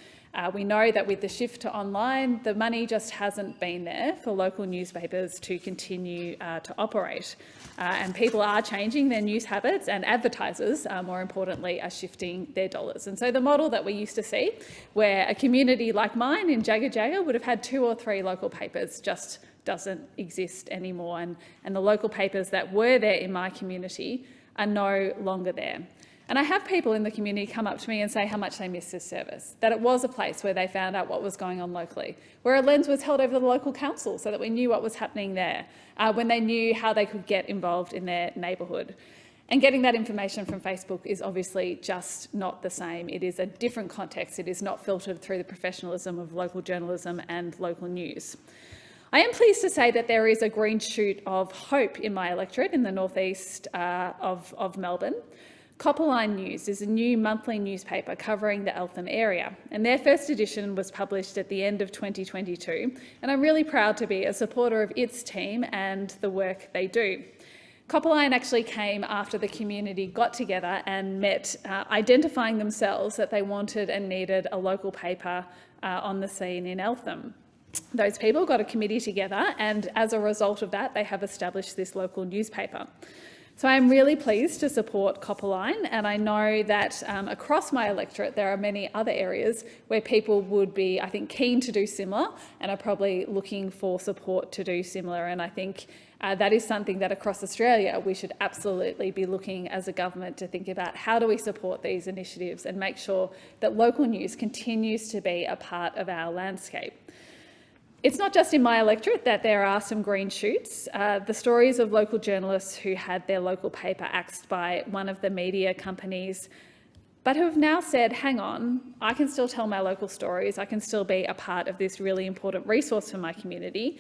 We know that with the shift to online, the money just hasn't been there for local newspapers to continue to operate. And people are changing their news habits, and advertisers, more importantly, are shifting their dollars. And so the model that we used to see, where a community like mine in Jagga would have had 2 or 3 local papers, just doesn't exist anymore. And the local papers that were there in my community are no longer there. And I have people in the community come up to me and say how much they miss this service, that it was a place where they found out what was going on locally, where a lens was held over the local council so that we knew what was happening there, when they knew how they could get involved in their neighbourhood. And getting that information from Facebook is obviously just not the same. It is a different context. It is not filtered through the professionalism of local journalism and local news. I am pleased to say that there is a green shoot of hope in my electorate in the northeast of Melbourne. Copperline News is a new monthly newspaper covering the Eltham area, and their first edition was published at the end of 2022, and I'm really proud to be a supporter of its team and the work they do. Copperline actually came after the community got together and met, identifying themselves that they wanted and needed a local paper on the scene in Eltham. Those people got a committee together, and as a result of that, they have established this local newspaper. So I'm really pleased to support Copperline, and I know that across my electorate there are many other areas where people would be, I think, keen to do similar and are probably looking for support to do similar. And I think that is something that across Australia we should absolutely be looking as a government to think about how do we support these initiatives and make sure that local news continues to be a part of our landscape. It's not just in my electorate that there are some green shoots. The stories of local journalists who had their local paper axed by one of the media companies, but who have now said, hang on, I can still tell my local stories, I can still be a part of this really important resource for my community,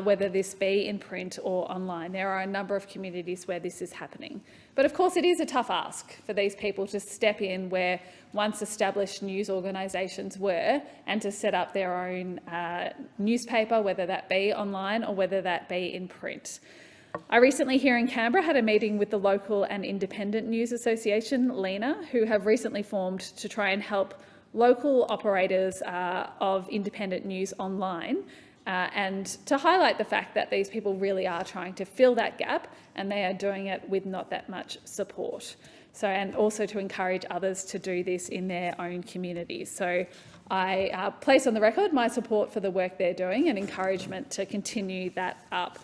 whether this be in print or online. There are a number of communities where this is happening. But of course it is a tough ask for these people to step in where once established news organisations were, and to set up their own newspaper, whether that be online or whether that be in print. I recently here in Canberra had a meeting with the Local and Independent News Association, LINA, who have recently formed to try and help local operators of independent news online and to highlight the fact that these people really are trying to fill that gap, and they are doing it with not that much support. So, and also to encourage others to do this in their own communities. So I place on the record my support for the work they're doing and encouragement to continue that up.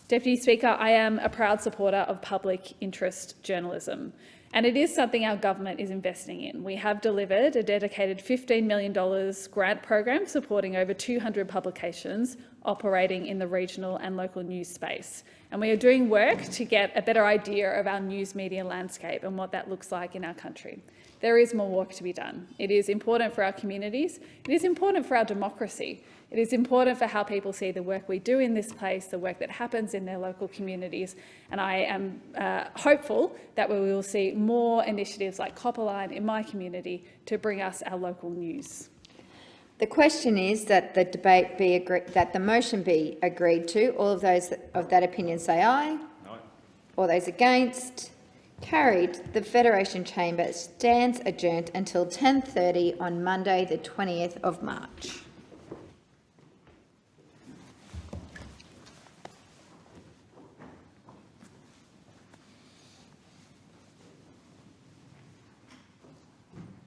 Deputy Speaker, I am a proud supporter of public interest journalism, and it is something our government is investing in. We have delivered a dedicated $15 million grant program supporting over 200 publications operating in the regional and local news space. And we are doing work to get a better idea of our news media landscape and what that looks like in our country. There is more work to be done. It is important for our communities. It is important for our democracy. It is important for how people see the work we do in this place, the work that happens in their local communities. And I am hopeful that we will see more initiatives like Copperline in my community to bring us our local news. The question is that the debate be that the motion be agreed to. All of those of that opinion say aye. Aye. All those against? Carried. The Federation Chamber stands adjourned until 10:30 on Monday, the 20th of March.